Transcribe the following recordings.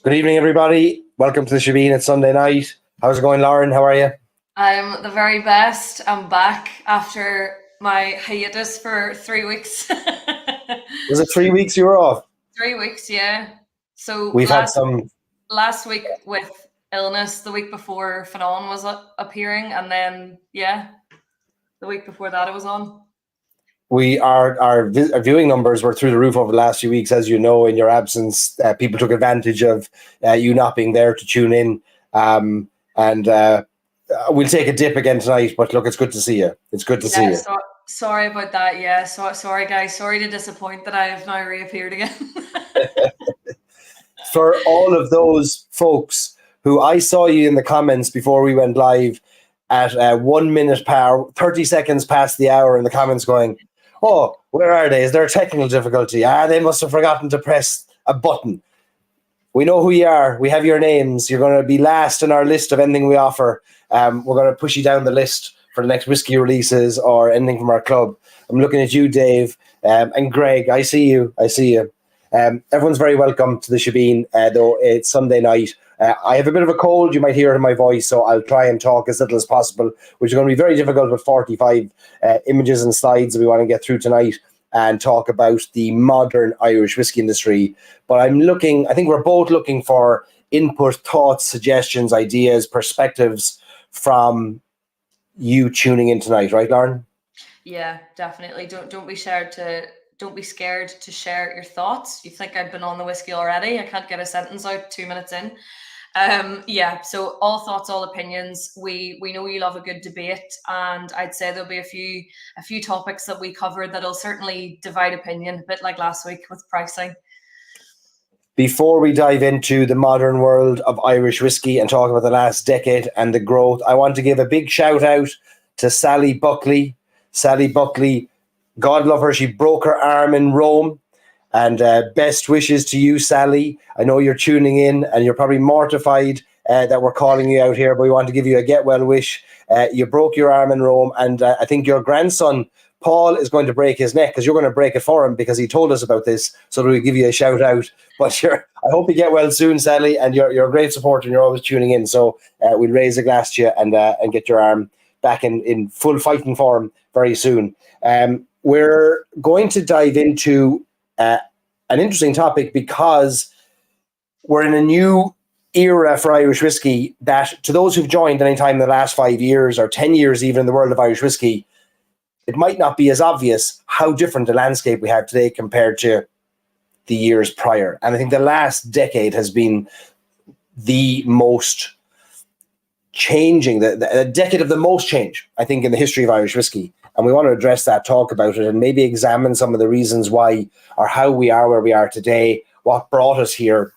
Good evening, everybody. Welcome to the Shebeen. It's Sunday night. How's it going, Lauren? How are you? I'm the very best. I'm back after my hiatus for 3 weeks. Was it 3 weeks you were off? 3 weeks, yeah. So We've had last some. last week with illness, the week before Fanon was appearing, and then the week before that it was on. Our viewing numbers were through the roof over the last few weeks, as you know. In your absence, people took advantage of you not being there to tune in, and we'll take a dip again tonight. But look, it's good to see you. It's good to see Yeah, you. so sorry about that. Yeah, so sorry guys. Sorry to disappoint that I have now reappeared again. For all of those folks who I saw you in the comments before we went live at 1 minute 30 seconds past the hour in the comments going, oh, where are they? Is there a technical difficulty? They must have forgotten to press a button. We know who you are. We have your names. You're going to be last in our list of anything we offer. We're going to push you down the list for the next whiskey releases or anything from our club. I'm looking at you, Dave, and Greg. I see you. Everyone's very welcome to the Shebeen, though it's Sunday night. I have a bit of a cold. You might hear it in my voice, so I'll try and talk as little as possible, which is going to be very difficult with 45 images and slides that we want to get through tonight and talk about the modern Irish whiskey industry. But I think we're both looking for input, thoughts, suggestions, ideas, perspectives from you tuning in tonight, right, Lauren? Yeah, definitely. Don't be scared to share your thoughts. You think I've been on the whiskey already? I can't get a sentence out 2 minutes in. So all thoughts, all opinions. We know you love a good debate, and I'd say there'll be a few topics that we covered that'll certainly divide opinion, a bit like last week with pricing. Before we dive into the modern world of Irish whiskey and talk about the last decade and the growth, I want to give a big shout out to Sally Buckley. Sally Buckley, God love her, she broke her arm in Rome. And best wishes to you, Sally. I know you're tuning in and you're probably mortified that we're calling you out here, but we want to give you a get well wish. You broke your arm in Rome, and I think your grandson, Paul, is going to break his neck because you're going to break it for him because he told us about this. So we'll give you a shout out. But I hope you get well soon, Sally, and you're a great supporter and you're always tuning in. So we'll raise a glass to you and get your arm back in full fighting form very soon. We're going to dive into an interesting topic because we're in a new era for Irish whiskey that, to those who've joined any time in the last 5 years or 10 years even in the world of Irish whiskey, it might not be as obvious how different the landscape we have today compared to the years prior. And I think the last decade has been the most changing, the decade of the most change, I think, in the history of Irish whiskey. And we want to address that, talk about it, and maybe examine some of the reasons why or how we are where we are today, what brought us here,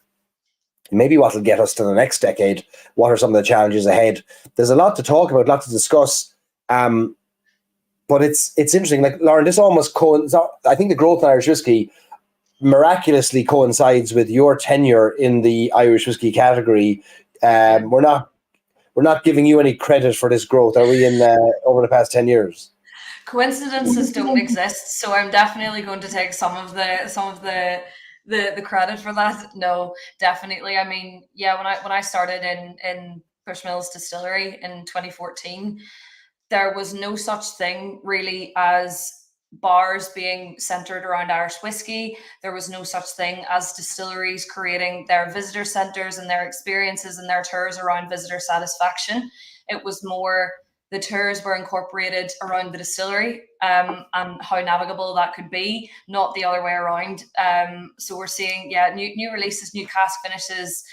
maybe what will get us to the next decade, what are some of the challenges ahead. There's a lot to talk about, a lot to discuss. But it's interesting. Like, Lauren, this almost I think the growth in Irish whiskey miraculously coincides with your tenure in the Irish whiskey category. We're not giving you any credit for this growth, are we, in over the past 10 years? Coincidences don't exist, so I'm definitely going to take some of the credit for that. No, definitely. I mean, yeah, when I started in Bushmills Distillery in 2014, there was no such thing really as bars being centered around Irish whiskey. There was no such thing as distilleries creating their visitor centers and their experiences and their tours around visitor satisfaction. It was more the tours were incorporated around the distillery and how navigable that could be, not the other way around. So we're seeing, new releases, new cask finishes,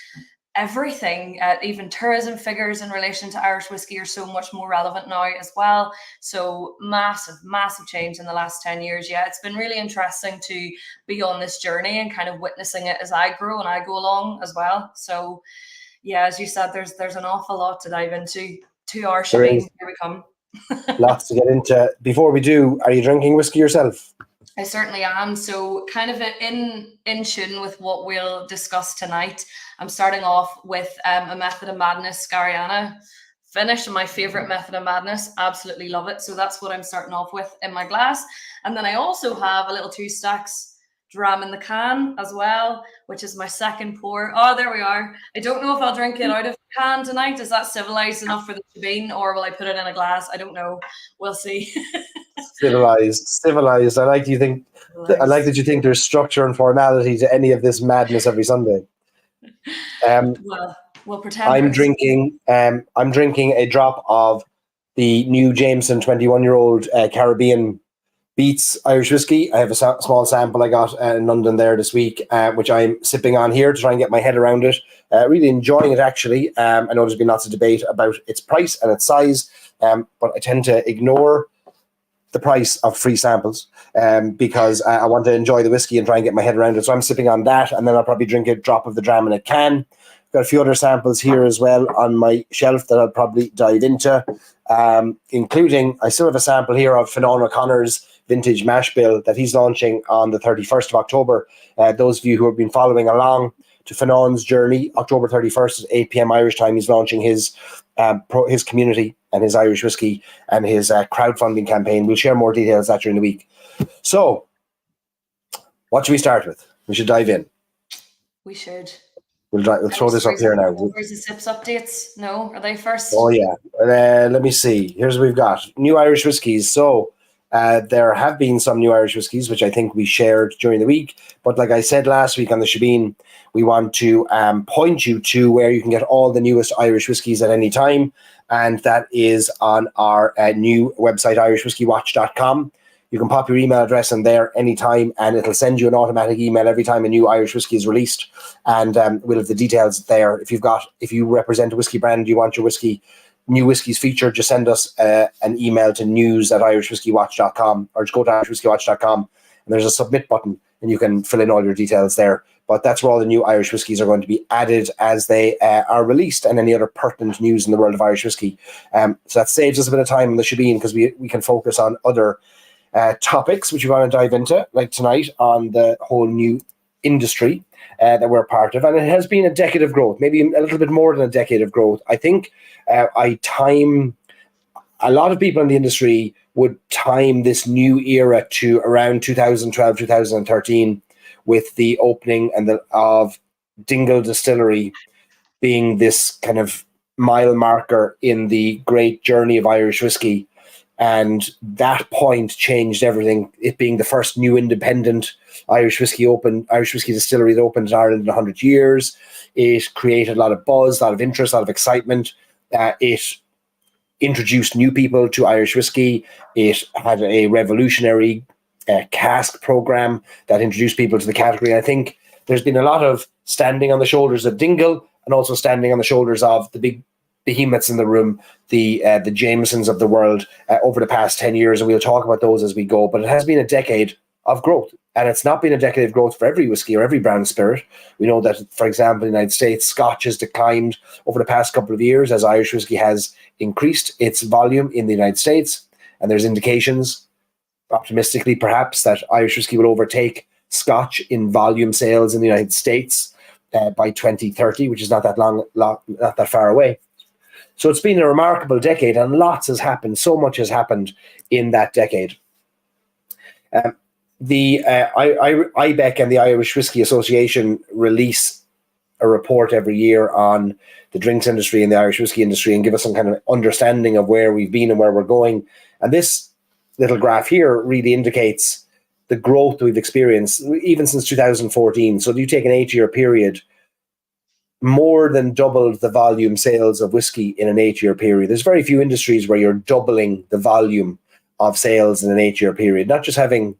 everything, even tourism figures in relation to Irish whiskey are so much more relevant now as well. So massive change in the last 10 years. Yeah, it's been really interesting to be on this journey and kind of witnessing it as I grow and I go along as well. So yeah, as you said, there's an awful lot to dive into. 2 hours, Shebeen, here we come. Lots to get into. Before we do, are you drinking whiskey yourself? I certainly am. So kind of in tune with what we'll discuss tonight, I'm starting off with a Method of Madness Scariana finish, my favorite Method of Madness. Absolutely love it. So that's what I'm starting off with in my glass. And then I also have a little 2 stacks dram in the can as well, which is my second pour. Oh, there we are. I don't know if I'll drink it out of the can tonight. Is that civilized enough for the Shebeen, or will I put it in a glass? I don't know. We'll see. Civilized. I like you think. I like that you think there's structure and formality to any of this madness every Sunday. Well, we'll pretend. I'm drinking a drop of the new Jameson 21-year-old Caribbean Beats Irish whiskey. I have a small sample I got in London there this week, which I'm sipping on here to try and get my head around it. Really enjoying it, actually. I know there's been lots of debate about its price and its size, but I tend to ignore the price of free samples because I want to enjoy the whiskey and try and get my head around it. So I'm sipping on that, and then I'll probably drink a drop of the dram in a can. Got a few other samples here as well on my shelf that I'll probably dive into, including, I still have a sample here of Fionnán O'Connor's vintage mash bill that he's launching on the 31st of October. Those of you who have been following along to Fionnán's journey, October 31st at 8 p.m. Irish time, he's launching his community and his Irish whiskey and his crowdfunding campaign. We'll share more details that during the week. So, what should we start with? We should dive in. We should. We'll throw this up here now. Where's the sips updates? No, are they first? Oh, yeah. Let me see. Here's what we've got. New Irish whiskies. So, there have been some new Irish whiskies, which I think we shared during the week. But like I said last week on the Shebeen, we want to point you to where you can get all the newest Irish whiskies at any time. And that is on our new website, irishwhiskeywatch.com. You can pop your email address in there anytime, and it'll send you an automatic email every time a new Irish whiskey is released. And we'll have the details there. If you represent a whiskey brand, you want your new whiskies featured, just send us an email to news@irishwhiskeywatch.com, or just go to irishwhiskeywatch.com, and there's a submit button, and you can fill in all your details there. But that's where all the new Irish whiskies are going to be added as they are released, and any other pertinent news in the world of Irish whiskey. So that saves us a bit of time on the Shebeen, because we can focus on other topics which we want to dive into, like tonight, on the whole new industry that we're part of. And it has been a decade of growth, maybe a little bit more than a decade of growth. I think a lot of people in the industry would time this new era to around 2012, 2013, with the opening of Dingle Distillery being this kind of mile marker in the great journey of Irish whiskey. And that point changed everything. It being the first new independent Irish whiskey distillery that opened in Ireland in 100 years. It created a lot of buzz, a lot of interest, a lot of excitement. It introduced new people to Irish whiskey. It had a revolutionary cask program that introduced people to the category. I think there's been a lot of standing on the shoulders of Dingle, and also standing on the shoulders of the big behemoths in the room, the Jamesons of the world, over the past 10 years, and we'll talk about those as we go. But it has been a decade of growth, and it's not been a decade of growth for every whiskey or every brown spirit. We know that, for example, in the United States, Scotch has declined over the past couple of years as Irish whiskey has increased its volume in the United States, and there's indications, optimistically perhaps, that Irish whiskey will overtake Scotch in volume sales in the United States by 2030, which is not that far away. So it's been a remarkable decade, and lots has happened. So much has happened in that decade. The IBEC and the Irish Whiskey Association release a report every year on the drinks industry and the Irish whiskey industry, and give us some kind of understanding of where we've been and where we're going. And this little graph here really indicates the growth we've experienced, even since 2014. So you take an 8-year period, more than doubled the volume sales of whiskey in an 8-year period. There's very few industries where you're doubling the volume of sales in an 8-year period, not just having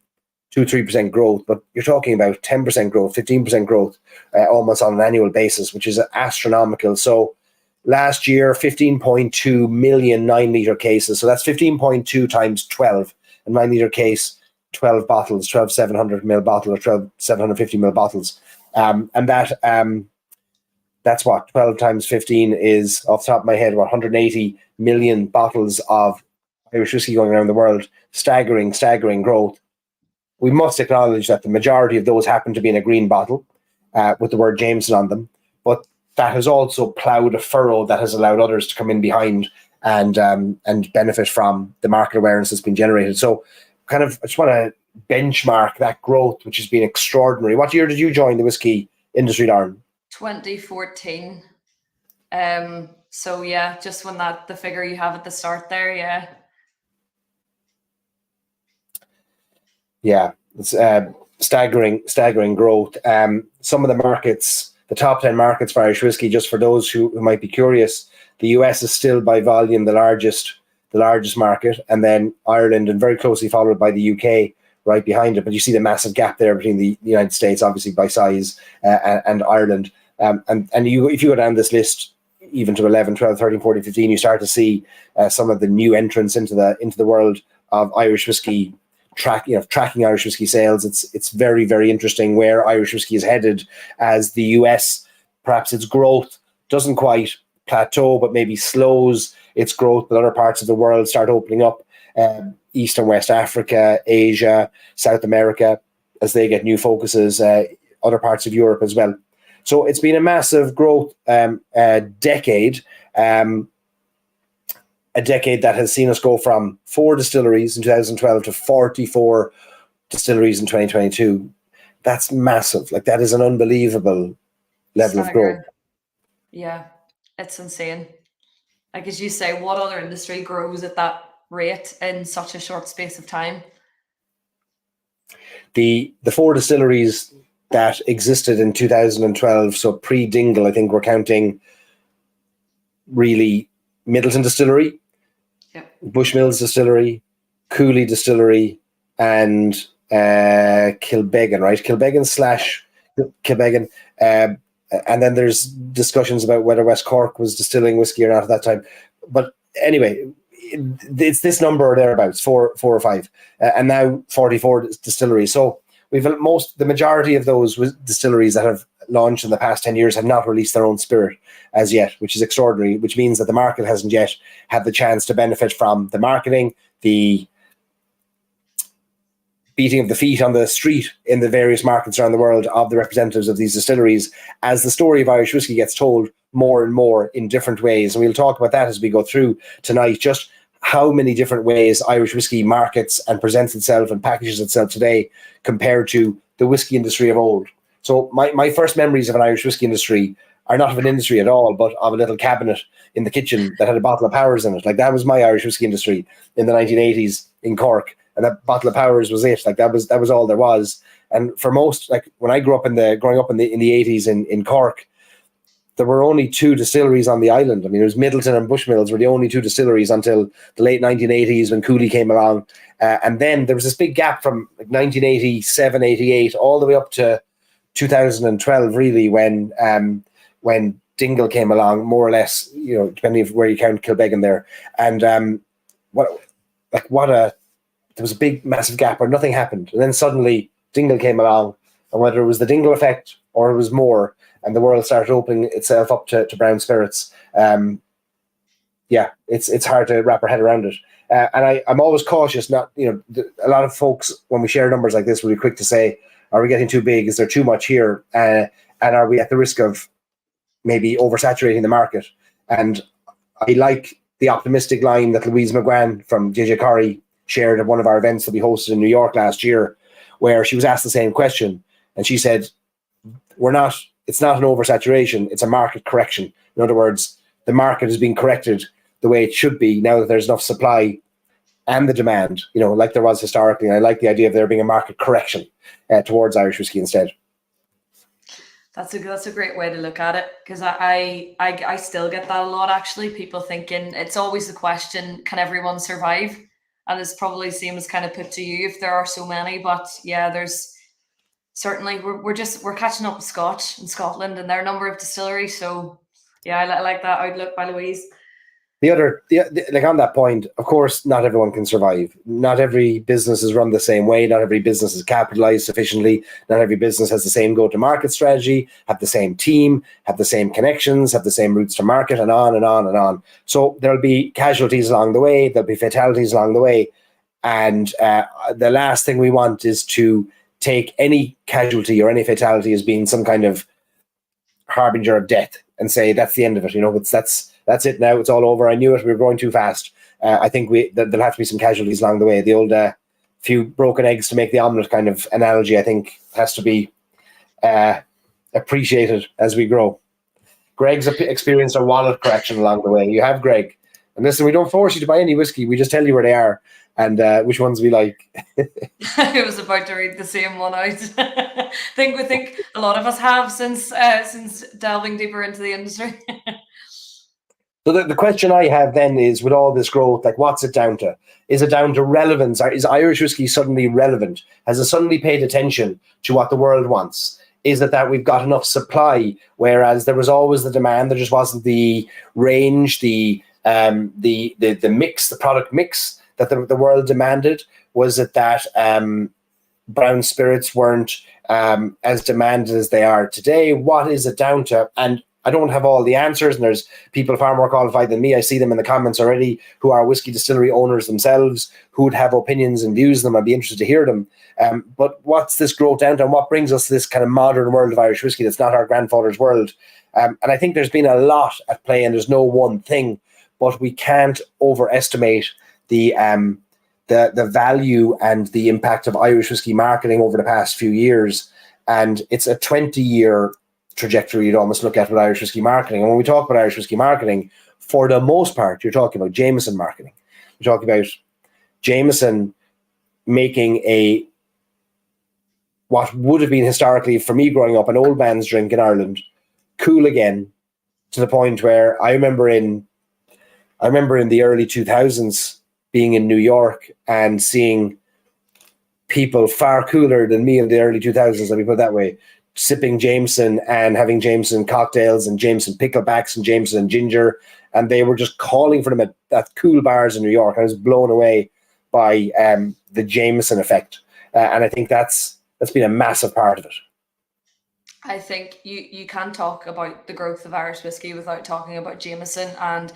2-3% growth, but you're talking about 10% growth, 15% growth, almost on an annual basis, which is astronomical. So last year, 15.2 million 9-litre cases. So that's 15.2 times 12. A 9-litre case, 12 bottles, 12 700ml bottle, or 12 750ml bottles. And that's what 12 times 15 is, off the top of my head, 180 million bottles of Irish whiskey going around the world. Staggering growth. We must acknowledge that the majority of those happen to be in a green bottle with the word Jameson on them, but that has also ploughed a furrow that has allowed others to come in behind and benefit from the market awareness that's been generated. So I just want to benchmark that growth, which has been extraordinary. What year did you join the whiskey industry, Lauren? 2014. So yeah, just when the figure you have at the start there, yeah. Yeah, it's staggering growth. Some of the markets, the top 10 markets for Irish whiskey, just for those who might be curious, the US is still by volume the largest market, and then Ireland, and very closely followed by the UK right behind it. But you see the massive gap there between the United States, obviously by size, and Ireland. And if you go down this list, even to 11, 12, 13, 14, 15, you start to see some of the new entrants into the world of Irish whiskey, tracking Irish whiskey sales. It's very, very interesting where Irish whiskey is headed, as the US, perhaps its growth doesn't quite plateau, but maybe slows its growth, but other parts of the world start opening up, East and West Africa, Asia, South America, as they get new focuses, other parts of Europe as well. So it's been a massive growth decade, a decade that has seen us go from 4 distilleries in 2012 to 44 distilleries in 2022. That's massive. Like, that is an unbelievable level of growth. Yeah, it's insane. Like, as you say, what other industry grows at that rate in such a short space of time? The 4 distilleries that existed in 2012, so pre-Dingle, I think we're counting really Middleton Distillery, Bushmills Distillery, Cooley Distillery, and Kilbeggan, right? Kilbeggan. And then there's discussions about whether West Cork was distilling whiskey or not at that time. But anyway, it's this number or thereabouts, 4 or 5, and now 44 distilleries. So the majority of those distilleries that have launched in the past 10 years have not released their own spirit as yet, which is extraordinary, which means that the market hasn't yet had the chance to benefit from the marketing, the beating of the feet on the street in the various markets around the world of the representatives of these distilleries, as the story of Irish whiskey gets told more and more in different ways. And we'll talk about that as we go through tonight, just how many different ways Irish whiskey markets and presents itself and packages itself today compared to the whiskey industry of old. So my first memories of an Irish whiskey industry are not of an industry at all, but of a little cabinet in the kitchen that had a bottle of Powers in it. Like, that was my Irish whiskey industry in the 1980s in Cork. And that bottle of Powers was it. Like, that was all there was. And for most, like, when I growing up in the 80s in Cork, there were only 2 distilleries on the island. I mean, it was Middleton and Bushmills were the only 2 distilleries until the late 1980s when Cooley came along. And then there was this big gap from like 1987, 88, all the way up to 2012, really, when Dingle came along, more or less, depending on where you count Kilbeggan there. And there was a big, massive gap where nothing happened. And then suddenly Dingle came along, and whether it was the Dingle effect or it was more, and the world started opening itself up to brown spirits. It's hard to wrap our head around it. And I'm always cautious, a lot of folks, when we share numbers like this, will be quick to say, are we getting too big? Is there too much here? And are we at the risk of maybe oversaturating the market? And I like the optimistic line that Louise McGuan from JJ Corrie shared at one of our events that we hosted in New York last year, where she was asked the same question. And she said, it's not an oversaturation, it's a market correction. In other words, the market is being corrected the way it should be now that there's enough supply and the demand, like there was historically. And I like the idea of there being a market correction towards Irish whiskey instead. That's a great way to look at it, because I still get that a lot, actually. People thinking, it's always the question, can everyone survive? And it's probably the same as kind of put to you if there are so many. But yeah, there's certainly, we're catching up with Scotch and Scotland and their number of distilleries. So yeah, I like that outlook by Louise. Like, on that point, of course, not everyone can survive. Not every business is run the same way. Not every business is capitalized sufficiently. Not every business has the same go-to-market strategy, have the same team, have the same connections, have the same routes to market, and on and on and on. So there'll be casualties along the way. There'll be fatalities along the way. And the last thing we want is to take any casualty or any fatality as being some kind of harbinger of death and say, that's the end of it. That's it now. It's all over. I knew it. We were going too fast. I think there'll have to be some casualties along the way. The old few broken eggs to make the omelette kind of analogy, I think, has to be appreciated as we grow. Greg's experienced a wallet correction along the way. You have, Greg. And listen, we don't force you to buy any whiskey. We just tell you where they are and which ones we like. I was about to read the same one out. I think a lot of us have since delving deeper into the industry. So the question I have then is, with all this growth, like, what's it down to? Is it down to relevance? Is Irish whiskey suddenly relevant? Has it suddenly paid attention to what the world wants? Is it that we've got enough supply, whereas there was always the demand, there just wasn't the range, the mix, the product mix that the world demanded? Was it that brown spirits weren't as demanded as they are today? What is it down to? And I don't have all the answers, and there's people far more qualified than me. I see them in the comments already who are whiskey distillery owners themselves, who would have opinions and views on them. I'd be interested to hear them. But what's this growth down to, and what brings us to this kind of modern world of Irish whiskey that's not our grandfather's world? And I think there's been a lot at play, and there's no one thing, but we can't overestimate the value and the impact of Irish whiskey marketing over the past few years. And it's a 20-year trajectory you'd almost look at with Irish whiskey marketing. And when we talk about Irish whiskey marketing, for the most part, you're talking about Jameson marketing. You're talking about Jameson making what would have been historically, for me growing up, an old man's drink in Ireland, cool again, to the point where I remember in the early 2000s being in New York and seeing people far cooler than me in the early 2000s, let me put it that way, sipping Jameson and having Jameson cocktails and Jameson picklebacks and Jameson ginger, and they were just calling for them at cool bars in New York. I was blown away by the Jameson effect, and I think that's been a massive part of it. I think you can talk about the growth of Irish whiskey without talking about Jameson, and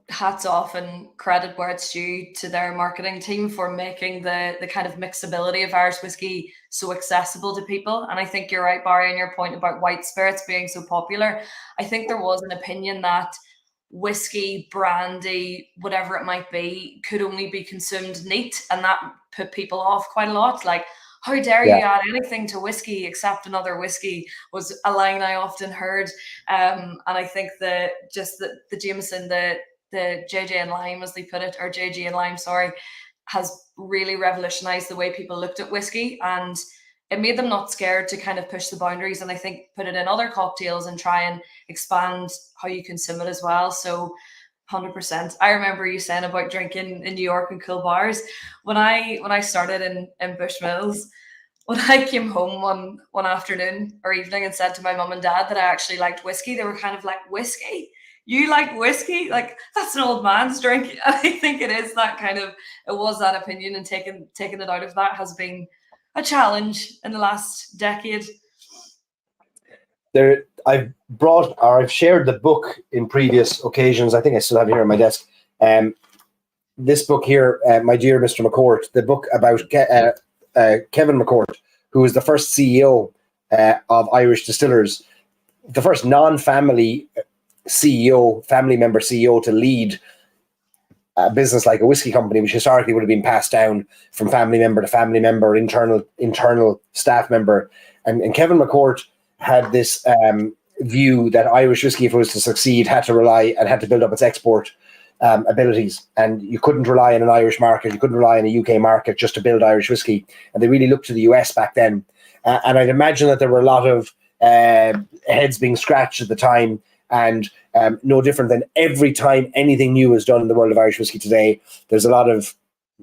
hats off and credit where it's due to their marketing team for making the kind of mixability of Irish whiskey so accessible to people. And I think you're right, Barry, on your point about white spirits being so popular. I think there was an opinion that whiskey, brandy, whatever it might be, could only be consumed neat, and that put people off quite a lot. Like, how dare you add anything to whiskey except another whiskey, was a line I often heard. And I think the Jameson, the JJ and Lime, as they put it, or JG and Lime, sorry, has really revolutionized the way people looked at whiskey, and it made them not scared to kind of push the boundaries, and I think put it in other cocktails and try and expand how you consume it as well. So 100%. I remember you saying about drinking in New York and cool bars. When I started in Bushmills, when I came home one afternoon or evening and said to my mum and dad that I actually liked whiskey, they were kind of like, whiskey? You like whiskey? Like, that's an old man's drink. I think it was that opinion, and taking it out of that has been a challenge in the last decade. I've shared the book in previous occasions. I think I still have it here on my desk. This book here, My Dear Mr. McCourt, the book about Kevin McCourt, who was the first CEO of Irish Distillers, the first non-family CEO, family member CEO to lead a business like a whiskey company, which historically would have been passed down from family member to family member, internal staff member. And Kevin McCourt had this view that Irish whiskey, if it was to succeed, had to build up its export abilities. And you couldn't rely on an Irish market, you couldn't rely on a UK market just to build Irish whiskey. And they really looked to the US back then. And I'd imagine that there were a lot of heads being scratched at the time. And no different than every time anything new is done in the world of Irish whiskey today, there's a lot of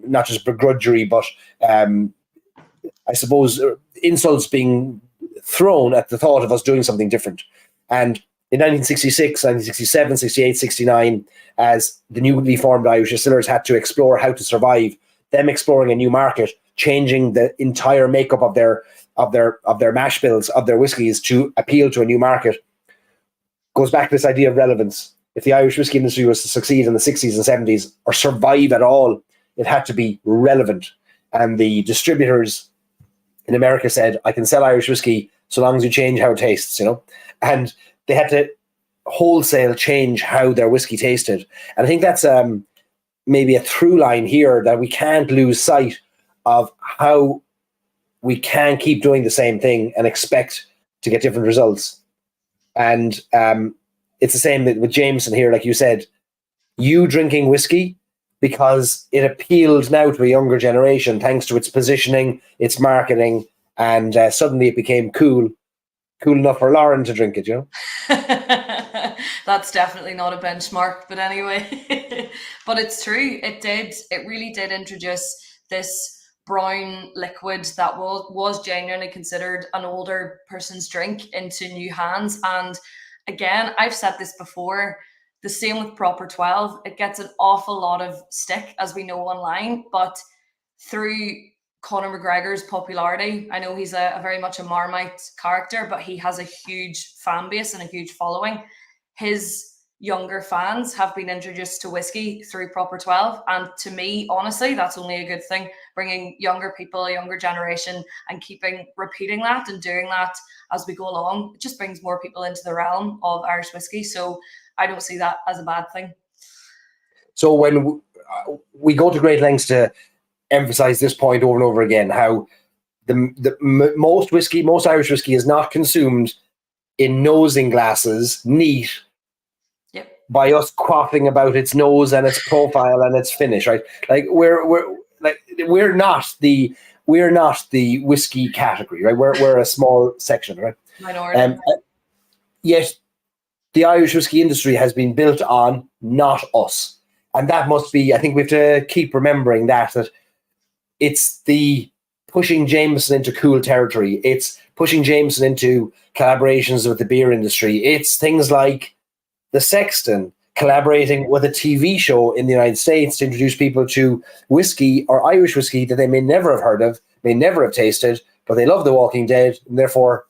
not just begrudgery, but I suppose insults being thrown at the thought of us doing something different. And in 1966, 1967, 68, 69, as the newly formed Irish distillers had to explore how to survive, them exploring a new market, changing the entire makeup of their mash bills, of their whiskies to appeal to a new market, goes back to this idea of relevance. If the Irish whiskey industry was to succeed in the 60s and 70s or survive at all, it had to be relevant. And the distributors in America said, I can sell Irish whiskey so long as you change how it tastes, And they had to wholesale change how their whiskey tasted. And I think that's maybe a through line here, that we can't lose sight of how we can keep doing the same thing and expect to get different results. And it's the same with Jameson here, like you said, you drinking whiskey because it appealed now to a younger generation thanks to its positioning, its marketing, and suddenly it became cool enough for Lauren to drink it, you know? That's definitely not a benchmark, but anyway. But it's true. It really did introduce this brown liquid that was genuinely considered an older person's drink into new hands. And again, I've said this before, the same with Proper 12. It gets an awful lot of stick, as we know, online, but through Conor McGregor's popularity, I know he's a very much a Marmite character, but he has a huge fan base and a huge following. His younger fans have been introduced to whiskey through Proper 12. And to me, honestly, that's only a good thing. Bringing younger people, a younger generation, and repeating that and doing that as we go along, it just brings more people into the realm of Irish whiskey. So I don't see that as a bad thing. So when we go to great lengths to emphasize this point over and over again, how most Irish whiskey is not consumed in nosing glasses, neat, yep, by us quaffing about its nose and its profile and its finish, right? Like we're not the whiskey category, right? We're a small section, right? Minority. Yet the Irish whiskey industry has been built on not us, and that must be. I think we have to keep remembering that it's the pushing Jameson into cool territory. It's pushing Jameson into collaborations with the beer industry. It's things like the Sexton collaborating with a TV show in the United States to introduce people to whiskey or Irish whiskey that they may never have heard of, may never have tasted, but they love The Walking Dead, and therefore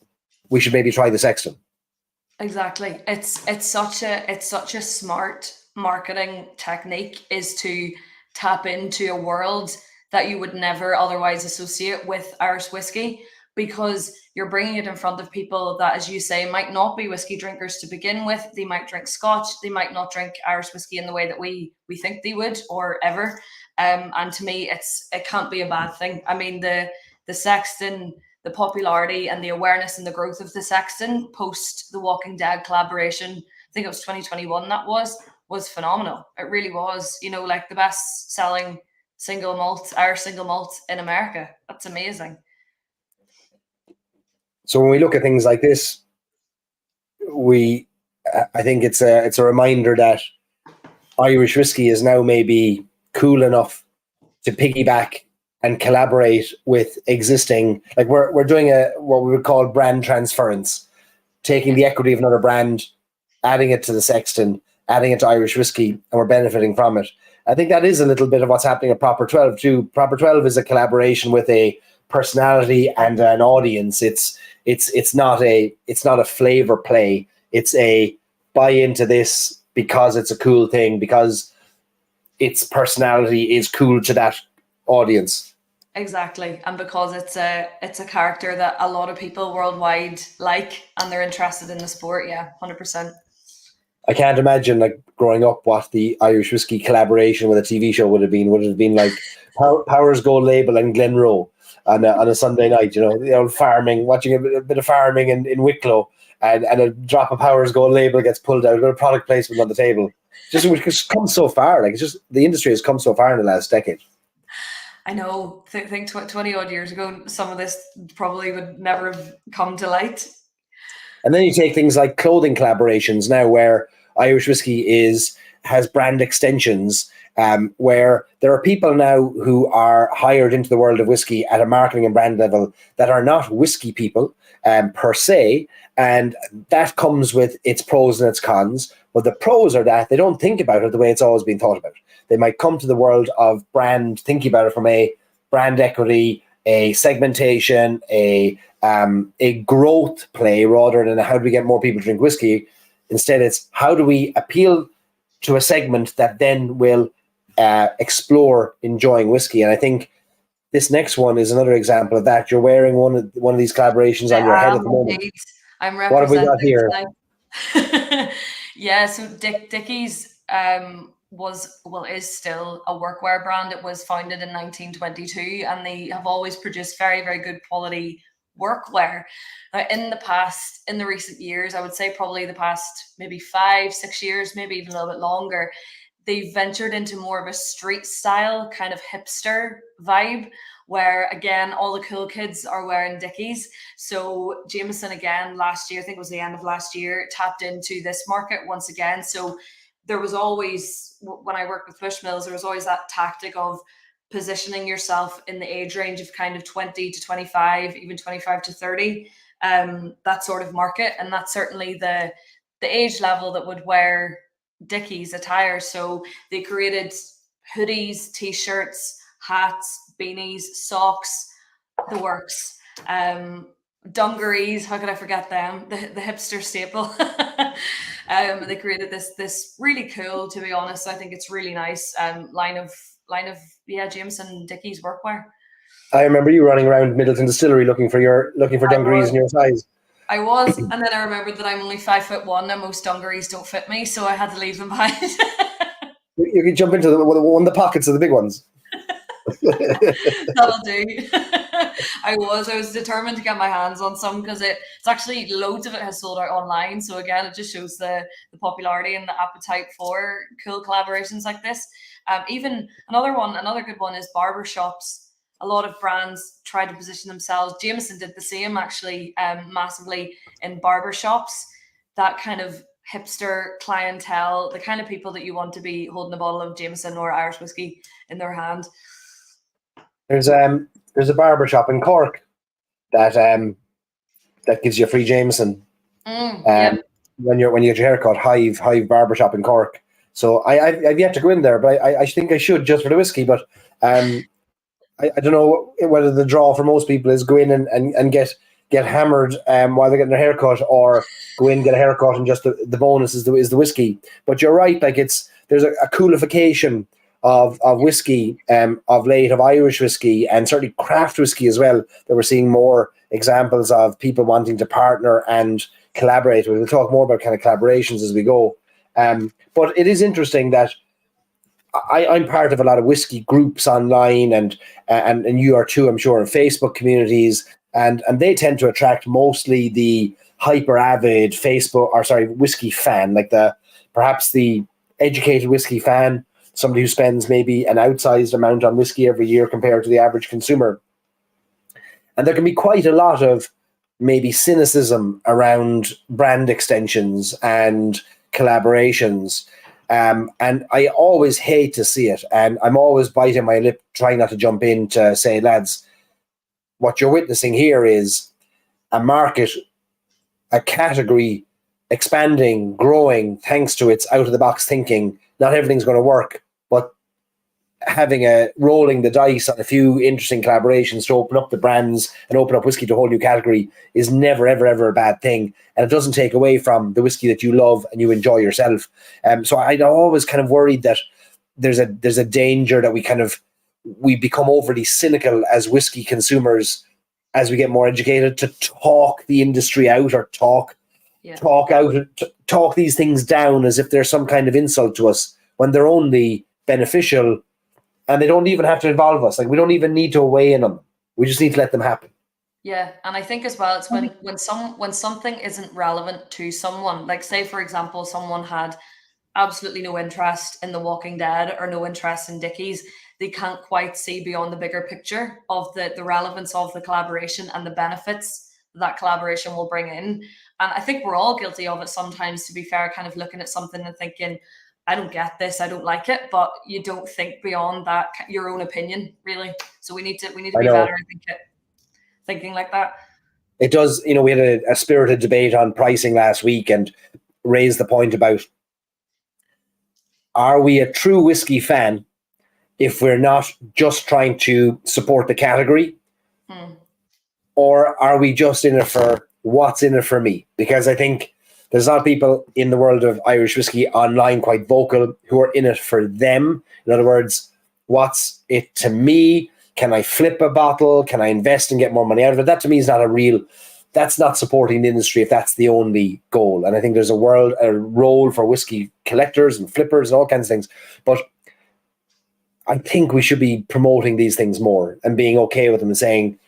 we should maybe try the Sexton. Exactly. It's such a smart marketing technique, is to tap into a world that you would never otherwise associate with Irish whiskey, because you're bringing it in front of people that, as you say, might not be whiskey drinkers to begin with. They might drink Scotch. They might not drink Irish whiskey in the way that we think they would, or ever. And to me, it can't be a bad thing. I mean, the Sexton, the popularity and the awareness and the growth of the Sexton post the Walking Dead collaboration, I think it was 2021, that was phenomenal. It really was, like the best selling Irish single malt in America. That's amazing. So when we look at things like this, I think it's a reminder that Irish whiskey is now maybe cool enough to piggyback and collaborate with existing, like we're doing what we would call brand transference, taking the equity of another brand, adding it to the Sexton, adding it to Irish whiskey, and we're benefiting from it. I think that is a little bit of what's happening at Proper 12 too. Proper 12 is a collaboration with a personality and an audience. It's not a flavor play. It's a buy into this because it's a cool thing, because its personality is cool to that audience. Exactly. And because it's a character that a lot of people worldwide like, and they're interested in the sport. Yeah, 100%. I can't imagine, like, growing up, what the Irish whiskey collaboration with a TV show would have been. Would it have been like Powers Gold Label and Glenroe on a Sunday night, the old farming, watching a bit of farming in Wicklow, and a drop of Powers Gold Label gets pulled out, a bit of product placement on the table. It's come so far. Like, it's just, the industry has come so far in the last decade. I know. Think 20 odd years ago, some of this probably would never have come to light. And then you take things like clothing collaborations now, where Irish whiskey has brand extensions, where there are people now who are hired into the world of whiskey at a marketing and brand level that are not whiskey people per se, and that comes with its pros and its cons. But the pros are that they don't think about it the way it's always been thought about. They might come to the world of brand thinking about it from a brand equity, a segmentation, a growth play, rather than how do we get more people to drink whiskey. Instead, it's how do we appeal to a segment that then will explore enjoying whiskey. And I think this next one is another example of that. You're wearing one of these collaborations on your head at the moment. I'm what have we got here? Yeah, so Dickies is still a workwear brand. It was founded in 1922, and they have always produced very, very good quality workwear. In the recent years, I would say probably the past maybe 5-6 years, maybe even a little bit longer, they ventured into more of a street style kind of hipster vibe, where again all the cool kids are wearing Dickies. So Jameson, again, last year, I think it was the end of last year, tapped into this market once again. So there was always, when I worked with Bushmills, there was always that tactic of positioning yourself in the age range of kind of 20 to 25, even 25 to 30, that sort of market. And that's certainly the age level that would wear Dickies attire. So they created hoodies, t-shirts, hats, beanies, socks, the works. Dungarees, how could I forget them? The hipster staple. They created this really cool, to be honest, I think it's really nice line of Jameson Dickies workwear. I remember you running around Middleton Distillery looking for dungarees in your size. I was, and then I remembered that I'm only 5'1" and most dungarees don't fit me, so I had to leave them behind. You can jump into one of the pockets of the big ones. That'll do. I was determined to get my hands on some, because it's actually, loads of it has sold out online. So again, it just shows the popularity and the appetite for cool collaborations like this. Even another good one is barbershops. A lot of brands try to position themselves. Jameson did the same, actually, massively in barbershops. That kind of hipster clientele, the kind of people that you want to be holding a bottle of Jameson or Irish whiskey in their hand. There's a barber shop in Cork that gives you a free Jameson. Yep. When you get your haircut, Hive barber shop in Cork. So I've yet to go in there, but I think I should, just for the whiskey. But I don't know whether the draw for most people is go in and get hammered while they're getting their haircut, or go in, get a haircut, and just the bonus is the whiskey. But you're right, like there's a coolification of whiskey of late, of Irish whiskey, and certainly craft whiskey as well, that we're seeing more examples of people wanting to partner and collaborate. We'll talk more about kind of collaborations as we go. But it is interesting that I'm part of a lot of whiskey groups online, and you are too, I'm sure, in Facebook communities, and they tend to attract mostly the hyper avid whiskey fan, like perhaps the educated whiskey fan, somebody who spends maybe an outsized amount on whiskey every year compared to the average consumer. And there can be quite a lot of maybe cynicism around brand extensions and collaborations. And I always hate to see it. And I'm always biting my lip, trying not to jump in to say, lads, what you're witnessing here is a market, a category expanding, growing, thanks to its out-of-the-box thinking. Not everything's going to work, but rolling the dice on a few interesting collaborations to open up the brands and open up whiskey to a whole new category is never, ever, ever a bad thing. And it doesn't take away from the whiskey that you love and you enjoy yourself. So I'm always kind of worried that there's a danger that we become overly cynical as whiskey consumers as we get more educated, to talk the industry out, or talk these things down as if they're some kind of insult to us, when they're only beneficial. And they don't even have to involve us. Like, we don't even need to weigh in them. We just need to let them happen. Yeah, and I think as well, it's when something isn't relevant to someone. Like, say for example, someone had absolutely no interest in The Walking Dead or no interest in Dickies. They can't quite see beyond the bigger picture of the relevance of the collaboration and the benefits that collaboration will bring in. And I think we're all guilty of it sometimes, to be fair, kind of looking at something and thinking, I don't get this, I don't like it, but you don't think beyond that, your own opinion, really. So we need to be better at thinking like that. It does, we had a spirited debate on pricing last week, and raised the point about, are we a true whiskey fan if we're not just trying to support the category? Or are we just in it for what's in it for me? Because I think there's a lot of people in the world of Irish whiskey online, quite vocal, who are in it for them. In other words, what's it to me? Can I flip a bottle? Can I invest and get more money out of it? That to me is not a real that's not supporting the industry if that's the only goal. And I think there's a role for whiskey collectors and flippers and all kinds of things. But I think we should be promoting these things more and being okay with them and saying,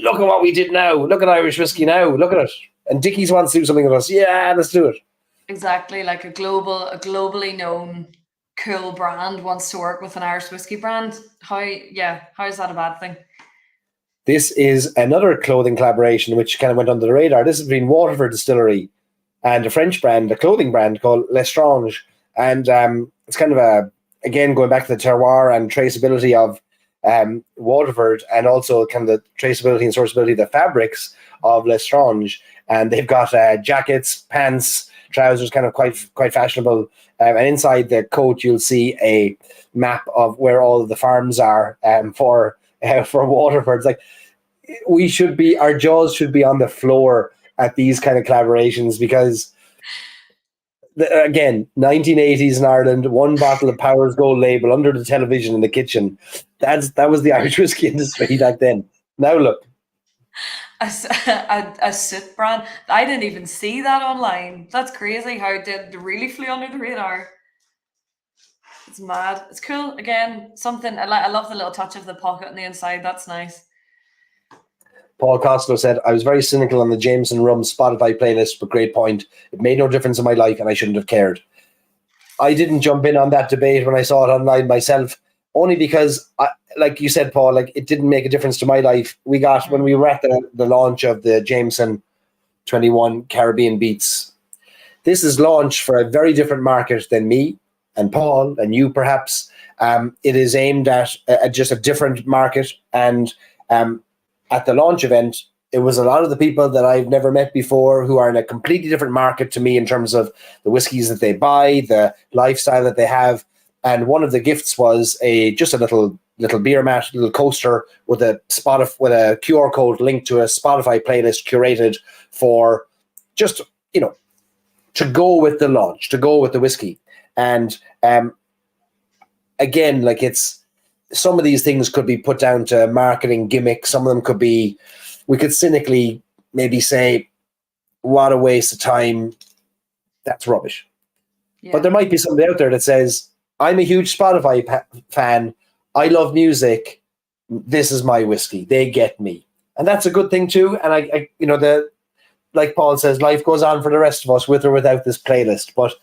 look at what we did now. Look at Irish whiskey now. Look at it. And Dickies wants to do something with us. Yeah, let's do it. Exactly. Like a globally known cool brand wants to work with an Irish whiskey brand. How is that a bad thing? This is another clothing collaboration which kind of went under the radar. This is between Waterford Distillery and a French brand, a clothing brand called Lrange. And it's kind of again, going back to the terroir and traceability of Waterford, and also kind of the traceability and sourceability of the fabrics of Lrange. And they've got jackets, pants, trousers, kind of quite fashionable. And inside the coat, you'll see a map of where all of the farms are for Waterford. It's like our jaws should be on the floor at these kind of collaborations, because again, 1980s in Ireland, one bottle of Powers Gold label under the television in the kitchen. That was the Irish whiskey industry back then. Now look. A soot brand. I didn't even see that online. That's crazy how it really flew under the radar. It's mad. It's cool. Again, something I love the little touch of the pocket on the inside. That's nice. Paul Costello said, I was very cynical on the Jameson Rum Spotify playlist, but great point. It made no difference in my life and I shouldn't have cared. I didn't jump in on that debate when I saw it online myself, only because, like you said, Paul, like it didn't make a difference to my life. When we were at the launch of the Jameson 21 Caribbean Beats, this is launched for a very different market than me and Paul and you perhaps. It is aimed at just a different market, and at the launch event, it was a lot of the people that I've never met before who are in a completely different market to me in terms of the whiskies that they buy, the lifestyle that they have. And one of the gifts was just a little beer mat, little coaster with a QR code linked to a Spotify playlist curated for just, to go with the launch, to go with the whiskey. And again, like some of these things could be put down to marketing gimmicks. Some of them could be, we could cynically maybe say, what a waste of time. That's rubbish. Yeah. But there might be somebody out there that says, I'm a huge Spotify fan. I love music. This is my whiskey. They get me. And that's a good thing too. And I like Paul says, life goes on for the rest of us with or without this playlist. But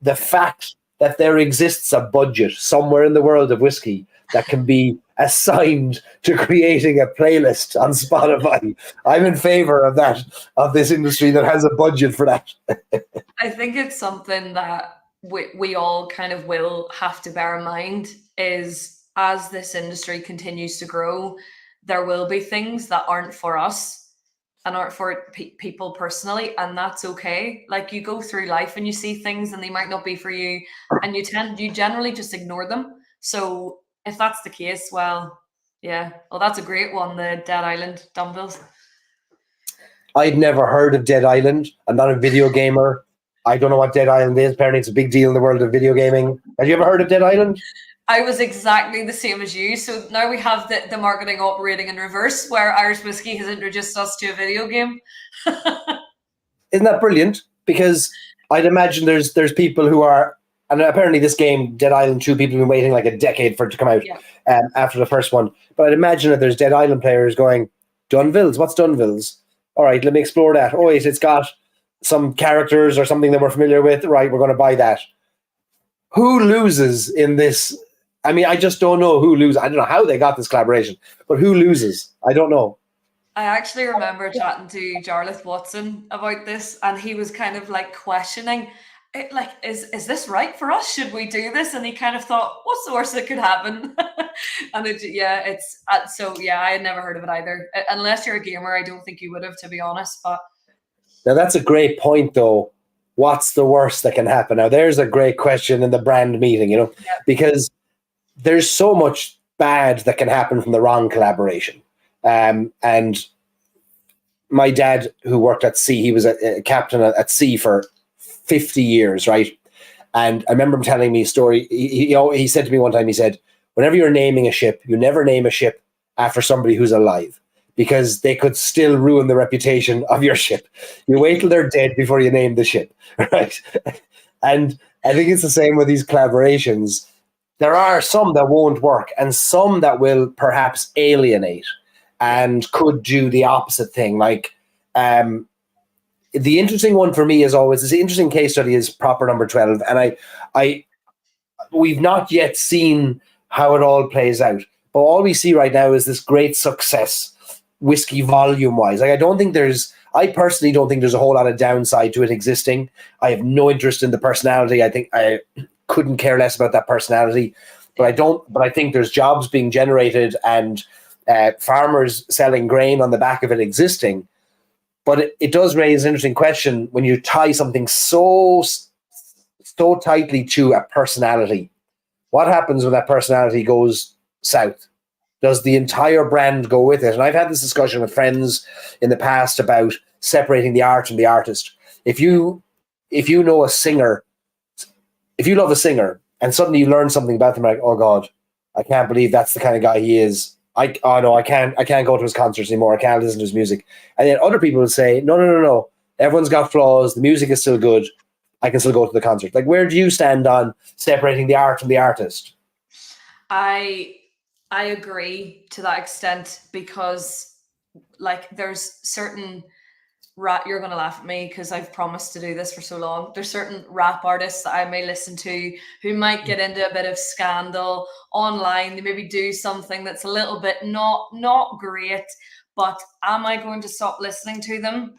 the fact that there exists a budget somewhere in the world of whiskey that can be assigned to creating a playlist on Spotify, I'm in favor of that, of this industry that has a budget for that. I think it's something that we all kind of will have to bear in mind is, as this industry continues to grow, there will be things that aren't for us and aren't for people personally, and that's okay. Like, you go through life and you see things and they might not be for you, and you generally just ignore them. So if that's the case, well, yeah. Well, that's a great one, the Dead Island dumbbells. I'd never heard of Dead Island. I'm not a video gamer. I don't know what Dead Island is. Apparently it's a big deal in the world of video gaming. Have you ever heard of Dead Island? I was exactly the same as you. So now we have the marketing operating in reverse, where Irish Whiskey has introduced us to a video game. Isn't that brilliant? Because I'd imagine there's people who are, and apparently this game, Dead Island 2, people have been waiting like a decade for it to come out after the first one. But I'd imagine that there's Dead Island players going, Dunvilles, what's Dunvilles? All right, let me explore that. Oh, it's got some characters or something that we're familiar with. Right, we're going to buy that. Who loses in this? I mean, I just don't know who loses. I don't know how they got this collaboration, but who loses? I don't know. I actually remember chatting to Jarlath Watson about this, and he was kind of like questioning it, like, is this right for us? Should we do this? And he kind of thought, what's the worst that could happen? And I had never heard of it either. Unless you're a gamer, I don't think you would have, to be honest. But now that's a great point, though. What's the worst that can happen? Now, there's a great question in the brand meeting, because there's so much bad that can happen from the wrong collaboration. And my dad, who worked at sea, he was a captain at sea for 50 years, right? And I remember him telling me a story. He said to me one time, he said, whenever you're naming a ship, you never name a ship after somebody who's alive, because they could still ruin the reputation of your ship. You wait till they're dead before you name the ship, right? And I think it's the same with these collaborations. There are some that won't work and some that will perhaps alienate and could do the opposite thing. Like, the interesting one for me is always, this interesting case study is Proper Number 12. And we've not yet seen how it all plays out. But all we see right now is this great success, whiskey volume wise. Like, I personally don't think there's a whole lot of downside to it existing. I have no interest in the personality. I think I couldn't care less about that personality. But I think there's jobs being generated and farmers selling grain on the back of it existing. But it does raise an interesting question when you tie something so tightly to a personality. What happens when that personality goes south? Does the entire brand go with it? And I've had this discussion with friends in the past about separating the art from the artist. If you know a singer, if you love a singer and suddenly you learn something about them, like, oh God, I can't believe that's the kind of guy he is. I can't go to his concerts anymore. I can't listen to his music. And then other people will say, no. Everyone's got flaws. The music is still good. I can still go to the concert. Like, where do you stand on separating the art from the artist? I agree to that extent, because like there's certain you're going to laugh at me because I've promised to do this for so long. There's certain rap artists that I may listen to who might get into a bit of scandal online. They maybe do something that's a little bit not great, but am I going to stop listening to them?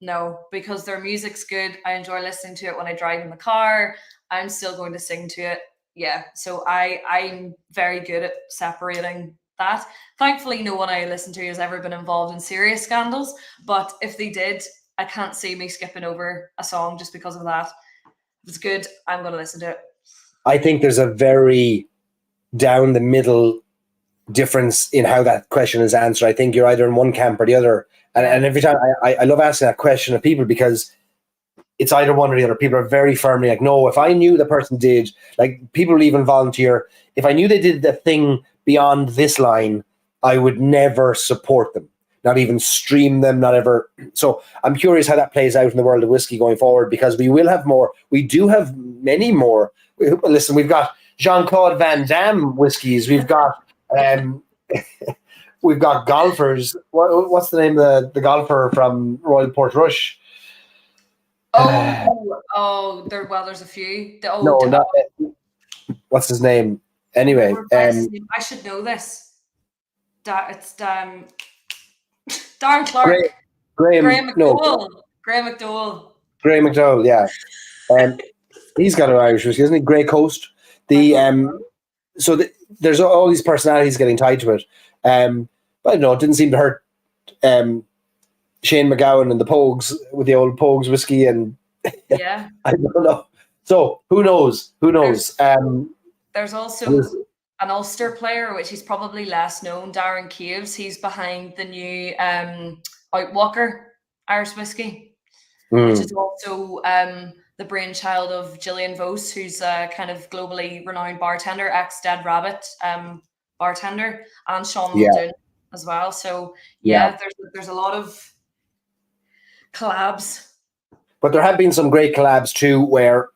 No, because their music's good. I enjoy listening to it when I drive in the car. I'm still going to sing to it. Yeah, so I'm very good at separating that. Thankfully, no one I listen to has ever been involved in serious scandals, but if they did, I can't see me skipping over a song just because of that. If it's good, I'm going to listen to it. I think there's a very down the middle difference in how that question is answered. I think you're either in one camp or the other. And every time I love asking that question of people, because it's either one or the other. People are very firmly like, no, if I knew the person did, like, people will even volunteer, if I knew they did the thing beyond this line, I would never support them, not even stream them, not ever. So I'm curious how that plays out in the world of whiskey going forward, because we do have many more. Listen, we've got Jean-Claude Van Damme whiskeys. We've got we've got golfers. What's the name of the golfer from Royal Portrush? There's a few. What's his name? Anyway, I should know this. It's Darren Clark. Graham McDowell. Graham McDowell, yeah. He's got an Irish whiskey, isn't he? Grey Coast. There's all these personalities getting tied to it. But no, it didn't seem to hurt Shane McGowan and the Pogues with the old Pogues whiskey, and yeah, I don't know. So who knows? There's also an Ulster player, which is probably less known, Darren Caves. He's behind the new Outwalker Irish whiskey, which is also the brainchild of Gillian Vose, who's a kind of globally renowned bartender, ex-Dead Rabbit bartender, and Sean Muldoon as well. So there's a lot of collabs. But there have been some great collabs too, where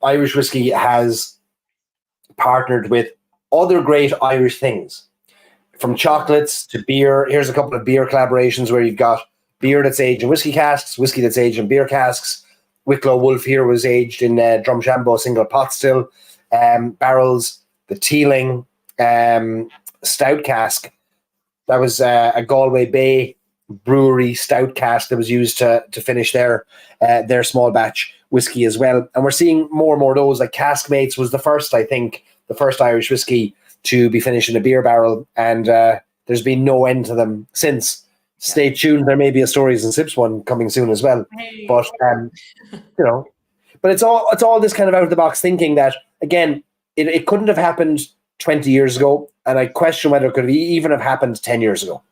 Irish whiskey has partnered with other great Irish things, from chocolates to beer. Here's a couple of beer collaborations where you've got beer that's aged in whiskey casks, whiskey that's aged in beer casks. Wicklow Wolf here was aged in Drumshanbo single pot still barrels. The Teeling stout cask, that was a Galway Bay brewery stout cask that was used to finish their small batch whiskey as well. And we're seeing more and more of those. Like Caskmates was the first Irish whiskey to be finished in a beer barrel, and there's been no end to them since. Stay tuned. There may be a Stories and Sips one coming soon as well. But but it's all this kind of out of the box thinking that, again, it couldn't have happened 20 years ago, and I question whether it could even have happened 10 years ago.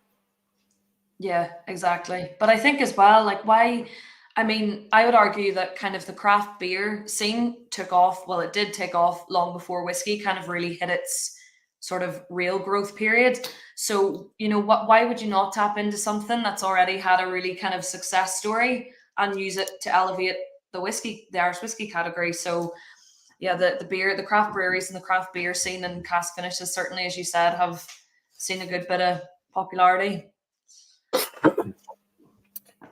Yeah, exactly. But I think as well, like, why? I mean, I would argue that kind of the craft beer scene took off. Well, it did take off long before whiskey kind of really hit its sort of real growth period. So, you know, why would you not tap into something that's already had a really kind of success story and use it to elevate the Irish whiskey category? So yeah, the craft breweries and the craft beer scene and cask finishes certainly, as you said, have seen a good bit of popularity.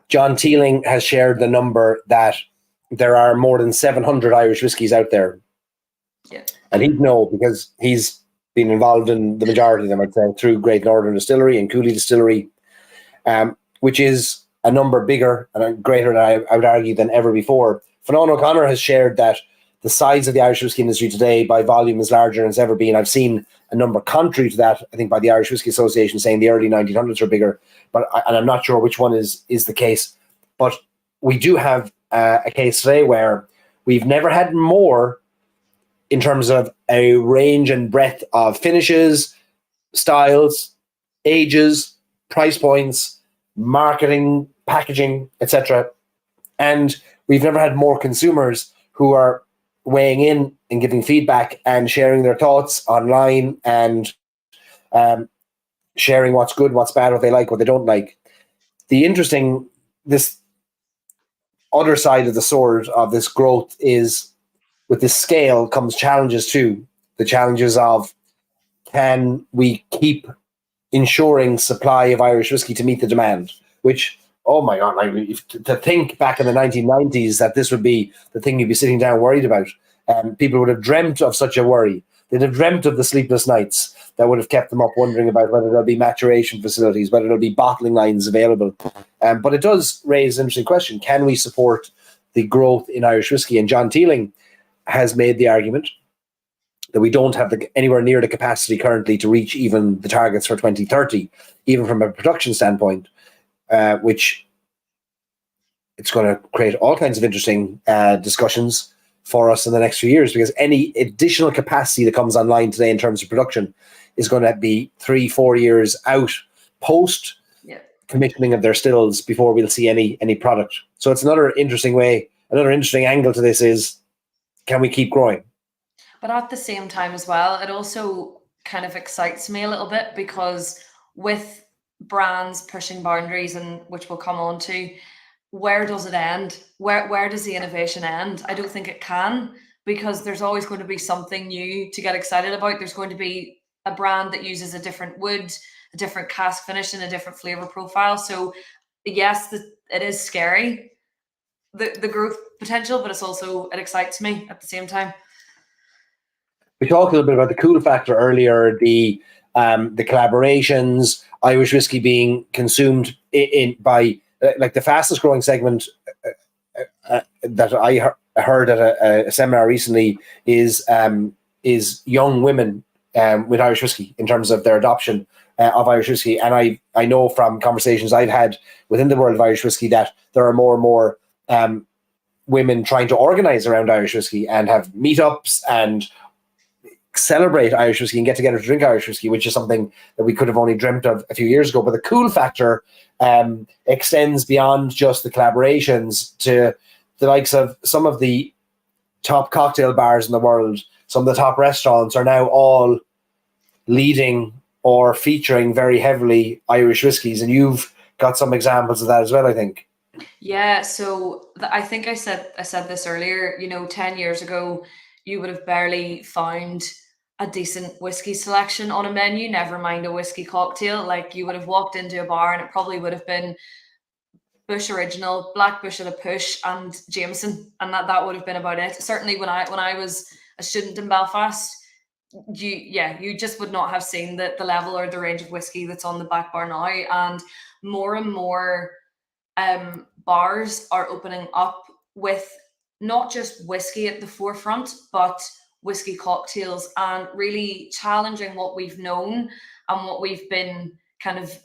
John Teeling has shared the number that there are more than 700 Irish whiskies out there. Yeah. And he'd know because he's been involved in the majority of them, I'd say, through Great Northern Distillery and Cooley Distillery, which is a number bigger and greater, than I would argue, than ever before. Fionn O'Connor has shared that the size of the Irish whiskey industry today by volume is larger than it's ever been. I've seen a number contrary to that, I think, by the Irish Whiskey Association saying the early 1900s are bigger, and I'm not sure which one is the case. But we do have a case today where we've never had more in terms of a range and breadth of finishes, styles, ages, price points, marketing, packaging, etc. And we've never had more consumers who are weighing in and giving feedback and sharing their thoughts online and sharing what's good, what's bad, what they like, what they don't like. This other side of the sword of this growth is, with this scale comes challenges too. The challenges of, can we keep ensuring supply of Irish whiskey to meet the demand? Which, oh my God, to think back in the 1990s that this would be the thing you'd be sitting down worried about. People would have dreamt of such a worry. They'd have dreamt of the sleepless nights that would have kept them up wondering about whether there'll be maturation facilities, whether there'll be bottling lines available. But it does raise an interesting question. Can we support the growth in Irish whiskey? And John Teeling has made the argument that we don't have anywhere near the capacity currently to reach even the targets for 2030, even from a production standpoint, which it's going to create all kinds of interesting discussions for us in the next few years, because any additional capacity that comes online today in terms of production is going to be 3-4 years out post commissioning of their stills before we'll see any product. So it's another interesting angle to this is, can we keep growing? But at the same time as well, it also kind of excites me a little bit, because with brands pushing boundaries, and which we'll come on to, where does it end? Where does the innovation end? I don't think it can, because there's always going to be something new to get excited about. There's going to be a brand that uses a different wood, a different cask finish, and a different flavor profile. So yes, it is scary, the growth potential, but it excites me at the same time. We talked a little bit about the cool factor earlier, the collaborations, Irish whiskey being consumed by like the fastest growing segment that I heard at a seminar recently is young women with Irish whiskey in terms of their adoption of Irish whiskey. And I know from conversations I've had within the world of Irish whiskey that there are more and more women trying to organize around Irish whiskey and have meetups and celebrate Irish whiskey and get together to drink Irish whiskey, which is something that we could have only dreamt of a few years ago. But the cool factor extends beyond just the collaborations to the likes of some of the top cocktail bars in the world. Some of the top restaurants are now all leading or featuring very heavily Irish whiskies, and you've got some examples of that as well, I think. Yeah, so I think I said this earlier. 10 years ago, you would have barely found a decent whiskey selection on a menu, never mind a whiskey cocktail. Like, you would have walked into a bar and it probably would have been Bush Original, Black Bush at a push, and Jameson, and that would have been about it. Certainly when I was a student in Belfast, you just would not have seen the level or the range of whiskey that's on the back bar now. And more bars are opening up with not just whiskey at the forefront, but whiskey cocktails, and really challenging what we've known and what we've been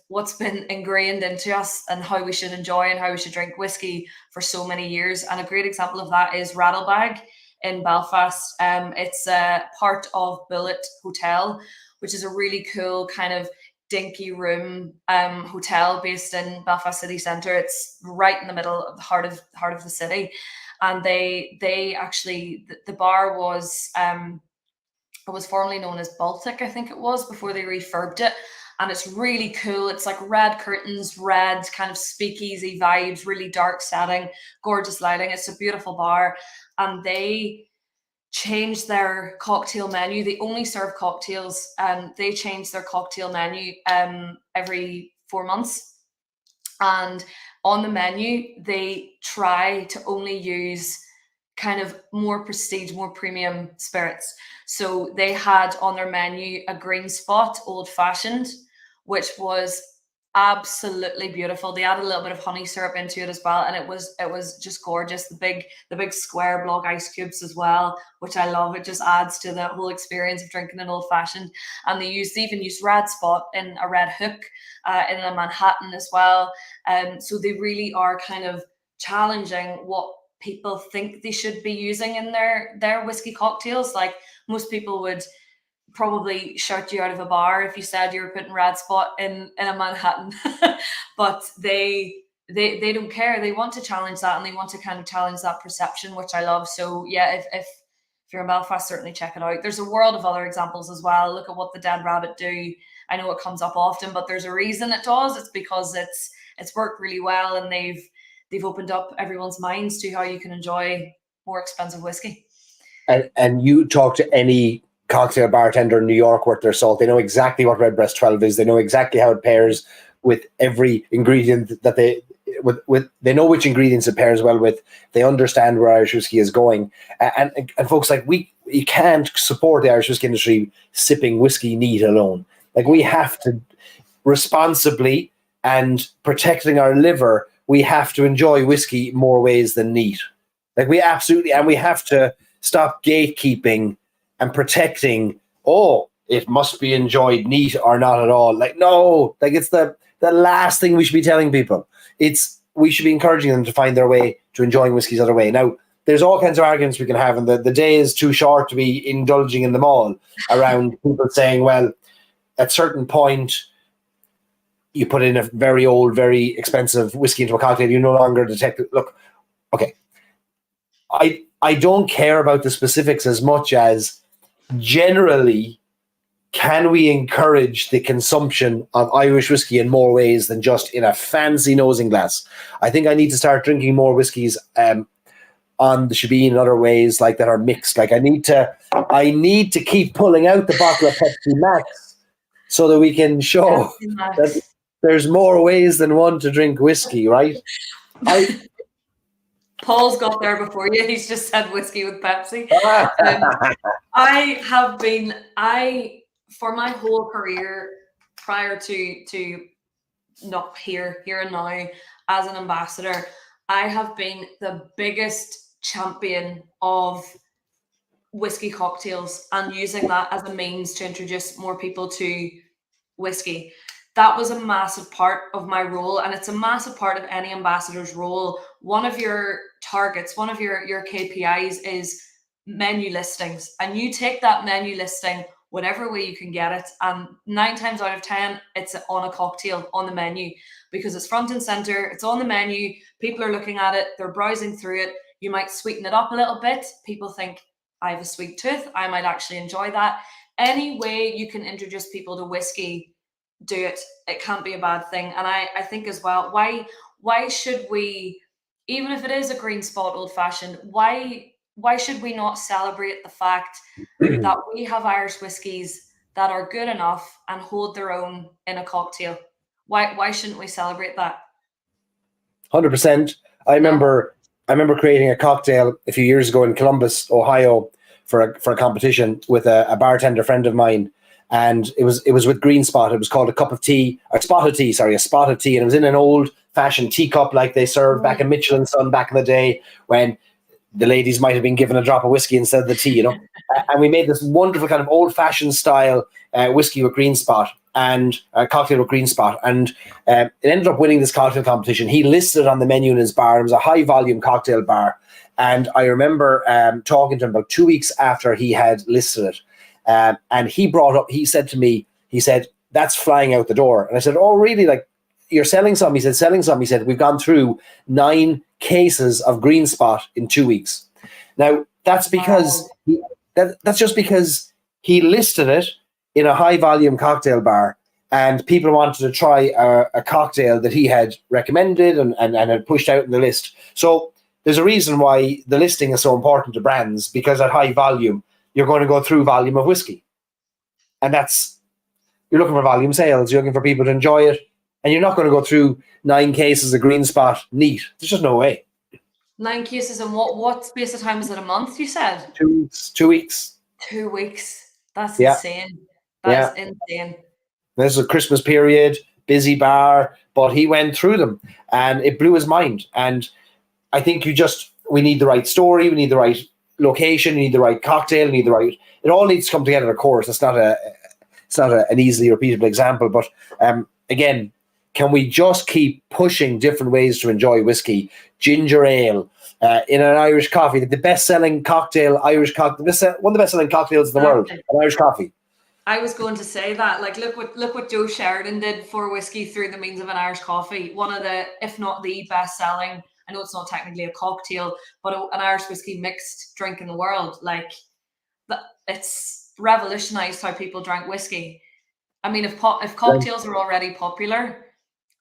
what's been ingrained into us, and how we should enjoy and how we should drink whiskey for so many years. And a great example of that is Rattlebag in Belfast. It's a part of Bullet Hotel, which is a really cool kind of dinky room hotel based in Belfast city centre. It's right in the middle of the heart of the city. And they actually, the bar was It was formerly known as Baltic, I think it was, before they refurbed it. And it's really cool. It's like red curtains, red kind of speakeasy vibes, really dark setting, gorgeous lighting. It's a beautiful bar. And they changed their cocktail menu. They only serve cocktails, and they changed their cocktail menu every 4 months. And on the menu, they try to only use kind of more prestige, more premium spirits. So they had on their menu a green spot old fashioned, which was absolutely beautiful. They added a little bit of honey syrup into it as well, and it was just gorgeous. The big square block ice cubes as well, which I love. It just adds to the whole experience of drinking an old fashioned. And they even used red spot in a red hook in a Manhattan as well. So they really are kind of challenging what people think they should be using in their whiskey cocktails. Like most people would probably shout you out of a bar if you said you were putting red spot in a Manhattan. But they don't care. They want to challenge that, and they want to kind of challenge that perception, which I love. So yeah, if you're in Belfast, certainly check it out. There's a world of other examples as well. Look at what the Dead Rabbit do. I know it comes up often, but there's a reason it does. It's because it's worked really well, and they've opened up everyone's minds to how you can enjoy more expensive whiskey. And you talk to any cocktail bartender in New York worth their salt, they know exactly what Redbreast 12 is. They know exactly how it pairs with every ingredient that they know which ingredients it pairs well with. They understand where Irish whiskey is going. And folks, like you can't support the Irish whiskey industry sipping whiskey neat alone. Like we have to responsibly, and protecting our liver, we have to enjoy whiskey more ways than neat. Like we absolutely, and we have to stop gatekeeping and protecting, it must be enjoyed neat or not at all. Like, no, like it's the last thing we should be telling people. We should be encouraging them to find their way to enjoying whiskey's other way. Now, there's all kinds of arguments we can have, and the day is too short to be indulging in them all, around people saying, well, at a certain point, you put in a very old, very expensive whiskey into a cocktail, you no longer detect it. Look, okay, I don't care about the specifics as much as generally, can we encourage the consumption of Irish whiskey in more ways than just in a fancy nosing glass? I think I need to start drinking more whiskies on the Shebeen and other ways like that are mixed. Like I need to keep pulling out the bottle of Pepsi Max so that we can show that there's more ways than one to drink whiskey, right? Paul's got there before you. He's just said whiskey with Pepsi. For my whole career, prior to not here and now as an ambassador, I have been the biggest champion of whiskey cocktails and using that as a means to introduce more people to whiskey. That was a massive part of my role, and it's a massive part of any ambassador's role. One of your targets, one of your KPIs is menu listings, and you take that menu listing whatever way you can get it, and 9 times out of 10 it's on a cocktail on the menu, because it's front and center, it's on the menu, people are looking at it, they're browsing through it. You might sweeten it up a little bit. People think, I have a sweet tooth, I might actually enjoy that. Any way you can introduce people to whiskey, do it. It can't be a bad thing. And I think as well, why should we, even if it is a green spot old fashioned, why should we not celebrate the fact that we have Irish whiskies that are good enough and hold their own in a cocktail? Why shouldn't we celebrate that? 100%. I remember creating a cocktail a few years ago in Columbus, Ohio, for a competition with a bartender friend of mine. And it was with Green Spot. It was called a spot of tea, and it was in an old fashioned teacup like they served back in Mitchell and Son back in the day, when the ladies might have been given a drop of whiskey instead of the tea, And we made this wonderful kind of old fashioned style whiskey with Green Spot, and a cocktail with Green Spot. And it ended up winning this cocktail competition. He listed it on the menu in his bar. It was a high volume cocktail bar. And I remember talking to him about 2 weeks after he had listed it. And he said to me, that's flying out the door. And I said, oh, really? Like, you're selling some? He said, selling some. He said, we've gone through 9 cases of Green Spot in 2 weeks. Now, that's because that's just because he listed it in a high volume cocktail bar, and people wanted to try a cocktail that he had recommended and had pushed out in the list. So there's a reason why the listing is so important to brands, because at high volume, you're going to go through volume of whiskey. And you're looking for volume sales, you're looking for people to enjoy it, and you're not going to go through 9 cases of Green Spot neat. There's just no way. 9 cases in what space of time? Is it a month, you said? 2 weeks. 2 weeks. 2 weeks. That's Yeah. insane. That is insane. This is a Christmas period, busy bar, but he went through them and it blew his mind. And I think we need the right story, we need the right location, we need the right cocktail, we need it all needs to come together, of course. It's not an easily repeatable example, but again, can we just keep pushing different ways to enjoy whiskey? Ginger ale, in an Irish coffee, the best-selling cocktail, Irish cocktail, one of the best-selling cocktails in the world, an Irish coffee. I was going to say that, like, look what Joe Sheridan did for whiskey through the means of an Irish coffee. One of the, if not the best-selling, I know it's not technically a cocktail, but an Irish whiskey mixed drink in the world. Like, it's revolutionized how people drank whiskey. I mean, if cocktails are already popular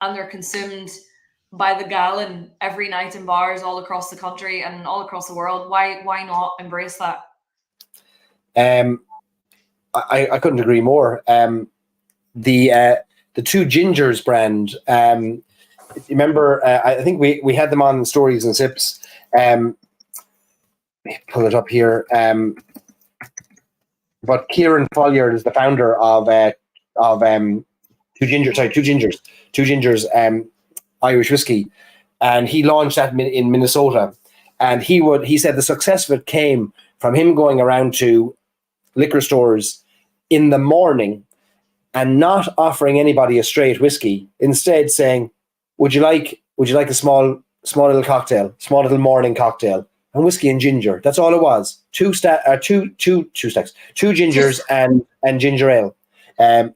and they're consumed by the gallon every night in bars all across the country and all across the world, why not embrace that? I couldn't agree more. The Two Gingers brand, remember, I think we had them on Stories and Sips. Pull it up here. But Kieran Folliard is the founder of Two Gingers Irish whiskey, and he launched that in Minnesota. And he said the success of it came from him going around to liquor stores in the morning and not offering anybody a straight whiskey, instead saying, would you like a small little cocktail, small little morning cocktail, and whiskey and ginger? That's all it was. Two gingers and ginger ale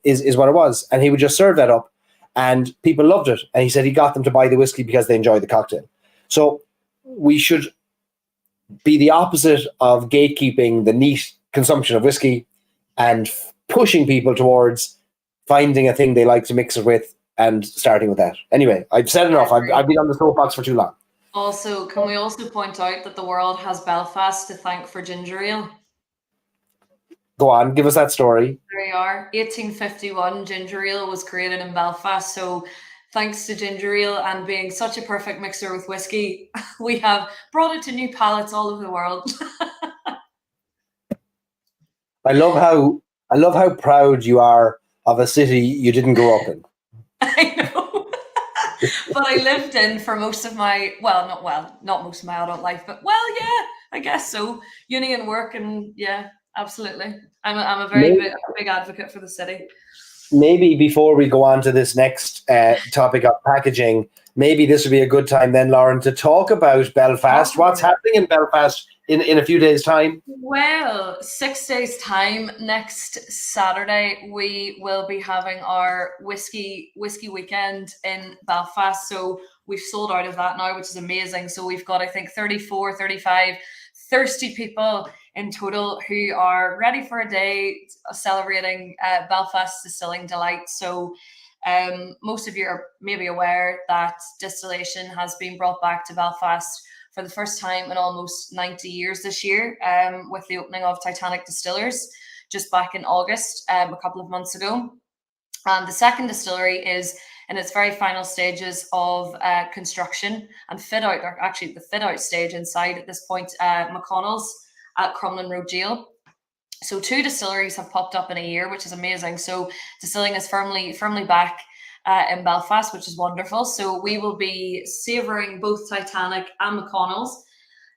is what it was. And he would just serve that up, and people loved it. And he said he got them to buy the whiskey because they enjoyed the cocktail. So we should be the opposite of gatekeeping the neat consumption of whiskey and pushing people towards finding a thing they like to mix it with and starting with that. Anyway, I've said enough. I've been on the soapbox for too long. Also, can we also point out that the world has Belfast to thank for ginger ale? Go on, give us that story. There you are. 1851, ginger ale was created in Belfast. So thanks to ginger ale and being such a perfect mixer with whiskey, we have brought it to new palates all over the world. I love how proud you are of a city you didn't grow up in. I know. But I lived in for most of my, not most of my adult life, but yeah, I guess so. Uni and work, and yeah, absolutely. I'm a very big advocate for the city. Maybe before we go on to this next topic of packaging, maybe this would be a good time then, Lauren, to talk about Belfast. What's happening in Belfast in a few days' time? Well, 6 days' time, next Saturday, we will be having our whiskey weekend in Belfast. So we've sold out of that now, which is amazing. So we've got, I think, 34, 35 thirsty people in total who are ready for a day celebrating Belfast distilling delight. So most of you are maybe aware that distillation has been brought back to Belfast for the first time in almost 90 years this year, with the opening of Titanic Distillers just back in August, a couple of months ago. And the second distillery is in its very final stages of construction and fit out, or actually the fit out stage inside at this point, McConnell's at Crumlin Road Jail. So 2 distilleries have popped up in a year, which is amazing. So distilling is firmly back in Belfast, which is wonderful. So we will be savouring both Titanic and McConnell's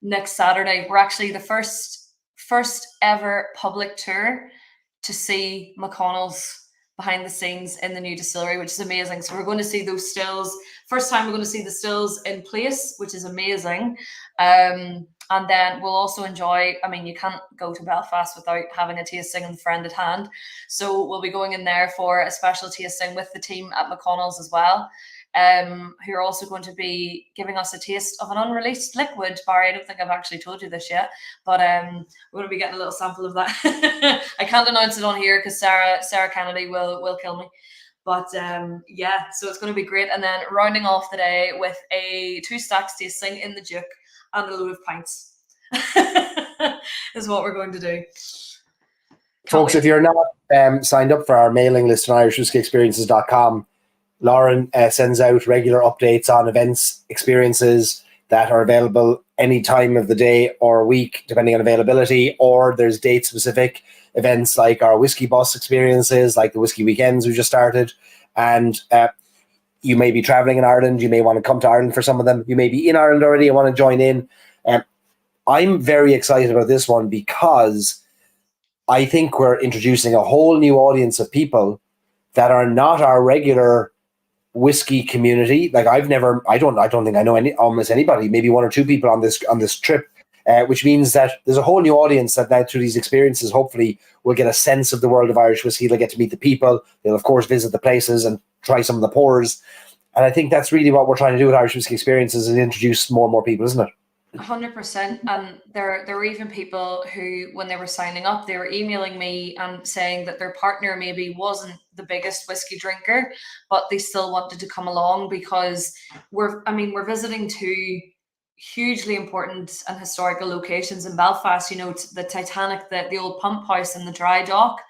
next Saturday. We're actually the first ever public tour to see McConnell's behind the scenes in the new distillery, which is amazing. So we're going to see those stills. First time we're going to see the stills in place, which is amazing. And then we'll also enjoy, I mean, you can't go to Belfast without having a tasting and friend at hand. So we'll be going in there for a special tasting with the team at McConnell's as well. who are also going to be giving us a taste of an unreleased liquid. Barry, I don't think I've actually told you this yet, but we're going to be getting a little sample of that. I can't announce it on here because Sarah Kennedy will kill me. But yeah, so it's going to be great. And then rounding off the day with a 2 stacks tasting in the Duke and a load of pints is what we're going to do. Folks, if you're not signed up for our mailing list on irishwhiskeyexperiences.com, Lauren sends out regular updates on events, experiences that are available any time of the day or week, depending on availability, or there's date-specific events like our Whisky Bus experiences, like the Whisky Weekends we just started. And you may be traveling in Ireland. You may want to come to Ireland for some of them. You may be in Ireland already and want to join in. I'm very excited about this one because I think we're introducing a whole new audience of people that are not our regular whiskey community. Like I don't think I know almost anybody, maybe 1 or 2 people on this trip, which means that there's a whole new audience that now through these experiences, hopefully will get a sense of the world of Irish whiskey. They'll get to meet the people. They'll of course visit the places and try some of the pours. And I think that's really what we're trying to do with Irish Whiskey Experiences, is introduce more and more people, isn't it? 100%. And there were even people who, when they were signing up, they were emailing me and saying that their partner maybe wasn't the biggest whiskey drinker, but they still wanted to come along because we're visiting 2 hugely important and historical locations in Belfast. You know, the Titanic, the old pump house and the dry dock,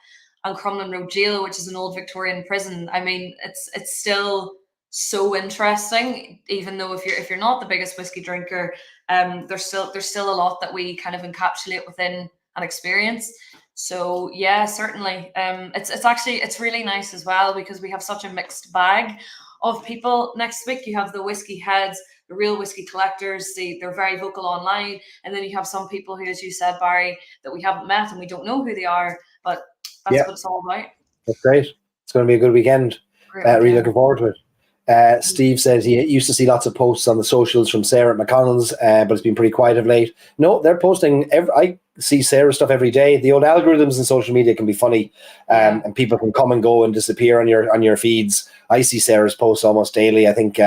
and Crumlin Road Jail, which is an old Victorian prison. I mean, it's still so interesting, even though if you're not the biggest whiskey drinker, there's still a lot that we kind of encapsulate within an experience. So yeah, certainly. It's really nice as well because we have such a mixed bag of people. Next week you have the whiskey heads, the real whiskey collectors. They're very vocal online, and then you have some people who, as you said, Barry, that we haven't met and we don't know who they are, but that's what it's all about. That's great. It's going to be a good weekend. Really looking forward to it. Steve says he used to see lots of posts on the socials from Sarah at McConnell's, but it's been pretty quiet of late. No, they're posting. I see Sarah stuff every day. The old algorithms in social media can be funny, and people can come and go and disappear on your feeds. I see Sarah's posts almost daily. I think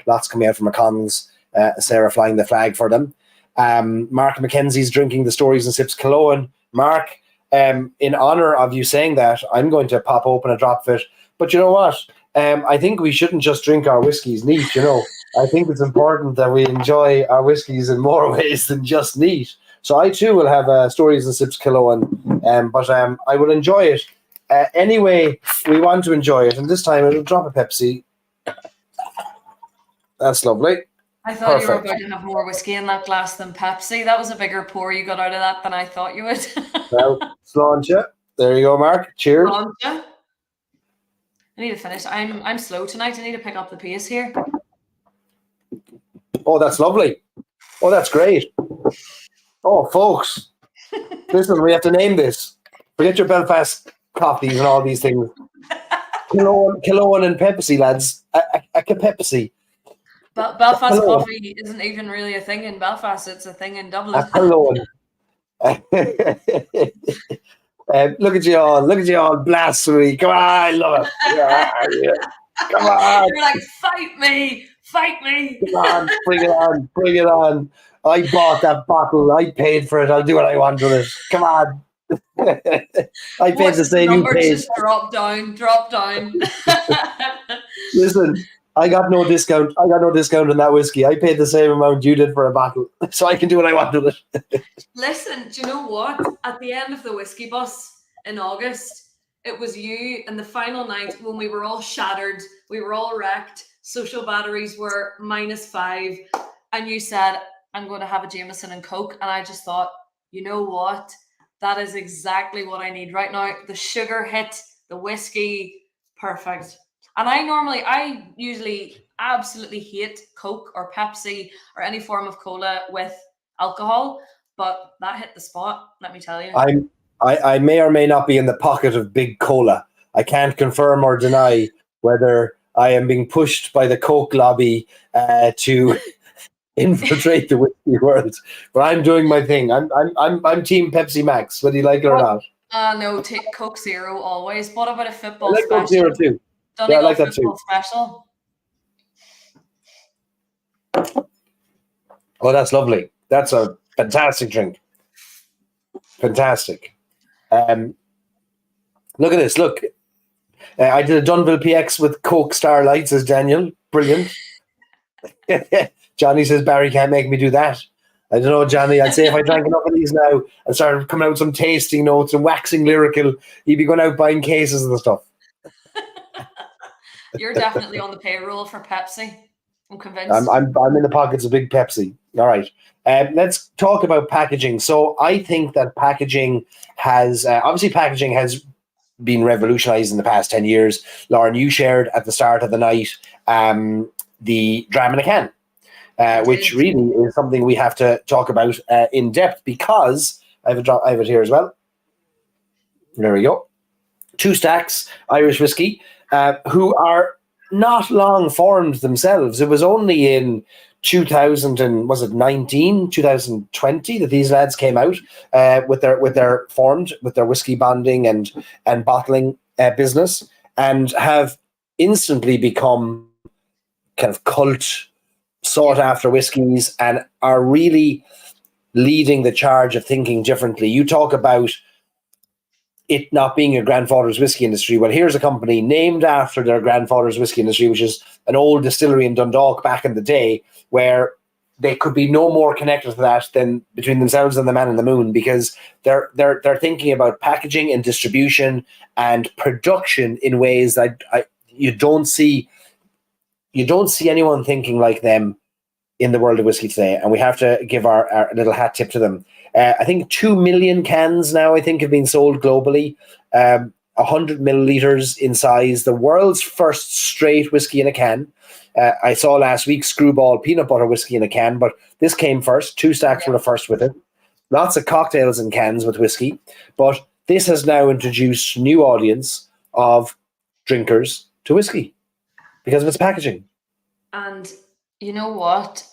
lots coming out from McConnell's. Sarah flying the flag for them. Mark McKenzie's drinking the Stories and Sips Cologne. Mark, in honor of you saying that, I'm going to pop open a drop of it. But you know what? I think we shouldn't just drink our whiskies neat, you know. I think it's important that we enjoy our whiskies in more ways than just neat. So I too will have Stories and Sips Cologne, but I will enjoy it anyway we want to enjoy it. And this time it'll drop a Pepsi. That's lovely. I thought you were about to have more whiskey in that glass than Pepsi. That was a bigger pour you got out of that than I thought you would. Well, Sláinte. There you go, Mark. Cheers. Sláinte. I need to finish. I'm slow tonight. I need to pick up the pace here. Oh, that's lovely. Oh, that's great. Oh, folks. Listen, we have to name this. Forget your Belfast coffees and all these things. Cologne and Pepsi, lads. A Pepsi. Belfast coffee isn't even really a thing in Belfast. It's a thing in Dublin. A Cologne. Look at you all, blasphemy. Come on, I love it. Yeah. Come on. You're like, fight me. Come on, bring it on. I bought that bottle. I paid for it. I'll do what I want with it. Come on. I paid the same you paid. Just drop down. Listen, I got no discount on that whiskey. I paid the same amount you did for a bottle, so I can do what I want with it. Listen, do you know what? At the end of the Whiskey Bus in August, it was you, and the final night when we were all shattered, we were all wrecked, social batteries were -5, and you said, I'm going to have a Jameson and Coke, and I just thought, you know what? That is exactly what I need right now. The sugar hit, the whiskey, perfect. And I usually absolutely hate Coke or Pepsi or any form of cola with alcohol, but that hit the spot, let me tell you. I may or may not be in the pocket of big cola. I can't confirm or deny whether I am being pushed by the Coke lobby to infiltrate the whiskey world, but I'm doing my thing. I'm Team Pepsi Max, whether you like it or not. No, take Coke Zero always. What about a football I like special? Coke Zero too. Donegal, I like that too. Special. Oh, that's lovely. That's a fantastic drink. Fantastic. Look at this. Look, I did a Dunville PX with Coke Starlight, says Daniel. Brilliant. Johnny says Barry can't make me do that. I don't know, Johnny. I'd say if I drank enough of these now and started coming out with some tasting notes and waxing lyrical, you'd be going out buying cases of the stuff. You're definitely on the payroll for Pepsi. I'm convinced. I'm in the pockets of Big Pepsi. All right. Let's talk about packaging. So I think that packaging has obviously packaging has been revolutionized in the past 10 years. Lauren, you shared at the start of the night the dram in a can, which really is something we have to talk about in depth, because I have it here as well. There we go. 2 Stacks Irish Whiskey, who are not long formed themselves. It was only in 2020 that these lads came out with their whiskey bonding and bottling business, and have instantly become kind of cult sought after whiskies, and are really leading the charge of thinking differently. You talk about it not being your grandfather's whiskey industry. Well, here's a company named after their grandfather's whiskey industry, which is an old distillery in Dundalk back in the day, where they could be no more connected to that than between themselves and the man in the moon, because they're thinking about packaging and distribution and production in ways that you don't see anyone thinking like them in the world of whiskey today. And we have to give our little hat tip to them. I think 2 million cans now, I think, have been sold globally, 100 milliliters in size. The world's first straight whiskey in a can. I saw last week Screwball peanut butter whiskey in a can, but this came first. 2 Stacks were the first with it. Lots of cocktails in cans with whiskey, but this has now introduced a new audience of drinkers to whiskey because of its packaging. And you know what?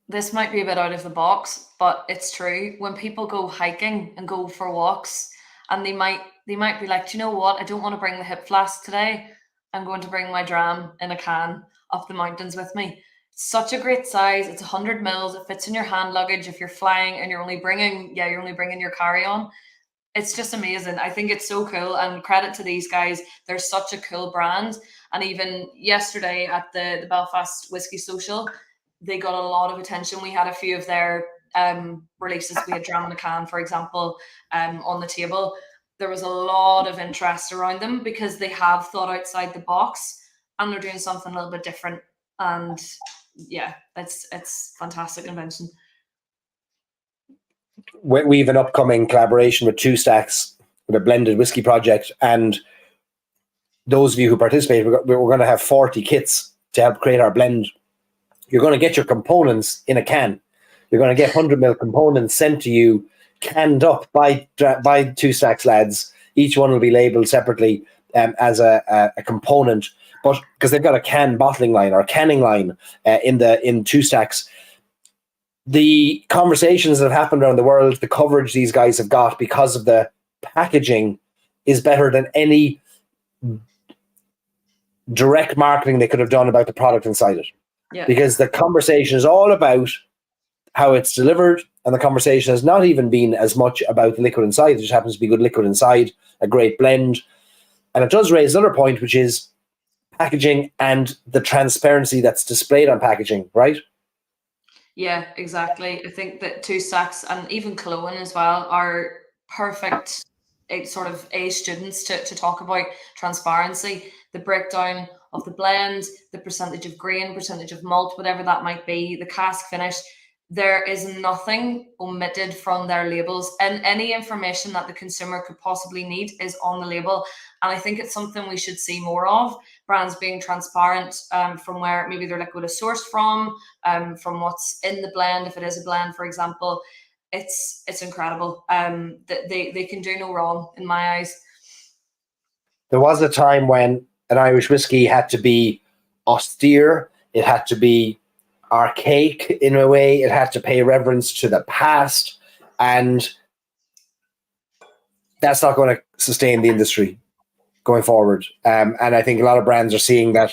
This might be a bit out of the box, but it's true. When people go hiking and go for walks, and they might be like, do you know what? I don't want to bring the hip flask today. I'm going to bring my dram in a can up the mountains with me. It's such a great size. It's 100 mils. It fits in your hand luggage if you're flying and you're only bringing your carry-on. It's just amazing. I think it's so cool, and credit to these guys. They're such a cool brand. And even yesterday at the Belfast Whisky Social, they got a lot of attention. We had a few of their releases. We had Dram in a Can, for example, on the table. There was a lot of interest around them because they have thought outside the box and they're doing something a little bit different. And yeah, it's fantastic invention. We have an upcoming collaboration with 2 Stacks with a blended whiskey project, and those of you who participate, we're going to have 40 kits to help create our blend. You're going to get your components in a can. You're going to get 100 ml components sent to you, canned up by 2 Stacks lads. Each one will be labeled separately as a component, but because they've got a can bottling line or a canning line in 2 Stacks. The conversations that have happened around the world, the coverage these guys have got because of the packaging, is better than any direct marketing they could have done about the product inside it. Yeah. Because the conversation is all about how it's delivered, and the conversation has not even been as much about the liquid inside. It just happens to be good liquid inside, a great blend. And it does raise another point, which is packaging and the transparency that's displayed on packaging, right? Yeah, exactly. I think that 2 Stacks and even Cologne as well are perfect sort of A students to talk about transparency, the breakdown of the blend, the percentage of grain, percentage of malt, whatever that might be, the cask finish. There is nothing omitted from their labels, and any information that the consumer could possibly need is on the label. And I think it's something we should see more of, brands being transparent from where maybe their liquid is sourced from what's in the blend, if it is a blend, for example. It's incredible. They can do no wrong in my eyes. There was a time when an Irish whiskey had to be austere. It had to be archaic in a way. It had to pay reverence to the past, and that's not going to sustain the industry going forward. And I think a lot of brands are seeing that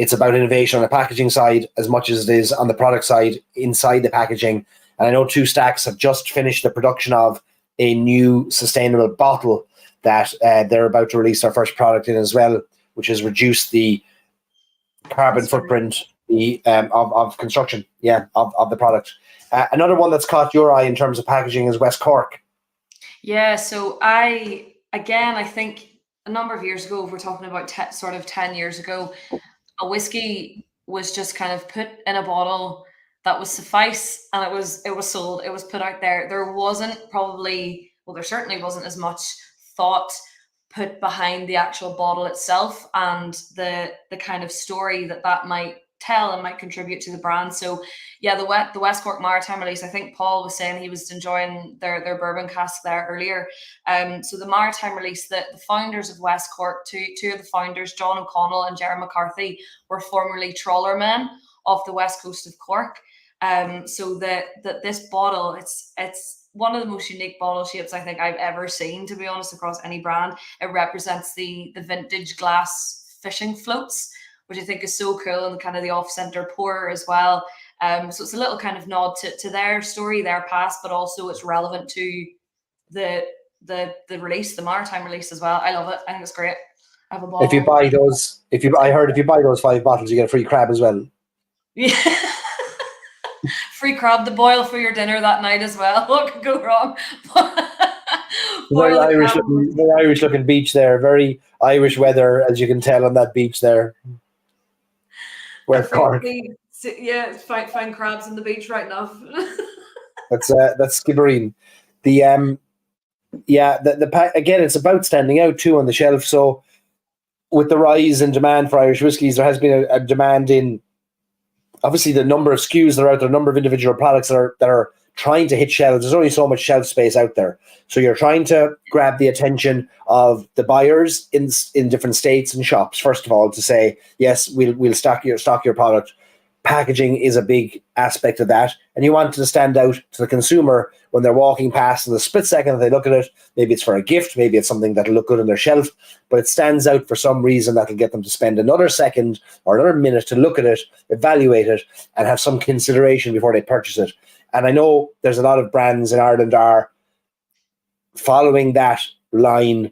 It's about innovation on the packaging side as much as it is on the product side inside the packaging. And I know Two Stacks have just finished the production of a new sustainable bottle that they're about to release their first product in as well, which has reduced the carbon footprint of construction, of the product. Another one that's caught your eye in terms of packaging is West Cork. Yeah, so I think a number of years ago, if we're talking about sort of 10 years ago, a whiskey was just kind of put in a bottle that was suffice, and it was sold, it was put out there. There certainly wasn't as much thought put behind the actual bottle itself and the kind of story that might tell and might contribute to the brand. So yeah, the West Cork Maritime release, I think Paul was saying he was enjoying their bourbon cask there earlier. So the Maritime release, the founders of West Cork, two of the founders, John O'Connell and Jerry McCarthy, were formerly trawlermen off the west coast of Cork. So this bottle, it's one of the most unique bottle shapes I think I've ever seen, to be honest, across any brand. It represents the vintage glass fishing floats, which I think is so cool, and kind of the off-center pour as well. So it's a little kind of nod to their story, their past, but also it's relevant to the release, the Maritime release as well. I love it. I think it's great. I have a bottle. If you buy those 5 bottles, you get a free crab as well. Yeah. Free crab to boil for your dinner that night as well. What could go wrong? Very Irish looking beach there. Very Irish weather, as you can tell on that beach there. West Cork. Yeah, find crabs on the beach right now. That's Skibbereen. Again, it's about standing out too on the shelf. So with the rise in demand for Irish whiskies, there has been a demand in obviously the number of SKUs that are out there, the number of individual products that are trying to hit shelves. There's only so much shelf space out there. So you're trying to grab the attention of the buyers in different states and shops, first of all, to say, yes, we'll stock your product. Packaging is a big aspect of that. And you want to stand out to the consumer when they're walking past in the split second that they look at it. Maybe it's for a gift, maybe it's something that'll look good on their shelf, but it stands out for some reason that'll get them to spend another second or another minute to look at it, evaluate it, and have some consideration before they purchase it. And I know there's a lot of brands in Ireland are following that line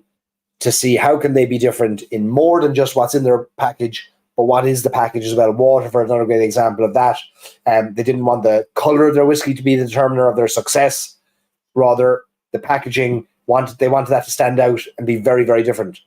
to see how can they be different in more than just what's in their package, but what is the package as well. Waterford, another great example of that. They didn't want the colour of their whiskey to be the determiner of their success. Rather, the packaging, they wanted that to stand out and be very, very different.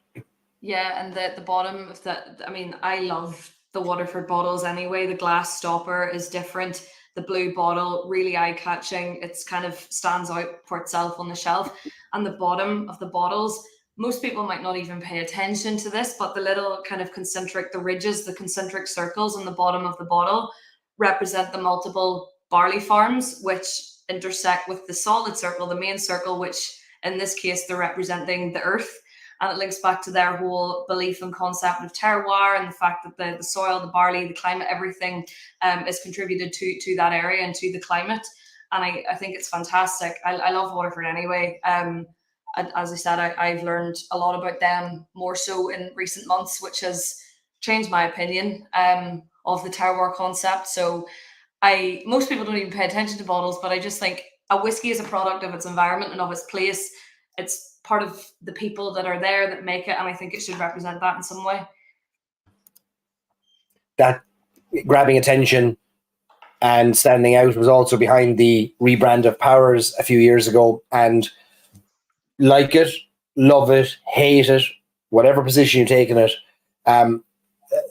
Yeah, and the bottom of that, I mean, I love the Waterford bottles anyway. The glass stopper is different. The blue bottle, really eye-catching. It's kind of stands out for itself on the shelf. And the bottom of the bottles, most people might not even pay attention to this, but the little kind of the ridges, the concentric circles on the bottom of the bottle represent the multiple barley farms, which intersect with the solid circle, the main circle, which in this case, they're representing the earth. And it links back to their whole belief and concept of terroir and the fact that the soil, the barley, the climate, everything is contributed to that area and to the climate. And I think it's fantastic. I love Waterford anyway. As I said, I've learned a lot about them more so in recent months, which has changed my opinion of the terroir concept. So most people don't even pay attention to bottles, but I just think a whiskey is a product of its environment and of its place. It's part of the people that are there that make it, and I think it should represent that in some way. That grabbing attention and standing out was also behind the rebrand of Powers a few years ago. And like it, love it, hate it, whatever position you take in it,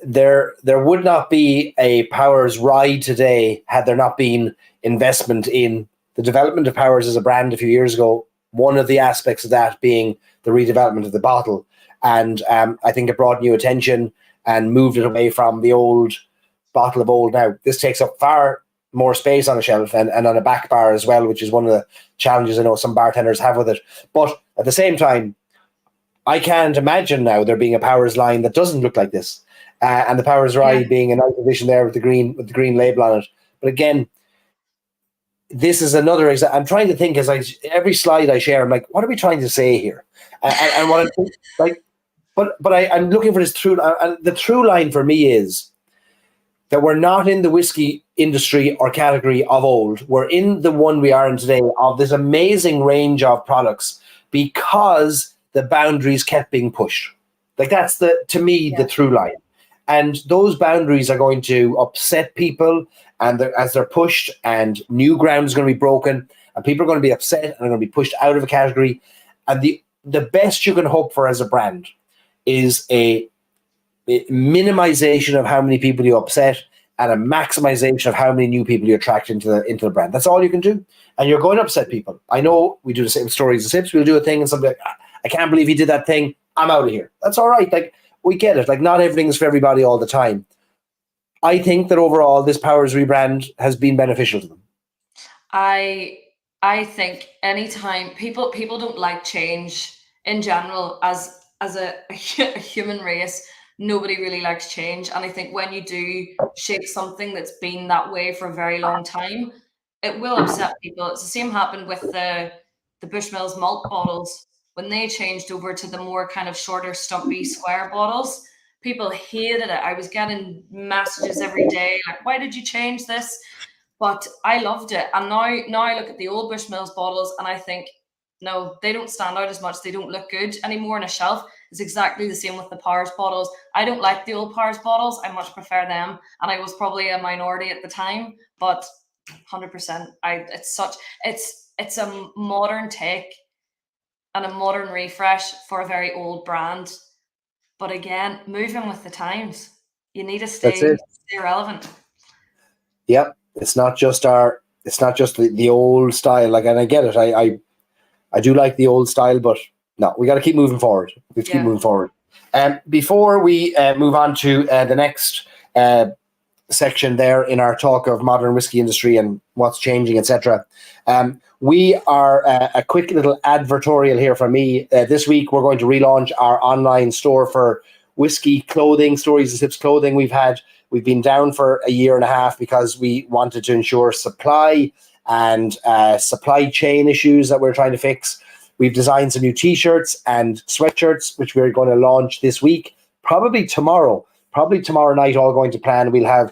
there would not be a Powers ride today had there not been investment in the development of Powers as a brand a few years ago. One of the aspects of that being the redevelopment of the bottle. And I think it brought new attention and moved it away from the old bottle of old now. This takes up far more space on a shelf and on a back bar as well, which is one of the challenges I know some bartenders have with it. But at the same time, I can't imagine now there being a Powers line that doesn't look like this. And the Powers Rye being a nice addition there with the green label on it. But again, this is another example. I'm trying to think every slide I share, I'm like, what are we trying to say here? And what I'm like, but I'm looking for this through. And the through line for me is that we're not in the whiskey industry or category of old. We're in the one we are in today of this amazing range of products because the boundaries kept being pushed. Like that's to me, the through line. And those boundaries are going to upset people, and as they're pushed, and new ground is going to be broken, and people are going to be upset and are going to be pushed out of a category. And the best you can hope for as a brand is a minimization of how many people you upset and a maximization of how many new people you attract into the brand. That's all you can do. And you're going to upset people. I know we do the same stories and sips. We'll do a thing and somebody like, I can't believe he did that thing. I'm out of here. That's all right. Like, we get it. Like, not everything is for everybody all the time. I think that overall this Powers rebrand has been beneficial to them. I think anytime people don't like change in general as a human race, nobody really likes change. And I think when you do shape something that's been that way for a very long time, it will upset people. It's the same happened with the Bushmills malt bottles. When they changed over to the more kind of shorter, stumpy, square bottles, people hated it. I was getting messages every day like, why did you change this? But I loved it. And now I look at the old Bushmills bottles and I think, no, they don't stand out as much. They don't look good anymore on a shelf. It's exactly the same with the Powers bottles. I don't like the old Powers bottles. I much prefer them. And I was probably a minority at the time, but 100%. It's a modern take and a modern refresh for a very old brand. But again, moving with the times. You need to stay relevant. Yep. It's not just the old style. Like, and I get it. I do like the old style, but no, we got to keep moving forward. We have to keep moving forward. Before we move on to the next section there in our talk of modern whiskey industry and what's changing, etc. We are a quick little advertorial here from me. This week, we're going to relaunch our online store for whiskey clothing, Stories and Sips clothing. We've been down for a year and a half because we wanted to ensure supply and supply chain issues that we're trying to fix. We've designed some new t-shirts and sweatshirts, which we're going to launch this week, probably tomorrow night, all going to plan. We'll have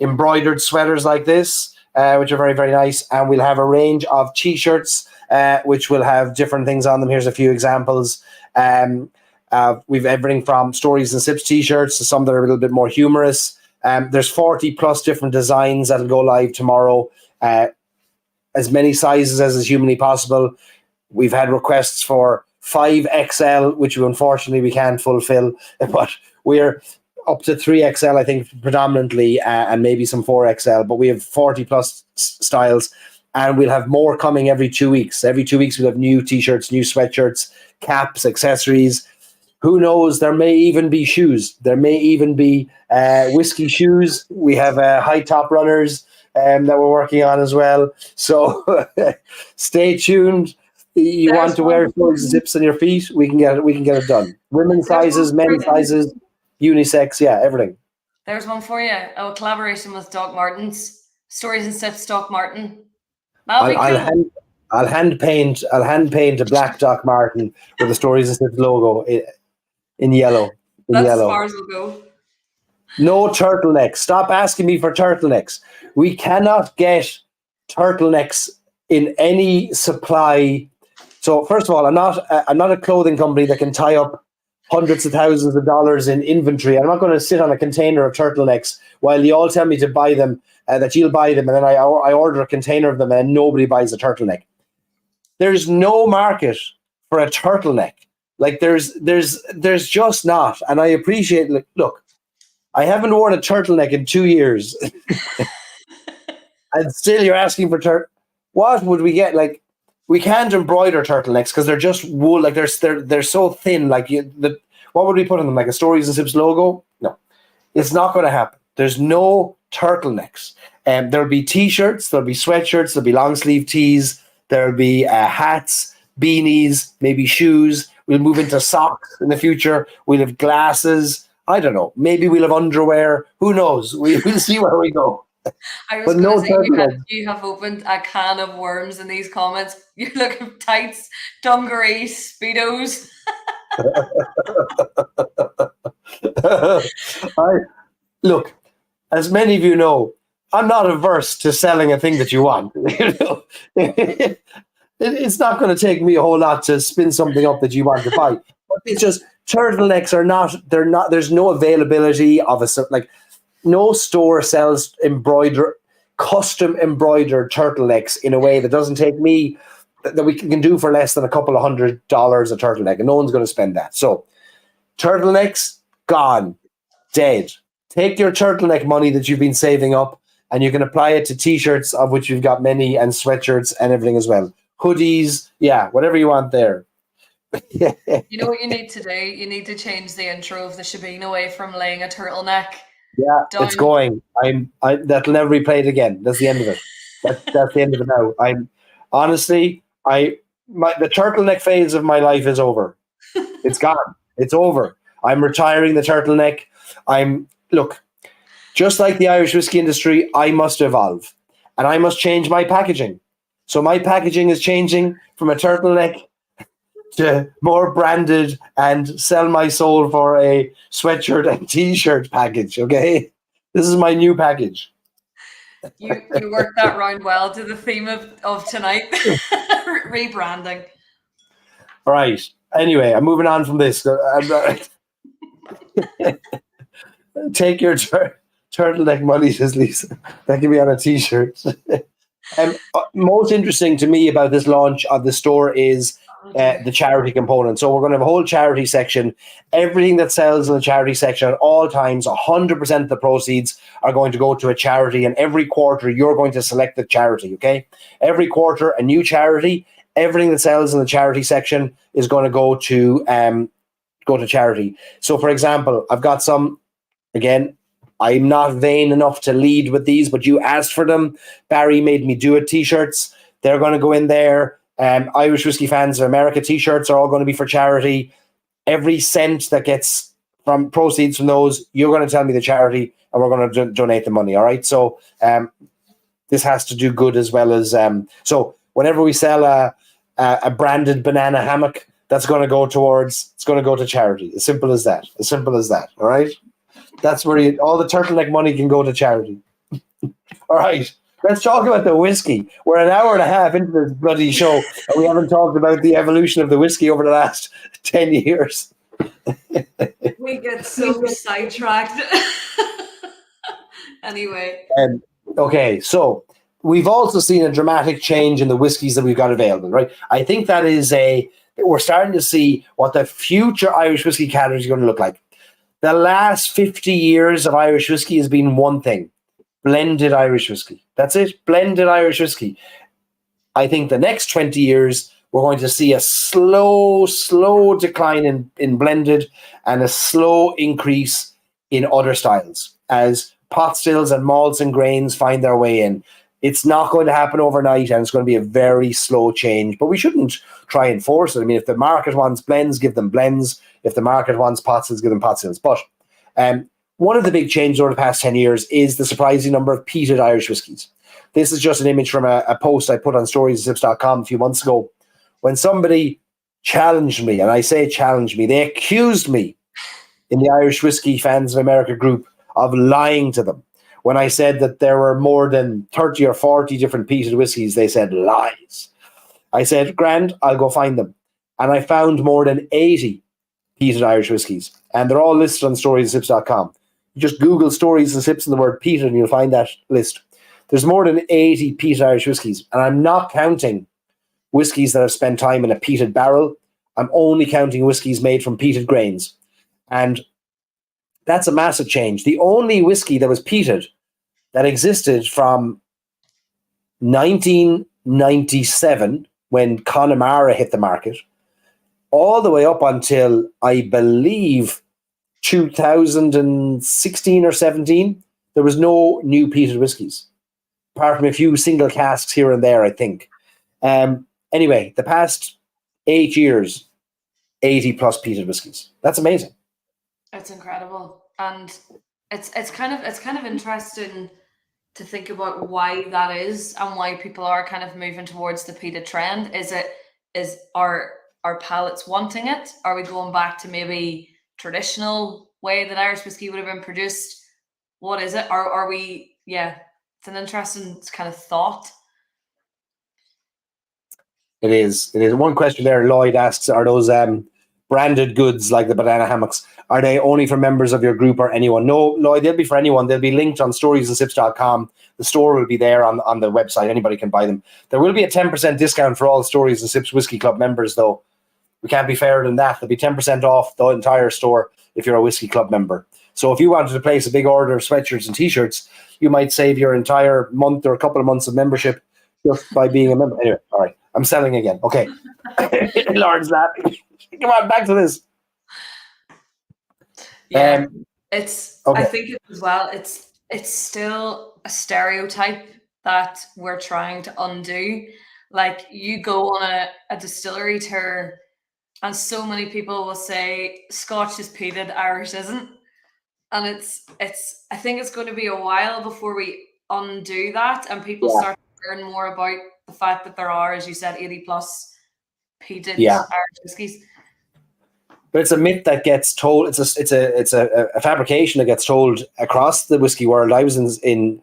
embroidered sweaters like this, which are very, very nice. And we'll have a range of t-shirts, which will have different things on them. Here's a few examples. We've everything from Stories and Sips t-shirts to some that are a little bit more humorous. There's 40 plus different designs that'll go live tomorrow. As many sizes as is humanly possible. We've had requests for 5XL, which unfortunately we can't fulfill, but we're up to 3XL, I think, predominantly, and maybe some 4XL, but we have 40 plus styles, and we'll have more coming every 2 weeks. Every 2 weeks we'll have new t-shirts, new sweatshirts, caps, accessories. Who knows? There may even be shoes. There may even be whiskey shoes. We have high top runners that we're working on as well. So stay tuned. You want to wear Stories and Sips on your feet? We can get it done. Women's sizes, men's sizes, unisex, everything. There's one for you. A collaboration with Doc Martens. Stories and Sips, Doc Marten. That'll be cool. I'll hand paint a black Doc Marten with the Stories and Sips logo in yellow. That's as far as we'll go. No turtlenecks. Stop asking me for turtlenecks. We cannot get turtlenecks in any supply. So first of all, I'm not a clothing company that can tie up hundreds of thousands of dollars in inventory. I'm not going to sit on a container of turtlenecks while you all tell me to buy them, that you'll buy them, and then I order a container of them and nobody buys a turtleneck. There's no market for a turtleneck. Like there's just not. And I appreciate, look, I haven't worn a turtleneck in 2 years. And still you're asking for what would we get? Like, we can't embroider turtlenecks because they're just wool. Like they're so thin. Like what would we put on them? Like a Stories and Sips logo? No, it's not going to happen. There's no turtlenecks. There'll be t-shirts, there'll be sweatshirts, there'll be long sleeve tees, there'll be hats, beanies, maybe shoes. We'll move into socks in the future. We'll have glasses. I don't know. Maybe we'll have underwear. Who knows? We'll see where we go. I was going to say, you have opened a can of worms in these comments. You're looking at tights, dungarees, Speedos. as many of you know, I'm not averse to selling a thing that you want. It's not going to take me a whole lot to spin something up that you want to buy. But it's just turtlenecks are not. They're not. There's no availability of no store sells custom embroidered turtlenecks in a way that doesn't take me that we can do for less than a couple of $100 a turtleneck, and no one's going to spend that. So turtlenecks gone, dead. Take your turtleneck money that you've been saving up, and you can apply it to t-shirts, of which you've got many, and sweatshirts and everything as well. Hoodies, yeah, whatever you want there. You know what you need to do? You need to change the intro of the Shebeen away from laying a turtleneck. Yeah, down. it's going. That'll never be played again. That's the end of it. That's the end of it now. The turtleneck phase of my life is over. It's gone. It's over. I'm retiring the turtleneck. Look, just like the Irish whiskey industry, I must evolve, and I must change my packaging. So my packaging is changing from a turtleneck to more branded and sell my soul for a sweatshirt and t-shirt package. Okay, this is my new package. You worked that round well to the theme of tonight. Rebranding. All right. Anyway, I'm moving on from this. Take your turtleneck money, says Lisa. That can be on a t-shirt. Most interesting to me about this launch of the store is the charity component. So we're going to have a whole charity section. Everything that sells in the charity section at all times, 100% of the proceeds are going to go to a charity. And every quarter, you're going to select the charity, okay? Every quarter, a new charity. Everything that sells in the charity section is going to go to charity. So, for example, I've got some, again, I'm not vain enough to lead with these, but you asked for them. Barry made me do it t-shirts. They're going to go in there. Irish Whiskey Fans of America t-shirts are all going to be for charity. Every cent that gets from proceeds from those, you're going to tell me the charity, and we're going to donate the money. All right. So this has to do good as well as so whenever we sell a branded banana hammock, that's going to go to charity. As simple as that. As simple as that. All right. That's where all the turtleneck money can go to charity. All right. Let's talk about the whiskey. We're an hour and a half into this bloody show, and we haven't talked about the evolution of the whiskey over the last 10 years. We get so sidetracked. Anyway. Okay, so we've also seen a dramatic change in the whiskies that we've got available, right? I think that is we're starting to see what the future Irish whiskey category is going to look like. The last 50 years of Irish whiskey has been one thing: blended Irish whiskey. That's it, blended Irish whiskey. I think the next 20 years, we're going to see a slow decline in blended and a slow increase in other styles as pot stills and malts and grains find their way in. It's not going to happen overnight, and it's going to be a very slow change, but we shouldn't try and force it. I mean, if the market wants blends, give them blends. If the market wants pot stills, give them pot stills. But one of the big changes over the past 10 years is the surprising number of peated Irish whiskies. This is just an image from a post I put on storiesandsips.com a few months ago when somebody challenged me, and I say challenged me, they accused me in the Irish Whiskey Fans of America group of lying to them. When I said that there were more than 30 or 40 different peated whiskies, they said lies. I said, grand, I'll go find them. And I found more than 80 peated Irish whiskies, and they're all listed on storiesandsips.com. You just Google Stories and Sips and the word peated, and you'll find that list. There's more than 80 peated Irish whiskies, and I'm not counting whiskies that have spent time in a peated barrel. I'm only counting whiskies made from peated grains. And that's a massive change. The only whiskey that was peated that existed from 1997, when Connemara hit the market, all the way up until, I believe, 2016 or 17, there was no new peated whiskies, apart from a few single casks here and there, I think. Anyway, the past 8 years, 80 plus peated whiskies. That's amazing. It's incredible, and it's kind of interesting to think about why that is and why people are kind of moving towards the peated trend. Is our palates wanting it? Are we going back to maybe traditional way that Irish whiskey would have been produced? what is it? Are we? Yeah, it's an interesting kind of thought. It is. It is. One question there, Lloyd asks, are those branded goods like the banana hammocks, are they only for members of your group or anyone? No, Lloyd, they'll be for anyone. They'll be linked on storiesandsips.com. The store will be there on the website. Anybody can buy them. There will be a 10% discount for all Stories and Sips Whiskey Club members, though. We can't be fairer than that. There'll be 10% off the entire store if you're a Whiskey Club member. So if you wanted to place a big order of sweatshirts and T-shirts, you might save your entire month or a couple of months of membership just by being a member. Anyway, all right. I'm selling again. Okay. Lauren's laughing. Come on, back to this. Yeah, it's. Okay. I think as well. It's still a stereotype that we're trying to undo. Like, you go on a distillery tour, and so many people will say Scotch is peated, Irish isn't, and it's. I think it's going to be a while before we undo that, and people start to learn more about the fact that there are, as you said, 80+ peated Irish whiskies. But it's a myth that gets told. It's a fabrication that gets told across the whiskey world. I was in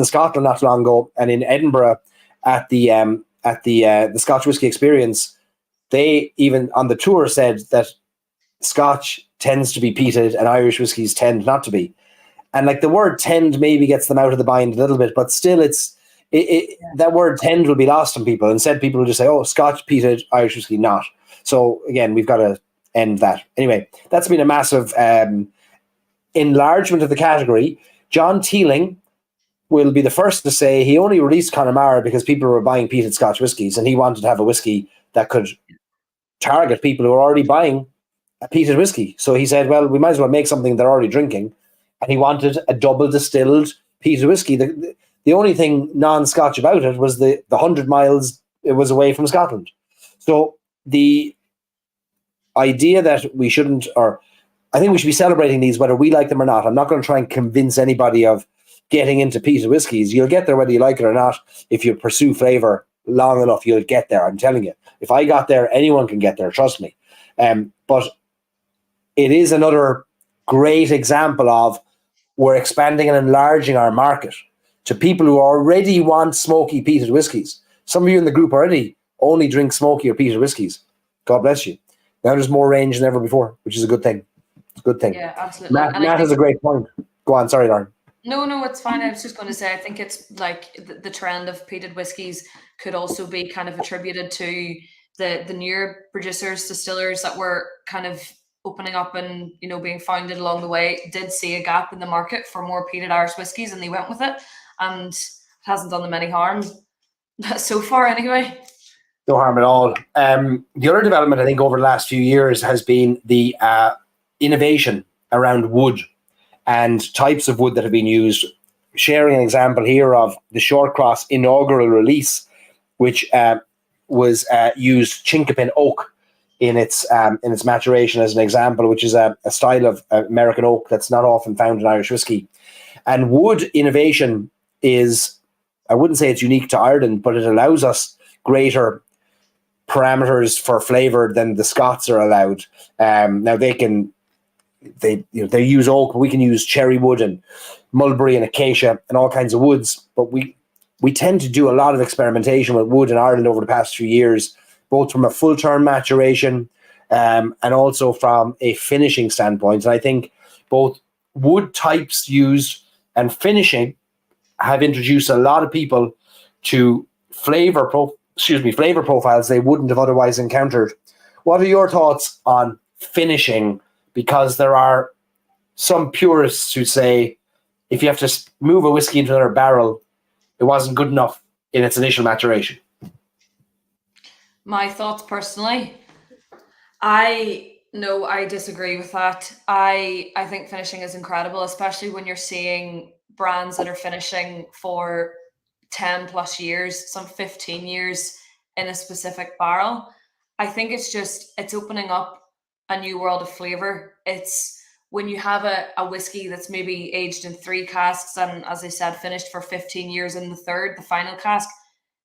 Scotland not long ago, and in Edinburgh at the Scotch Whisky Experience, they even on the tour said that Scotch tends to be peated and Irish whiskies tend not to be. And like the word tend maybe gets them out of the bind a little bit, but still that word tend will be lost on people. Instead, people will just say, oh, Scotch peated, Irish whiskey not. So again, we've got to end that. Anyway, that's been a massive enlargement of the category. John Teeling will be the first to say he only released Connemara because people were buying peated Scotch whiskies, and he wanted to have a whiskey that could target people who are already buying a peated whiskey. So he said, well, we might as well make something they're already drinking. And he wanted a double distilled peated whiskey. The only thing non-Scotch about it was the 100 miles it was away from Scotland. So the idea that we shouldn't, or I think we should be celebrating these whether we like them or not. I'm not going to try and convince anybody of getting into peated whiskies. You'll get there whether you like it or not. If you pursue flavor long enough, you'll get there. I'm telling you. If I got there, anyone can get there. Trust me. But it is another great example of we're expanding and enlarging our market to people who already want smoky peated whiskies. Some of you in the group already only drink smoky or peated whiskies. God bless you. Now there's more range than ever before, which is a good thing. It's a good thing. Yeah, absolutely. Matt has a great point. Go on. Sorry, Lauren. No, it's fine. I was just going to say, I think it's like the trend of peated whiskies could also be kind of attributed to the newer producers, distillers that were kind of opening up and, you know, being founded along the way, did see a gap in the market for more peated Irish whiskies, and they went with it, and it hasn't done them any harm so far anyway. No harm at all. The other development, I think, over the last few years has been the innovation around wood and types of wood that have been used. Sharing an example here of the Shortcross inaugural release, which was used chinkapin oak in its maturation as an example, which is a style of American oak that's not often found in Irish whiskey. And wood innovation is, I wouldn't say it's unique to Ireland, but it allows us greater parameters for flavor than the Scots are allowed. Now they use oak, but we can use cherry wood and mulberry and acacia and all kinds of woods. But we tend to do a lot of experimentation with wood in Ireland over the past few years, both from a full term maturation and also from a finishing standpoint. And I think both wood types used and finishing have introduced a lot of people to flavor profiles they wouldn't have otherwise encountered. What are your thoughts on finishing? Because there are some purists who say if you have to move a whiskey into another barrel, it wasn't good enough in its initial maturation. My thoughts personally, I disagree with that. I think finishing is incredible, especially when you're seeing brands that are finishing for 10 plus years, some 15 years in a specific barrel. I think it's opening up a new world of flavor. It's when you have a whiskey that's maybe aged in 3 casks and, as I said, finished for 15 years in the final cask,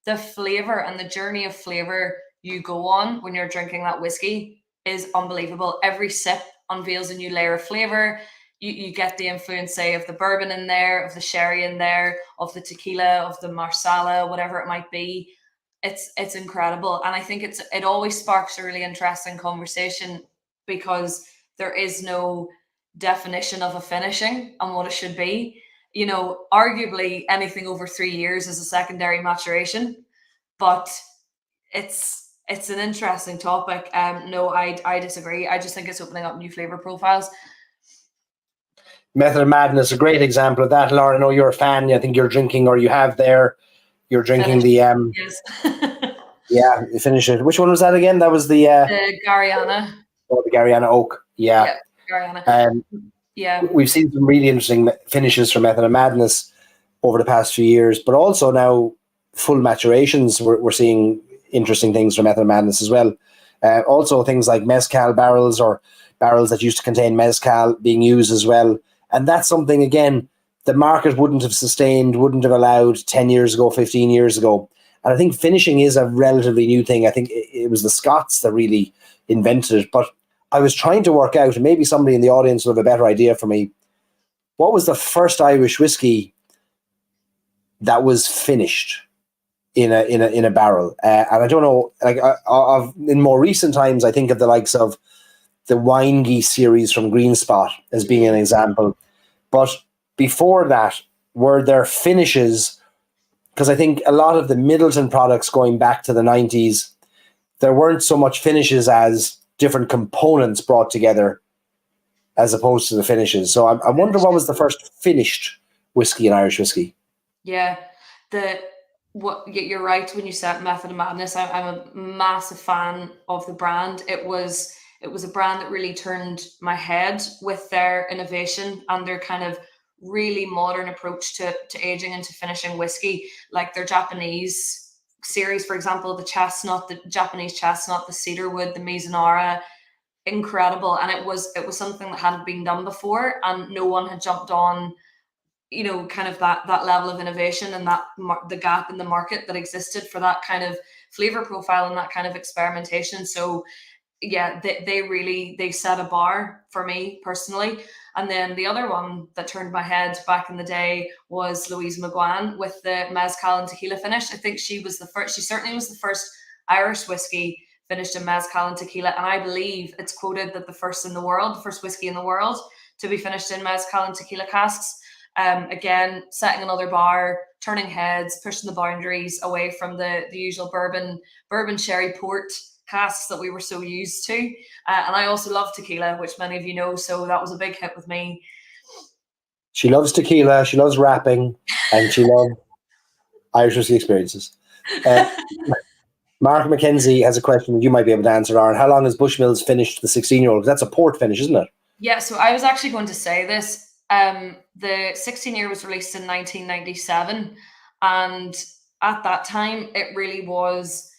the flavor and the journey of flavor you go on when you're drinking that whiskey is unbelievable. Every sip unveils a new layer of flavor. you get the influence, say, of the bourbon in there, of the sherry in there, of the tequila, of the marsala, whatever it might be. It's incredible, and I think it always sparks a really interesting conversation, because there is no definition of a finishing and what it should be. You know, arguably anything over 3 years is a secondary maturation, but it's an interesting topic. No, I disagree. I just think it's opening up new flavor profiles. Method of Madness, a great example of that. Laura, I know you're a fan. I think you're drinking, or you have there. You're drinking Finished. the Yes. yeah, you finish it. Which one was that again? That was the Gariana. oh, the Gariana Oak. Yeah. Gariana. Yeah. We've seen some really interesting finishes from Method of Madness over the past few years, but also now full maturations. We're seeing interesting things from Method of Madness as well. Also things like mezcal barrels, or barrels that used to contain mezcal, being used as well. And that's something, again, the market wouldn't have sustained, wouldn't have allowed 10 years ago, 15 years ago. And I think finishing is a relatively new thing. I think it was the Scots that really invented it. But I was trying to work out, and maybe somebody in the audience will have a better idea for me, what was the first Irish whiskey that was finished in a barrel? And I don't know, like in more recent times, I think of the likes of the Wine Geese series from Greenspot as being an example. But before that, were there finishes? Because I think a lot of the Middleton products going back to the 90s, there weren't so much finishes as different components brought together as opposed to the finishes. So I wonder what was the first finished whiskey in Irish whiskey? Yeah, you're right when you said Method of Madness. I'm a massive fan of the brand. It was a brand that really turned my head with their innovation and their kind of really modern approach to aging and to finishing whiskey. Like their Japanese series, for example, the chestnut, the Japanese chestnut, the cedarwood, the Mizunara, incredible. And it was something that hadn't been done before, and no one had jumped on, you know, kind of that level of innovation, and that the gap in the market that existed for that kind of flavor profile and that kind of experimentation. So yeah, they set a bar for me personally. And then the other one that turned my head back in the day was Louise McGuane with the mezcal and tequila finish. I think she certainly was the first Irish whiskey finished in mezcal and tequila, and I believe it's quoted that the first whiskey in the world to be finished in mezcal and tequila casks. Again, setting another bar, turning heads, pushing the boundaries away from the usual bourbon sherry port casks that we were so used to. And I also love tequila, which many of you know, so that was a big hit with me. She loves tequila, she loves rapping, and she loves Irish whiskey experiences. Mark McKenzie has a question that you might be able to answer, Aaron. How long has Bushmills finished the 16-year-old? That's a port finish, isn't it? Yeah, so I was actually going to say this. The 16-year was released in 1997, and at that time it really was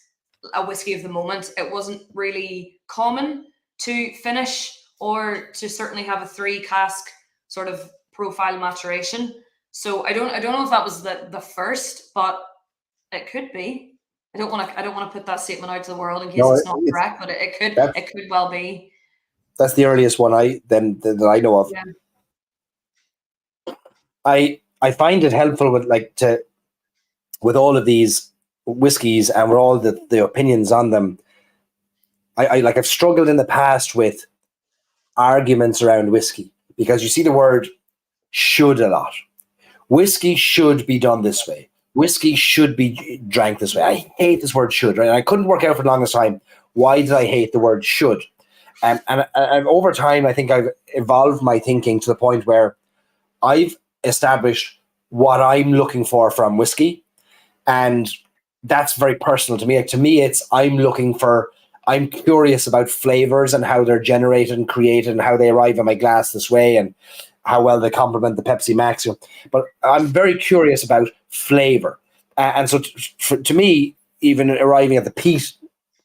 a whiskey of the moment. It wasn't really common to finish or to certainly have a 3 cask sort of profile maturation. So I don't know if that was the first, but it could be. I don't want to put that statement out to the world in case it's not correct, but it could well be. That's the earliest one that I know of. Yeah. I find it helpful with all of these whiskies and with all the opinions on them. I've struggled in the past with arguments around whiskey, because you see the word should a lot. Whiskey should be done this way. Whiskey should be drank this way. I hate this word should, right? I couldn't work out for the longest time, why did I hate the word should? And over time, I think I've evolved my thinking to the point where I've established what I'm looking for from whiskey. And that's very personal to me. To me, I'm curious about flavors and how they're generated and created and how they arrive in my glass this way and how well they complement the Pepsi Max. But I'm very curious about flavor. And so to me, even arriving at the peat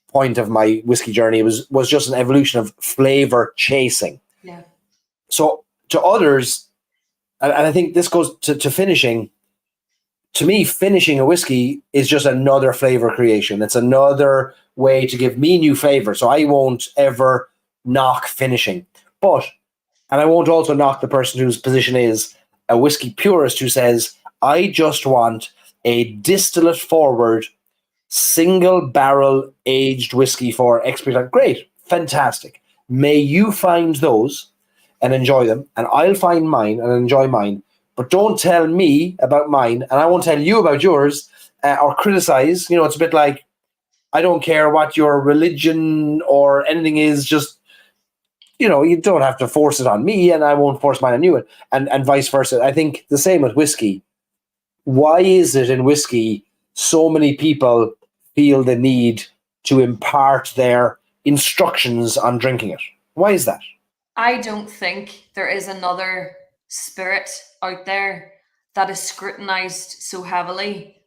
point of my whiskey journey was just an evolution of flavor chasing. Yeah. So to others, and I think this goes to finishing, to me, finishing a whiskey is just another flavor creation. It's another way to give me new flavor. So I won't ever knock finishing. But And I won't also knock the person whose position is a whiskey purist who says, I just want a distillate forward, single barrel aged whiskey for X percent. Great, fantastic. May you find those and enjoy them, and I'll find mine and enjoy mine. But don't tell me about mine, and I won't tell you about yours or criticize. You know, it's a bit like, I don't care what your religion or anything is, just, you know, you don't have to force it on me, and I won't force mine on you, and vice versa. I think the same with whiskey. Why is it in whiskey so many people feel the need to impart their instructions on drinking it? Why is that? I don't think there is another spirit out there that is scrutinized so heavily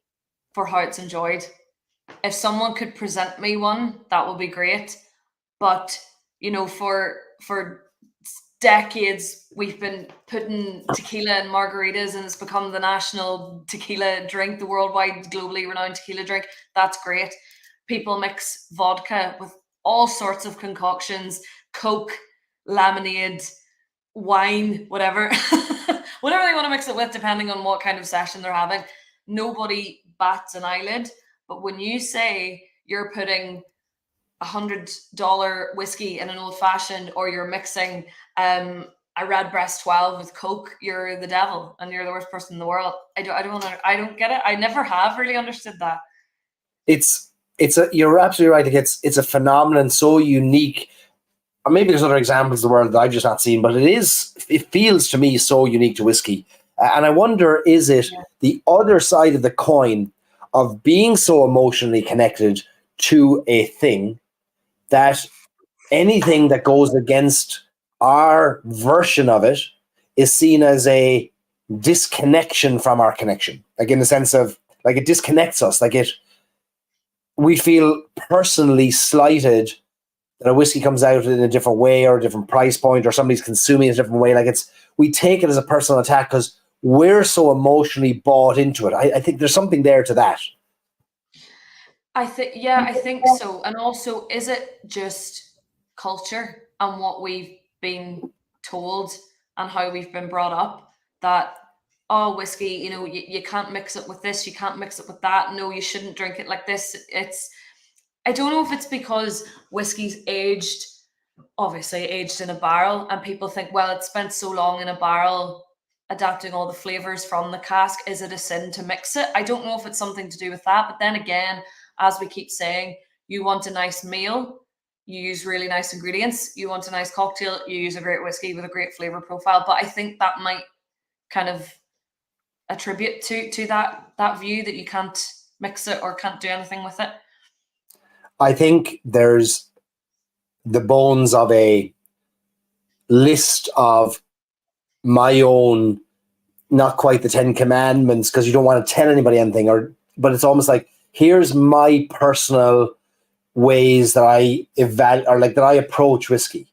for how it's enjoyed. If someone could present me one, that would be great. But, you know, for decades, we've been putting tequila in margaritas, and it's become the national tequila drink, the worldwide, globally renowned tequila drink. That's great. People mix vodka with all sorts of concoctions, Coke, lemonade, wine, whatever, whatever they want to mix it with, depending on what kind of session they're having. Nobody bats an eyelid. But when you say you're putting $100 whiskey in an old fashioned, or you're mixing a Redbreast 12 with Coke, you're the devil and you're the worst person in the world. I don't get it. I never have really understood that. You're absolutely right. It's a phenomenon so unique. Or maybe there's other examples of the world that I've just not seen, but it feels to me so unique to whiskey. And I wonder, is it the other side of the coin of being so emotionally connected to a thing that anything that goes against our version of it is seen as a disconnection from our connection? Like, in the sense of, like, it disconnects us. Like, we feel personally slighted that a whiskey comes out in a different way or a different price point, or somebody's consuming it a different way. Like, we take it as a personal attack because we're so emotionally bought into it. I think there's something there to that. I think so. And also, is it just culture and what we've been told and how we've been brought up that, oh, whiskey, you know, you can't mix it with this, you can't mix it with that. No, you shouldn't drink it like this. I don't know if it's because whiskey's obviously aged in a barrel, and people think, well, it's spent so long in a barrel adapting all the flavors from the cask. Is it a sin to mix it? I don't know if it's something to do with that. But then again, as we keep saying, you want a nice meal, you use really nice ingredients. You want a nice cocktail, you use a great whiskey with a great flavor profile. But I think that might kind of attribute to that view that you can't mix it or can't do anything with it. I think there's the bones of a list of my own, not quite the 10 commandments, because you don't want to tell anybody anything, but it's almost like, here's my personal ways that I that I approach whiskey.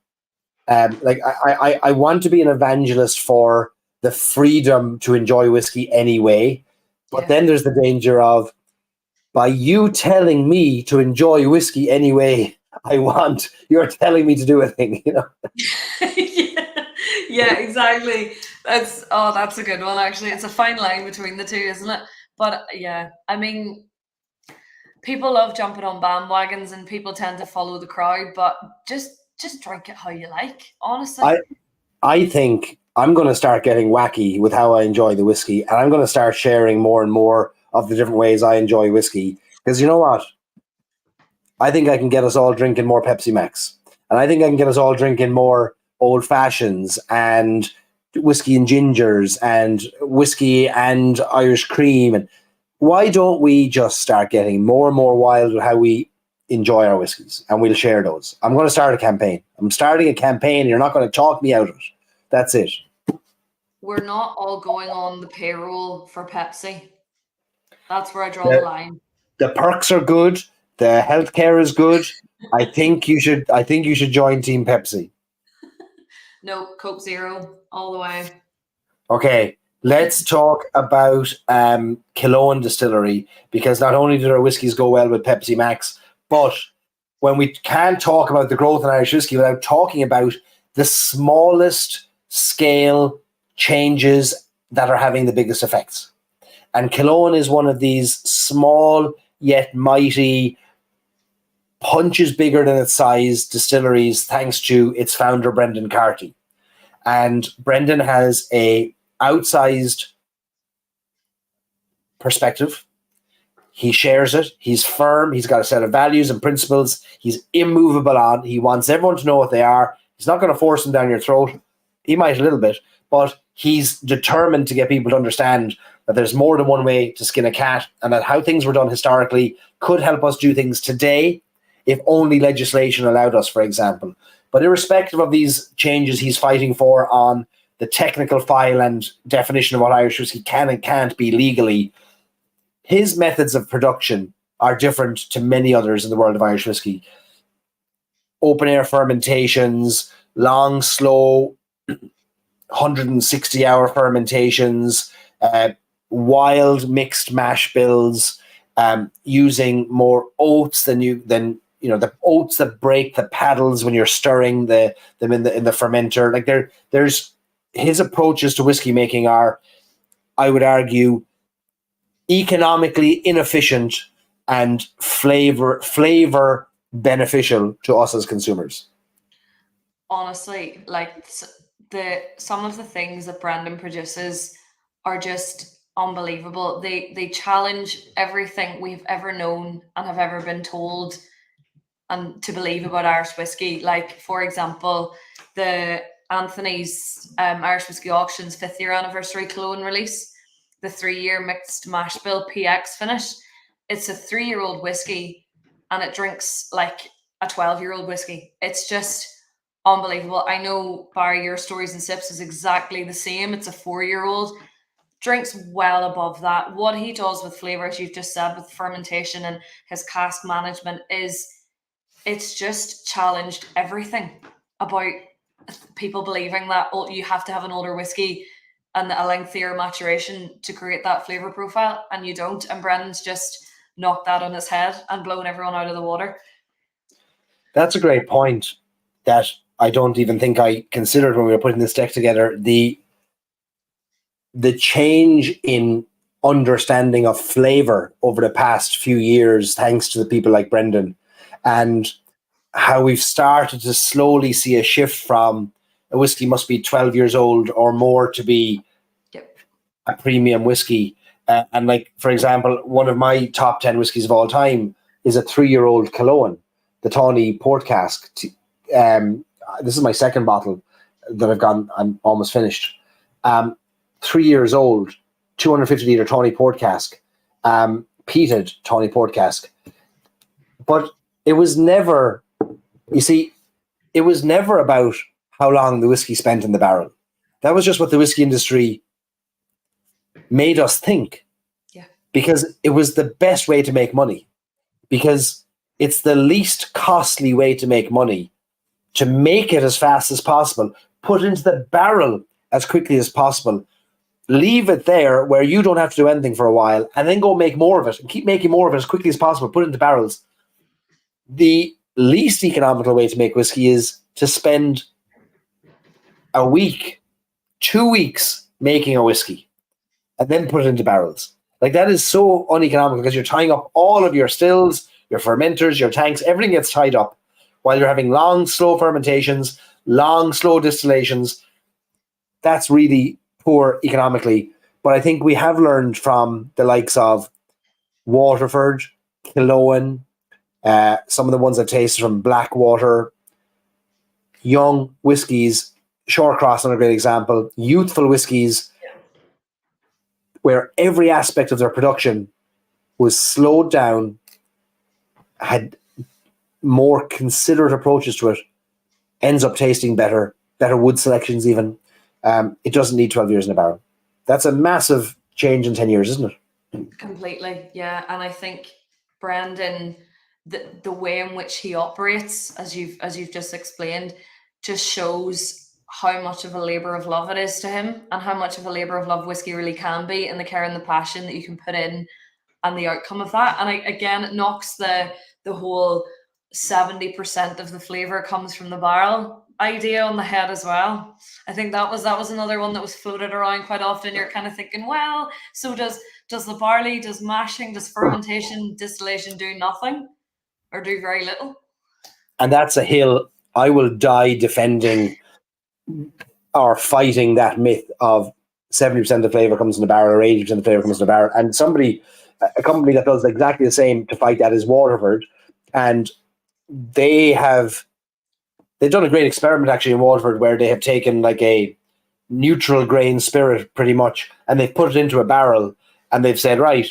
Like, I want to be an evangelist for the freedom to enjoy whiskey anyway, but then there's the danger of, by you telling me to enjoy whiskey anyway, you're telling me to do a thing, you know? Yeah, exactly. That's a good one, actually. It's a fine line between the two, isn't it? But yeah, I mean, people love jumping on bandwagons and people tend to follow the crowd, but just drink it how you like, honestly. I think I'm going to start getting wacky with how I enjoy the whiskey, and I'm going to start sharing more and more of the different ways I enjoy whiskey. Because you know what? I think I can get us all drinking more Pepsi Max. And I think I can get us all drinking more old fashions and whiskey and gingers and whiskey and Irish cream. And why don't we just start getting more and more wild with how we enjoy our whiskeys, and we'll share those. I'm going to start a campaign. I'm starting a campaign, and you're not going to talk me out of it. That's it. We're not all going on the payroll for Pepsi. That's where I draw the line. The perks are good. The healthcare is good. I think you should join Team Pepsi. No, Coke Zero all the way. Okay, let's talk about Killowen Distillery, because not only do our whiskies go well with Pepsi Max, but when we can't talk about the growth in Irish whiskey without talking about the smallest scale, changes that are having the biggest effects. And Cologne is one of these small yet mighty, punches bigger than its size distilleries, thanks to its founder, Brendan Carty. And Brendan has a outsized perspective. He shares it. He's firm. He's got a set of values and principles. He's immovable on. He wants everyone to know what they are. He's not going to force them down your throat. He might a little bit, but he's determined to get people to understand that there's more than one way to skin a cat, and that how things were done historically could help us do things today if only legislation allowed us, for example. But irrespective of these changes he's fighting for on the technical file and definition of what Irish whiskey can and can't be legally, his methods of production are different to many others in the world of Irish whiskey. Open air fermentations, long, slow, 160-hour fermentations, wild mixed mash bills, using more oats than the oats that break the paddles when you're stirring them in the fermenter. Like there's his approaches to whiskey making are, I would argue, economically inefficient and flavor beneficial to us as consumers. Honestly, like some of the things that Brendan produces are just unbelievable. They challenge everything we've ever known and have ever been told and to believe about Irish whiskey. Like, for example, the Anthony's Irish Whiskey Auction's 5th year anniversary Cologne release, the 3-year mixed mash bill PX finish. It's a 3-year-old whiskey and it drinks like a 12-year-old whiskey. It's just unbelievable. I know, Barry, your Stories and Sips is exactly the same. It's a 4-year-old. Drinks well above that. What he does with flavour, as you've just said, with fermentation and his cask management, it's just challenged everything about people believing that you have to have an older whiskey and a lengthier maturation to create that flavour profile, and you don't. And Brendan's just knocked that on his head and blown everyone out of the water. That's a great point that I don't even think I considered when we were putting this deck together. The change in understanding of flavour over the past few years, thanks to the people like Brendan, and how we've started to slowly see a shift from a whiskey must be 12 years old or more to be a premium whiskey. And like, for example, one of my top 10 whiskies of all time is a 3-year-old Cologne, the Tawny Port Cask. This is my second bottle that I'm almost finished. 3 years old, 250 litre Tawny Port Cask, peated Tawny Port Cask. But it was never, it was never about how long the whiskey spent in the barrel. That was just what the whiskey industry made us think. Yeah. Because it was the best way to make money. Because it's the least costly way to make money. To make it as fast as possible, put into the barrel as quickly as possible, leave it there where you don't have to do anything for a while, and then go make more of it and keep making more of it as quickly as possible, put it into barrels. The least economical way to make whiskey is to spend a week, 2 weeks making a whiskey and then put it into barrels. Like, that is so uneconomical because you're tying up all of your stills, your fermenters, your tanks, everything gets tied up while you're having long, slow fermentations, long, slow distillations. That's really poor economically. But I think we have learned from the likes of Waterford, Killowen, some of the ones I've tasted from Blackwater, young whiskies, Shorecross, another great example, youthful whiskies, where every aspect of their production was slowed down, had more considerate approaches to it, ends up tasting better wood selections even. It doesn't need 12 years in a barrel. That's a massive change in 10 years, isn't it? Completely, yeah. And I think Brendan, the way in which he operates, as you've just explained, just shows how much of a labour of love it is to him, and how much of a labour of love whiskey really can be, and the care and the passion that you can put in, and the outcome of that. And again, it knocks the whole 70% of the flavour comes from the barrel idea on the head as well. I think that was another one that was floated around quite often. You're kind of thinking, well, so does the barley, does mashing, does fermentation, distillation do nothing or do very little? And that's a hill I will die defending or fighting, that myth of 70% of the flavor comes in the barrel or 80% of the flavor comes in the barrel. And a company that does exactly the same to fight that is Waterford. And they've done a great experiment actually in Waterford where they have taken like a neutral grain spirit pretty much, and they've put it into a barrel and they've said, right,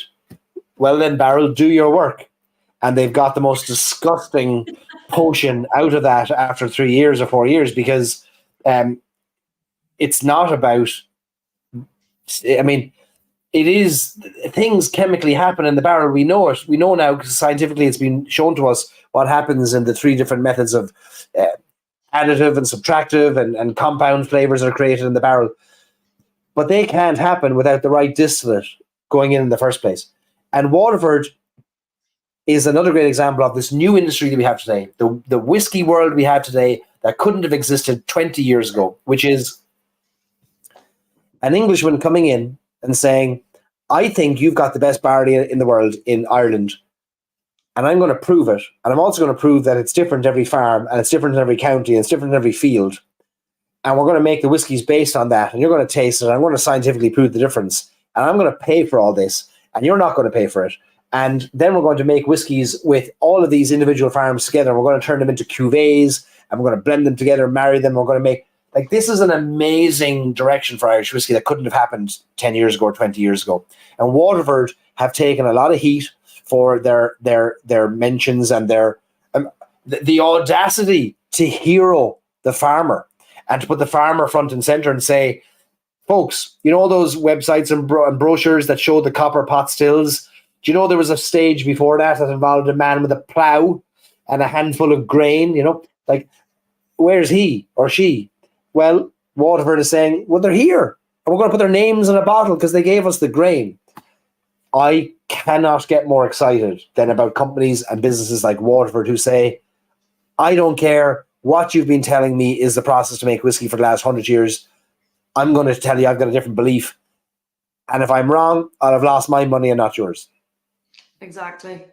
well then barrel, do your work. And they've got the most disgusting potion out of that after 3 years or 4 years, because it's not about, I mean, it is, things chemically happen in the barrel. We know it. We know now because scientifically it's been shown to us what happens in the 3 different methods of additive and subtractive and compound flavors that are created in the barrel. But they can't happen without the right distillate going in the first place. And Waterford is another great example of this new industry that we have today, the whiskey world we have today that couldn't have existed 20 years ago, which is an Englishman coming in and saying, I think you've got the best barley in the world in Ireland, and I'm going to prove it. And I'm also going to prove that it's different every farm, and it's different in every county, and it's different in every field. And we're going to make the whiskies based on that, and you're going to taste it, and I'm going to scientifically prove the difference. And I'm going to pay for all this, and you're not going to pay for it. And then we're going to make whiskies with all of these individual farms together, and we're going to turn them into cuvées, and we're going to blend them together, marry them. We're going to make, like, this is an amazing direction for Irish whiskey that couldn't have happened 10 years ago or 20 years ago. And Waterford have taken a lot of heat for their mentions and their the audacity to hero the farmer and to put the farmer front and center and say, folks, you know those websites and brochures that show the copper pot stills? Do you know there was a stage before that involved a man with a plow and a handful of grain? You know, like, where's he or she? Well, Waterford is saying, well, they're here, and we're going to put their names in a bottle because they gave us the grain. I cannot get more excited than about companies and businesses like Waterford who say, I don't care what you've been telling me is the process to make whiskey for the last 100 years. I'm going to tell you I've got a different belief. And if I'm wrong, I'll have lost my money and not yours. Exactly.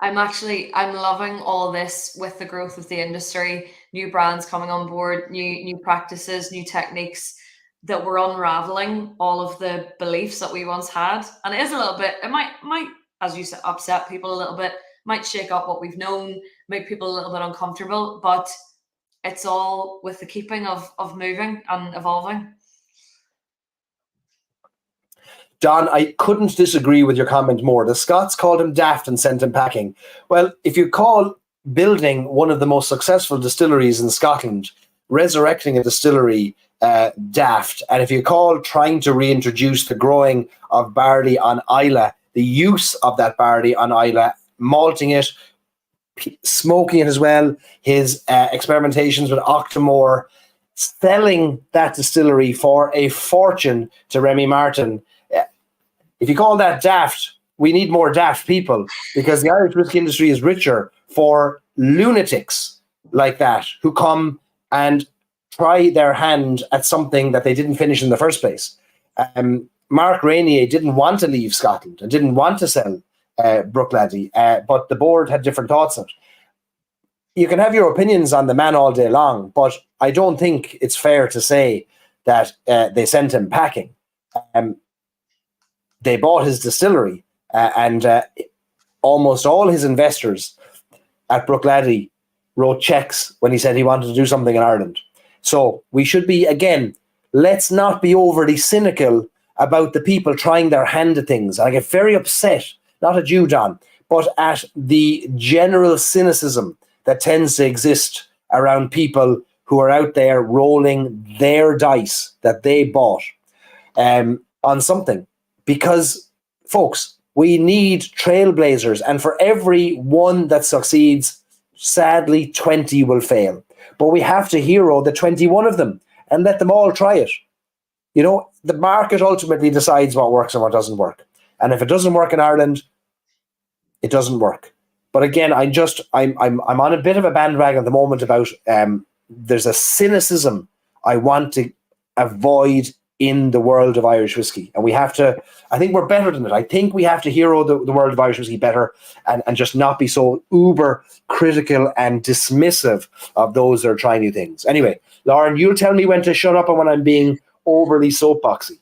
I'm loving all this with the growth of the industry, new brands coming on board, new practices, new techniques, that we're unraveling all of the beliefs that we once had. And it is a little bit, it might, as you said, upset people a little bit, might shake up what we've known, make people a little bit uncomfortable, but it's all with the keeping of moving and evolving. John, I couldn't disagree with your comment more. The Scots called him daft and sent him packing. Well, if you call building one of the most successful distilleries in Scotland, resurrecting a distillery, daft, and if you call trying to reintroduce the growing of barley on Islay, the use of that barley on Islay, malting it, smoking it as well, his experimentations with Octomore, selling that distillery for a fortune to Remy Martin. If you call that daft, we need more daft people, because the Irish whiskey industry is richer for lunatics like that who come and try their hand at something that they didn't finish in the first place. Mark Rainier didn't want to leave Scotland and didn't want to sell Bruichladdich, but the board had different thoughts on it. You can have your opinions on the man all day long, but I don't think it's fair to say that they sent him packing. They bought his distillery, and almost all his investors at Bruichladdich wrote checks when he said he wanted to do something in Ireland. So we should be, again, let's not be overly cynical about the people trying their hand at things. I get very upset, not at you, John, but at the general cynicism that tends to exist around people who are out there rolling their dice that they bought on something. Because, folks, we need trailblazers, and for every one that succeeds, sadly, 20 will fail. But we have to hero the 21 of them and let them all try it. You know, the market ultimately decides what works and what doesn't work. And if it doesn't work in Ireland, it doesn't work. But again, I'm on a bit of a bandwagon at the moment about there's a cynicism I want to avoid in the world of Irish whiskey. And we have to, I think we're better than it. I think we have to hero the world of Irish whiskey better and just not be so uber critical and dismissive of those that are trying new things. Anyway, Lauren, you'll tell me when to shut up and when I'm being overly soapboxy.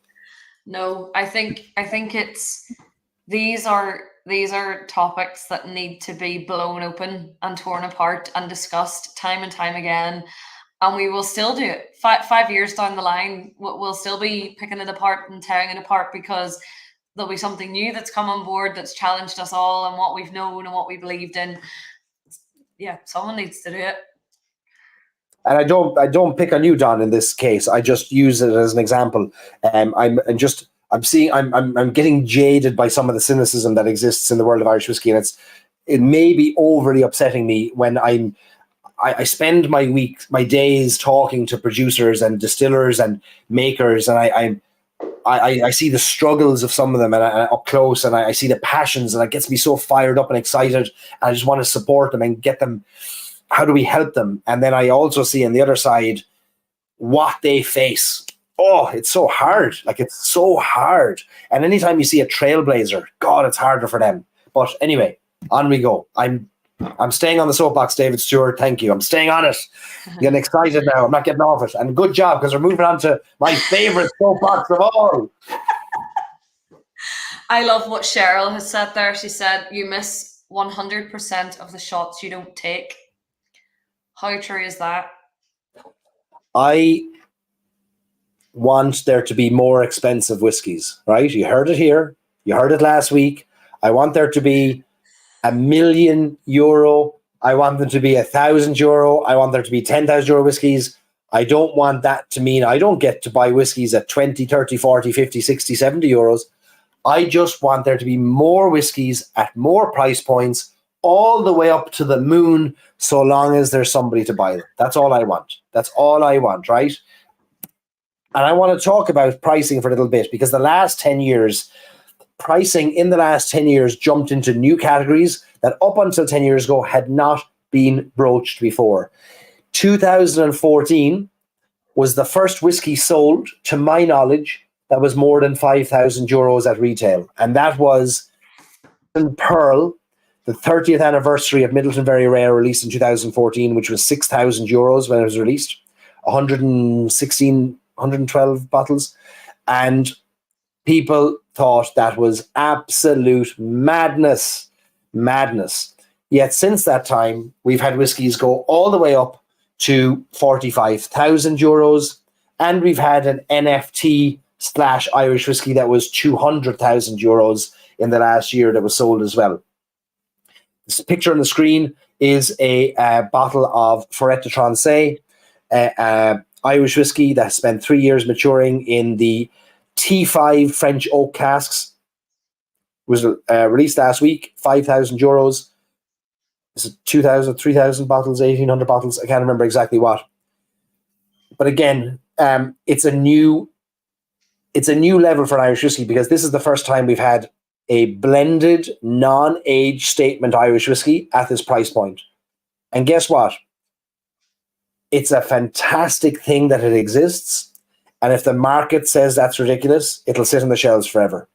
No, I think it's these are topics that need to be blown open and torn apart and discussed time and time again. And we will still do it. 5 years down the line, we'll still be picking it apart and tearing it apart because there'll be something new that's come on board that's challenged us all and what we've known and what we believed in. Yeah, someone needs to do it. And I don't pick on you, Don, in this case. I just use it as an example. I'm getting jaded by some of the cynicism that exists in the world of Irish whiskey, and it may be overly upsetting me when I spend my days talking to producers and distillers and makers, and I see the struggles of some of them and up close, and I see the passions, and it gets me so fired up and excited. And I just want to support them and get them. How do we help them? And then I also see on the other side what they face. Oh, it's so hard. Like, it's so hard. And anytime you see a trailblazer, God, it's harder for them. But anyway, on we go. I'm staying on the soapbox, David Stewart. Thank you. I'm staying on it. I'm getting excited now. I'm not getting off it. And good job, because we're moving on to my favorite soapbox of all. I love what Cheryl has said there. She said, you miss 100% of the shots you don't take. How true is that? I want there to be more expensive whiskies, right? You heard it here. You heard it last week. I want there to be €1 million. I want them to be €1,000. I want there to be €10,000 whiskies. I don't want that to mean I don't get to buy whiskies at 20, 30, 40, 50, 60, 70 euros. I just want there to be more whiskies at more price points, all the way up to the moon, so long as there's somebody to buy them. That's all I want. That's all I want, right? And I want to talk about pricing for a little bit, because pricing in the last 10 years jumped into new categories that up until 10 years ago had not been broached before. 2014 was the first whiskey sold, to my knowledge, that was more than €5,000 at retail. And that was Pearl, the 30th anniversary of Middleton Very Rare, released in 2014, which was €6,000 when it was released, 112 bottles. And people thought that was absolute madness. Yet since that time, we've had whiskies go all the way up to €45,000, and we've had an NFT/Irish whiskey that was €200,000 in the last year that was sold as well. This picture on the screen is a bottle of Forêt de Trancé, Irish whiskey that spent 3 years maturing in the T5 French oak casks. It was released last week, €5,000. It's 2,000, 3,000 bottles, 1,800 bottles. I can't remember exactly what. But again, it's a new level for Irish whiskey, because this is the first time we've had a blended, non-age statement Irish whiskey at this price point. And guess what? It's a fantastic thing that it exists. And if the market says that's ridiculous, it'll sit on the shelves forever.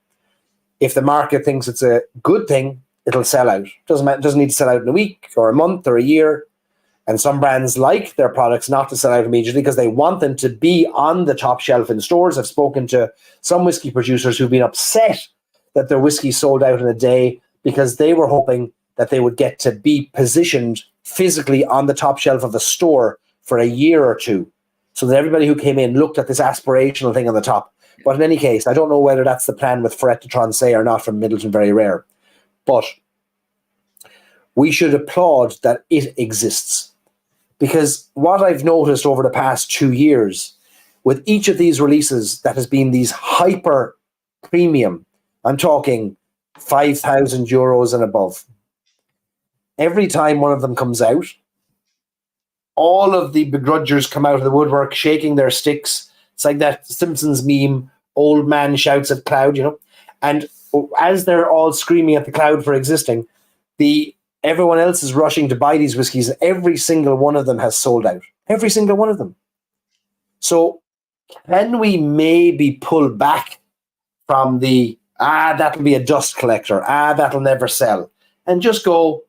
If the market thinks it's a good thing, it'll sell out. Doesn't need to sell out in a week or a month or a year. And some brands like their products not to sell out immediately because they want them to be on the top shelf in stores. I've spoken to some whiskey producers who've been upset that their whiskey sold out in a day, because they were hoping that they would get to be positioned physically on the top shelf of a store for a year or two, so that everybody who came in looked at this aspirational thing on the top. But in any case, I don't know whether that's the plan with Forêt de Trancé or not from Middleton Very Rare. But we should applaud that it exists. Because what I've noticed over the past 2 years, with each of these releases that has been these hyper premium, I'm talking €5,000 and above. Every time one of them comes out, all of the begrudgers come out of the woodwork shaking their sticks. It's like that Simpsons meme, old man shouts at cloud, And as they're all screaming at the cloud for existing, the everyone else is rushing to buy these whiskies, and every single one of them has sold out. Every single one of them. So can we maybe pull back from the, that'll be a dust collector, that'll never sell, and just go,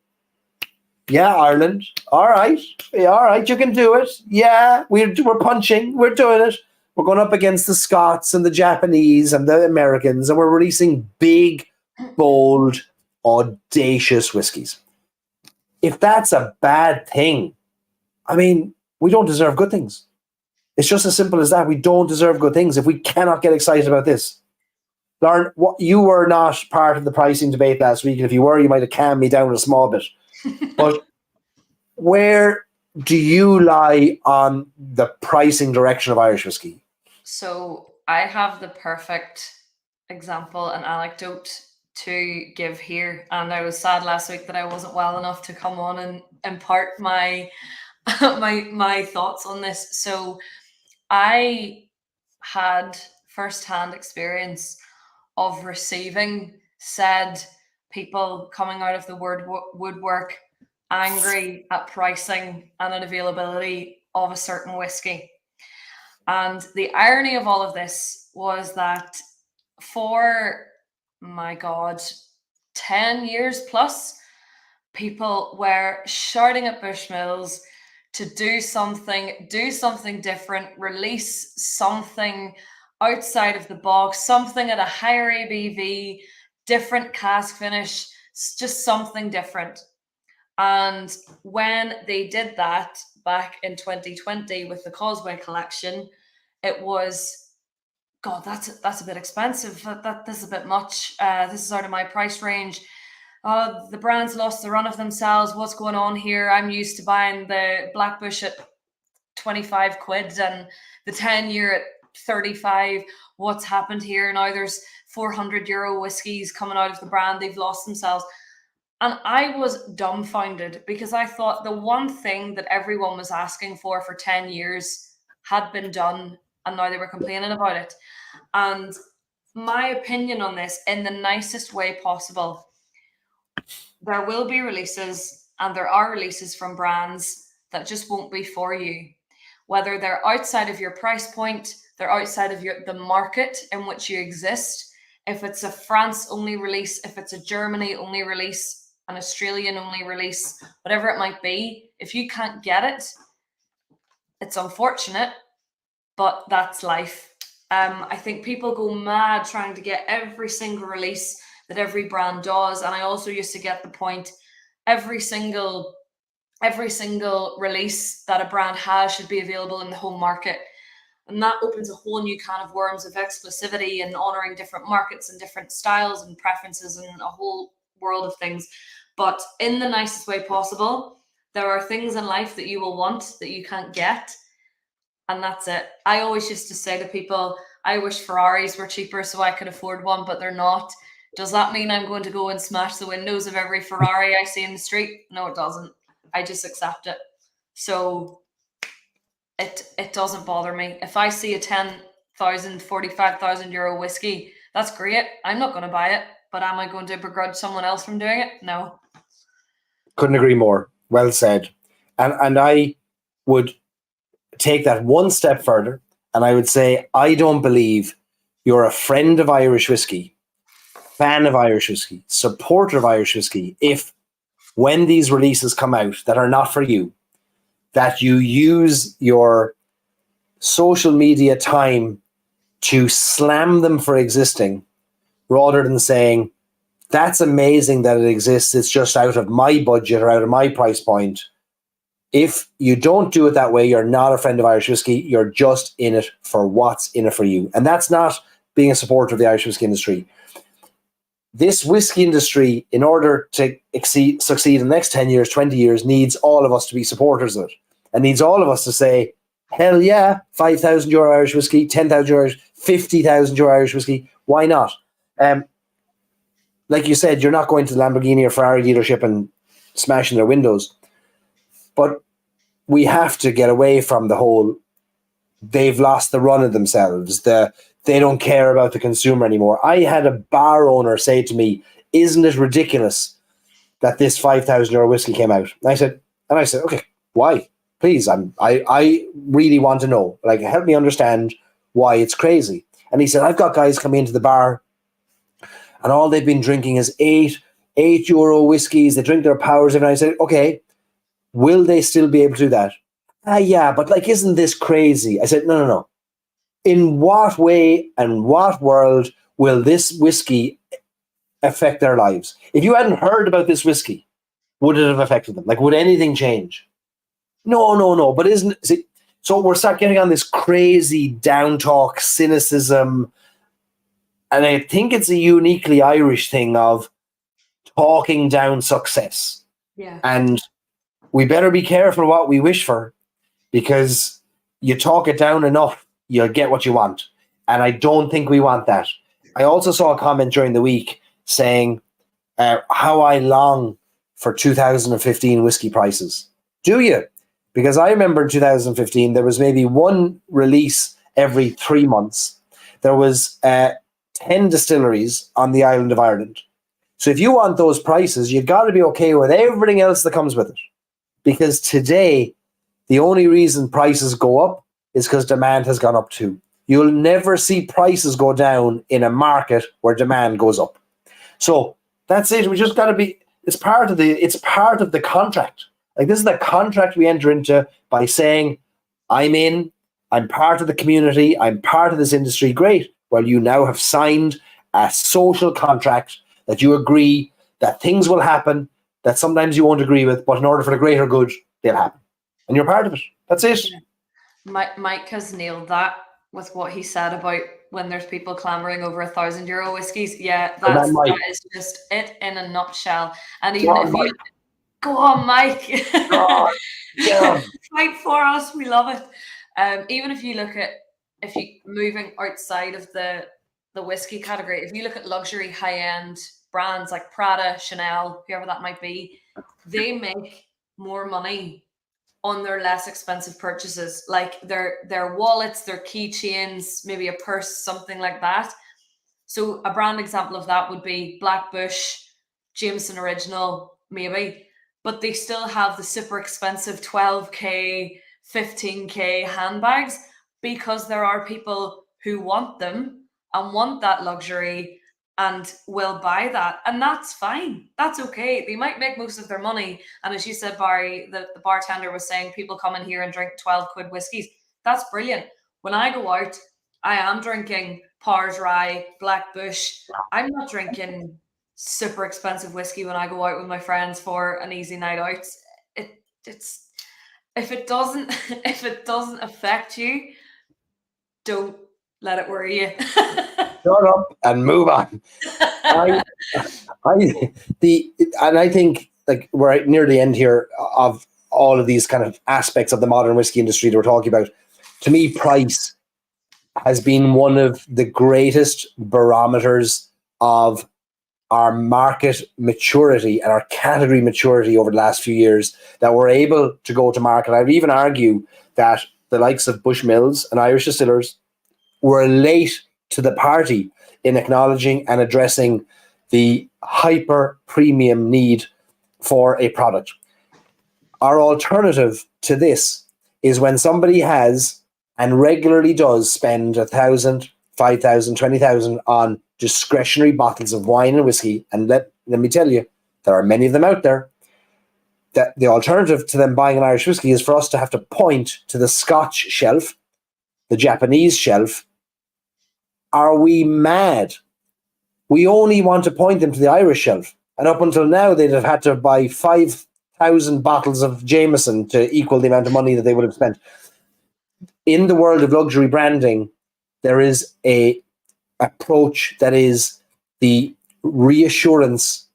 yeah, Ireland, all right, you can do it. Yeah, we're punching, we're doing it. We're going up against the Scots and the Japanese and the Americans, and we're releasing big, bold, audacious whiskies. If that's a bad thing, I mean, we don't deserve good things. It's just as simple as that. We don't deserve good things if we cannot get excited about this. Lauren, you were not part of the pricing debate last week, and if you were, you might have calmed me down a small bit. But where do you lie on the pricing direction of Irish whiskey? So I have the perfect example and anecdote to give here, and I was sad last week that I wasn't well enough to come on and impart my my thoughts on this. So I had first-hand experience of receiving said people coming out of the woodwork angry at pricing and unavailability of a certain whiskey. And the irony of all of this was that for, my God, 10 years plus, people were shouting at Bushmills to do something different, release something outside of the box, something at a higher ABV, different cask finish, just something different. And when they did that back in 2020 with the Causeway collection, it was, God, that's a bit expensive. This is a bit much. This is out of my price range. The brand's lost the run of themselves. What's going on here? I'm used to buying the Blackbush at 25 quid and the 10-year at 35. What's happened here? Now there's 400 euro whiskies coming out of the brand. They've lost themselves. And I was dumbfounded because I thought the one thing that everyone was asking for 10 years had been done, and now they were complaining about it. And my opinion on this, in the nicest way possible, there will be releases, and there are releases from brands that just won't be for you. Whether they're outside of your price point, they're outside of the market in which you exist. If it's a France only release, if it's a Germany only release, an Australian only release, whatever it might be, if you can't get it, it's unfortunate, but that's life. I think people go mad trying to get every single release that every brand does. And I also used to get the point, every single release that a brand has should be available in the home market. And that opens a whole new can of worms of exclusivity and honoring different markets and different styles and preferences and a whole world of things. But in the nicest way possible, there are things in life that you will want that you can't get. And that's it. I always used to say to people, I wish Ferraris were cheaper so I could afford one, but they're not. Does that mean I'm going to go and smash the windows of every Ferrari I see in the street? No, it doesn't. I just accept it. So it doesn't bother me. If I see a 10,000, 45,000 euro whiskey, that's great. I'm not going to buy it, but am I going to begrudge someone else from doing it? No. Couldn't agree more. Well said. And I would take that one step further, and I would say, I don't believe you're a friend of Irish whiskey, fan of Irish whiskey, supporter of Irish whiskey, if when these releases come out that are not for you, that you use your social media time to slam them for existing rather than saying, that's amazing that it exists, it's just out of my budget or out of my price point. If you don't do it that way, you're not a friend of Irish whiskey. You're just in it for what's in it for you. And that's not being a supporter of the Irish whiskey industry. This whiskey industry, in order to succeed in the next 10 years, 20 years, needs all of us to be supporters of it. And needs all of us to say, hell yeah, 5,000 euro Irish whiskey, 10,000 euro, 50,000 euro Irish whiskey. Why not? Like you said, you're not going to the Lamborghini or Ferrari dealership and smashing their windows. But we have to get away from the whole, they've lost the run of themselves, they don't care about the consumer anymore. I had a bar owner say to me, isn't it ridiculous that this €5,000 whiskey came out. And I said, okay, why? Please, I really want to know. Like, help me understand why it's crazy. And he said, I've got guys coming into the bar, and all they've been drinking is €8 whiskeys. They drink their powers. And I said, okay, will they still be able to do that? Yeah, but like, isn't this crazy? I said, no. In what way and what world will this whiskey affect their lives? If you hadn't heard about this whiskey, would it have affected them? Like, would anything change? No. But so we're start getting on this crazy down talk, cynicism, and I think it's a uniquely Irish thing of talking down success. Yeah. And we better be careful what we wish for, because you talk it down enough, you'll get what you want. And I don't think we want that. I also saw a comment during the week saying how I long for 2015 whiskey prices. Do you? Because I remember in 2015, there was maybe one release every 3 months. There was 10 distilleries on the island of Ireland. So if you want those prices, you've got to be okay with everything else that comes with it. Because today, the only reason prices go up is because demand has gone up too. You'll never see prices go down in a market where demand goes up. So that's it. We just got to be. It's part of the contract. Like, this is the contract we enter into by saying, I'm part of the community, I'm part of this industry. Great. Well, you now have signed a social contract that you agree that things will happen that sometimes you won't agree with, but in order for the greater good, they'll happen. And you're part of it. That's it. Mike has nailed that with what he said about when there's people clamoring over €1,000 whiskies. Yeah, that is just it in a nutshell. And even if you go on, Mike, fight for us, we love it. Even if you look at, if you moving outside of the whiskey category, if you look at luxury high-end brands like Prada, Chanel, whoever that might be, they make more money on their less expensive purchases, like their wallets, their keychains, maybe a purse, something like that. So a brand example of that would be Blackbush, Jameson Original, maybe, but they still have the super expensive 12K, 15K handbags, because there are people who want them and want that luxury and will buy that. And that's fine. That's okay. They might make most of their money. And as you said, Barry, the bartender was saying people come in here and drink 12 quid whiskies. That's brilliant. When I go out, I am drinking Powers Rye, Blackbush. I'm not drinking super expensive whiskey when I go out with my friends for an easy night out. It's if it doesn't affect you, don't let it worry you. Shut up and move on. I think, like, we're near the end here of all of these kind of aspects of the modern whiskey industry that we're talking about. To me, price has been one of the greatest barometers of our market maturity and our category maturity over the last few years, that we're able to go to market. I would even argue that the likes of Bushmills and Irish distillers were late to the party in acknowledging and addressing the hyper premium need for a product. Our alternative to this is when somebody has and regularly does spend 1,000, 5,000, 20,000 on discretionary bottles of wine and whiskey. And let me tell you, there are many of them out there. That the alternative to them buying an Irish whiskey is for us to have to point to the Scotch shelf, the Japanese shelf. Are we mad? We only want to point them to the Irish shelf. And up until now, they'd have had to buy 5,000 bottles of Jameson to equal the amount of money that they would have spent. In the world of luxury branding, there is a approach that is the reassurance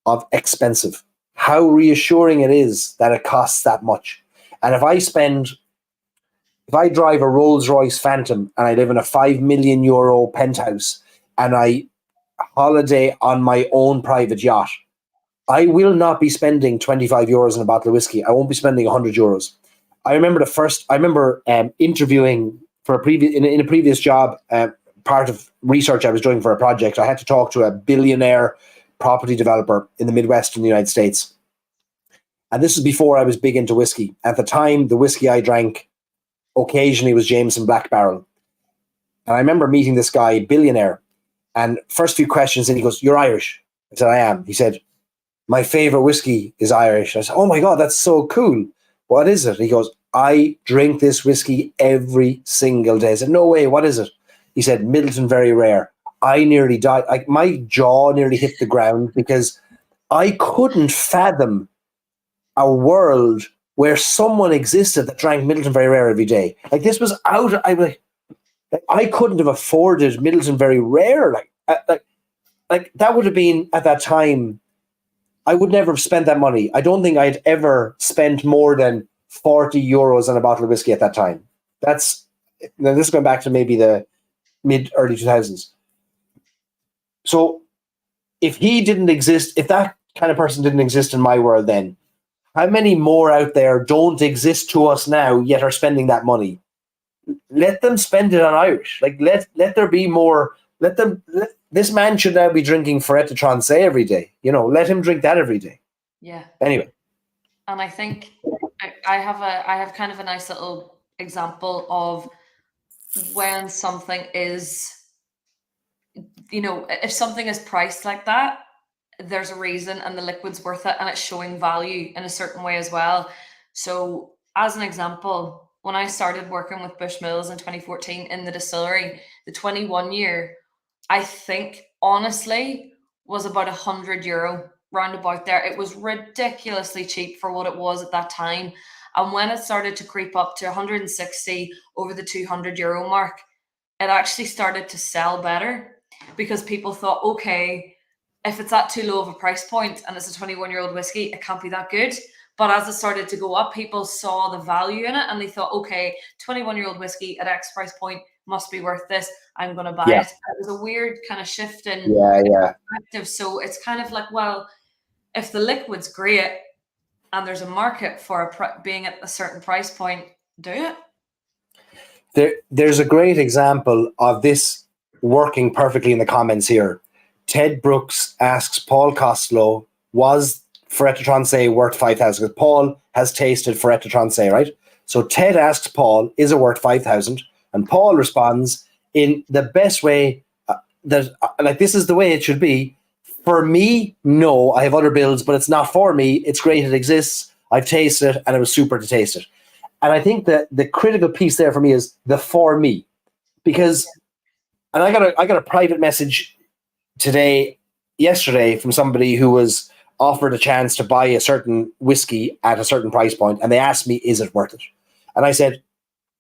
of expensive. How reassuring it is that it costs that much. And if I drive a Rolls-Royce Phantom and I live in a €5 million penthouse and I holiday on my own private yacht, I will not be spending €25 on a bottle of whiskey. I won't be spending €100. I remember interviewing for in a previous job, part of research I was doing for a project. I had to talk to a billionaire property developer in the Midwest in the United States. And this is before I was big into whiskey. At the time, the whiskey I drank occasionally was Jameson Black Barrel. And I remember meeting this guy, billionaire, and first few questions, and he goes, "You're Irish?" I said, "I am." He said, "My favorite whiskey is Irish." I said, "Oh my God, that's so cool. What is it?" He goes, "I drink this whiskey every single day." I said, "No way, what is it?" He said, "Middleton Very Rare." I nearly died. My jaw nearly hit the ground because I couldn't fathom a world where someone existed that drank Middleton Very Rare every day. Like, this was out. I couldn't have afforded Middleton Very Rare. Like that would have been, at that time, I would never have spent that money. I don't think I'd ever spent more than 40 euros on a bottle of whiskey at that time. Now this is going back to maybe the early 2000s. So if he didn't exist, if that kind of person didn't exist in my world then, how many more out there don't exist to us now yet are spending that money? Let them spend it on Irish. Like, let there be more. This man should now be drinking Ferret de Trancé every day. Let him drink that every day. Yeah. Anyway. And I think I have kind of a nice little example of when something is, if something is priced like that, there's a reason, and the liquid's worth it, and it's showing value in a certain way as well. So as an example, when I started working with Bushmills in 2014 in the distillery, the 21 year, I think honestly was about €100 round about there. It was ridiculously cheap for what it was at that time. And when it started to creep up to 160 over the €200 mark, it actually started to sell better because people thought, okay, if it's at too low of a price point and it's a 21-year-old whiskey, it can't be that good. But as it started to go up, people saw the value in it and they thought, okay, 21-year-old whiskey at X price point must be worth this. I'm going to buy it. It was a weird kind of shift in perspective. So it's kind of like, well, if the liquid's great and there's a market for being at a certain price point, do it. There's a great example of this working perfectly in the comments here. Ted Brooks asks Paul Costello, was Ferret de Trancé worth 5,000? Because Paul has tasted Ferret de Trancé, right? So Ted asks Paul, is it worth 5,000? And Paul responds in the best way like this is the way it should be. For me, no, I have other builds, but it's not for me. It's great, it exists. I've tasted it, and it was super to taste it. And I think that the critical piece there for me is the for me, because, and I got a private message yesterday from somebody who was offered a chance to buy a certain whiskey at a certain price point, and they asked me, is it worth it? And I said,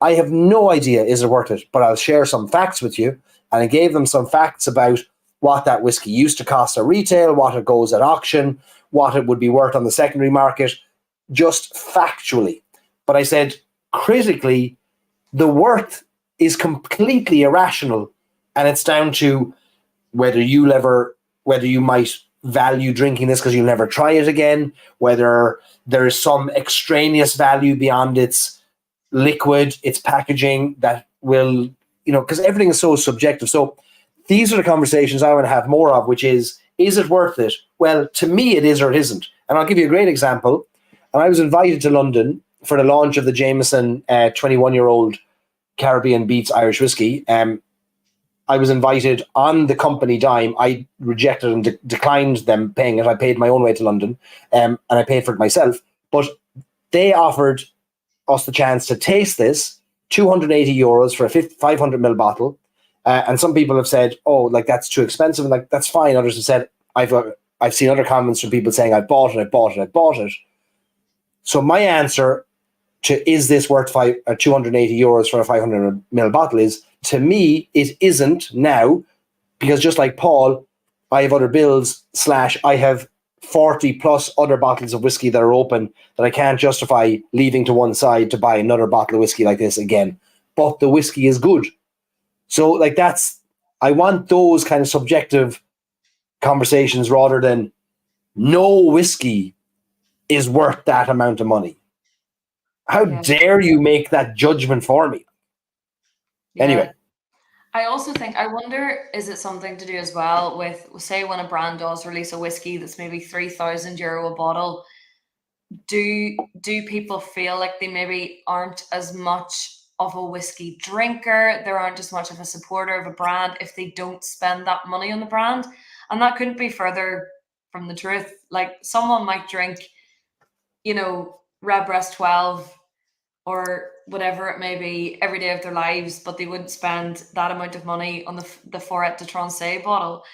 I have no idea, is it worth it, but I'll share some facts with you. And I gave them some facts about what that whiskey used to cost at retail, what it goes at auction, what it would be worth on the secondary market, just factually. But I said, critically, the worth is completely irrational, and it's down to whether you might value drinking this because you'll never try it again, whether there is some extraneous value beyond its liquid, its packaging that will, because everything is so subjective. So these are the conversations I want to have more of, which is it worth it? Well, to me, it is or it isn't. And I'll give you a great example. And I was invited to London for the launch of the Jameson 21-year-old Caribbean Beats Irish whiskey. I was invited on the company dime. I rejected and declined them paying it. I paid my own way to London, and I paid for it myself. But they offered us the chance to taste this, €280 for a 500ml bottle. And some people have said, oh, like, that's too expensive. And like, that's fine. Others have said, I've seen other comments from people saying, I've bought it. So my answer to is this worth €280 for a 500ml bottle is, to me, it isn't now, because just like Paul, I have other bills / I have 40 plus other bottles of whiskey that are open that I can't justify leaving to one side to buy another bottle of whiskey like this again. But the whiskey is good. So like I want those kind of subjective conversations rather than no whiskey is worth that amount of money. How dare you make that judgment for me? Anyway. I also think, I wonder, is it something to do as well with, say, when a brand does release a whiskey that's maybe €3,000 a bottle, do people feel like they maybe aren't as much of a whiskey drinker, they aren't as much of a supporter of a brand if they don't spend that money on the brand? And that couldn't be further from the truth. Like, someone might drink, Redbreast 12 or whatever it may be every day of their lives, but they wouldn't spend that amount of money on the Forêt de Transe bottle.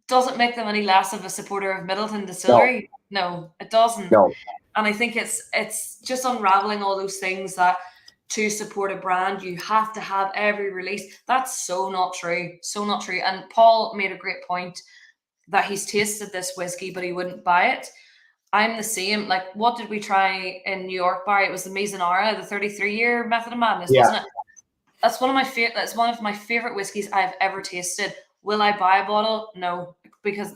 Does it make them any less of a supporter of Middleton No, Distillery? No, it doesn't. no. And I think it's just unraveling all those things that to support a brand you have to have every release. That's so not true. So not true. And Paul made a great point that he's tasted this whiskey, but he wouldn't buy it. I'm the same. Like, what did we try in New York, Barry? It was the Mizunara, the 33-year Method of Madness, Yeah. wasn't it? That's one of my favorite whiskeys I've ever tasted. Will I buy a bottle? No, because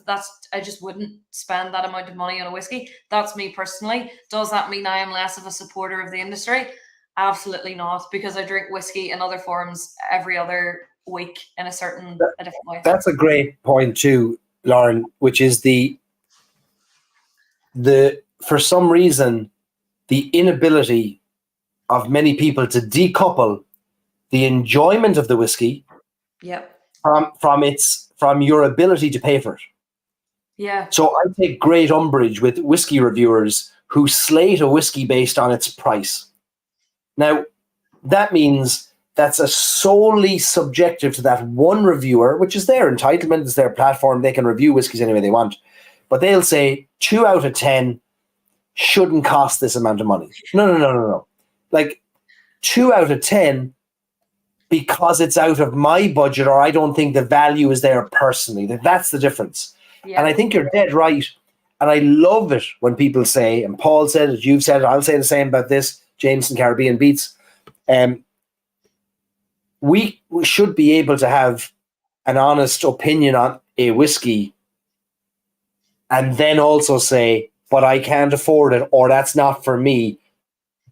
I just wouldn't spend that amount of money on a whiskey. That's me personally. Does that mean I am less of a supporter of the industry? Absolutely not, because I drink whiskey in other forms every other week in a different way. That's a great point too, Lauren, which is the for some reason the inability of many people to decouple the enjoyment of the whiskey Yep. from your ability to pay for it. Yeah. So I take great umbrage with whiskey reviewers who slate a whiskey based on its price. Now, that means that's a solely subjective to that one reviewer, which is their entitlement, it's their platform. They can review whiskeys any way they want. But they'll say 2 out of 10 shouldn't cost this amount of money. No. Like 2 out of 10 because it's out of my budget, or I don't think the value is there personally. That's the difference. Yeah. And I think you're dead right. And I love it when people say, and Paul said it, you've said it, I'll say the same about this, Jameson Caribbean Beats. We should be able to have an honest opinion on a whiskey and then also say, but I can't afford it, or that's not for me.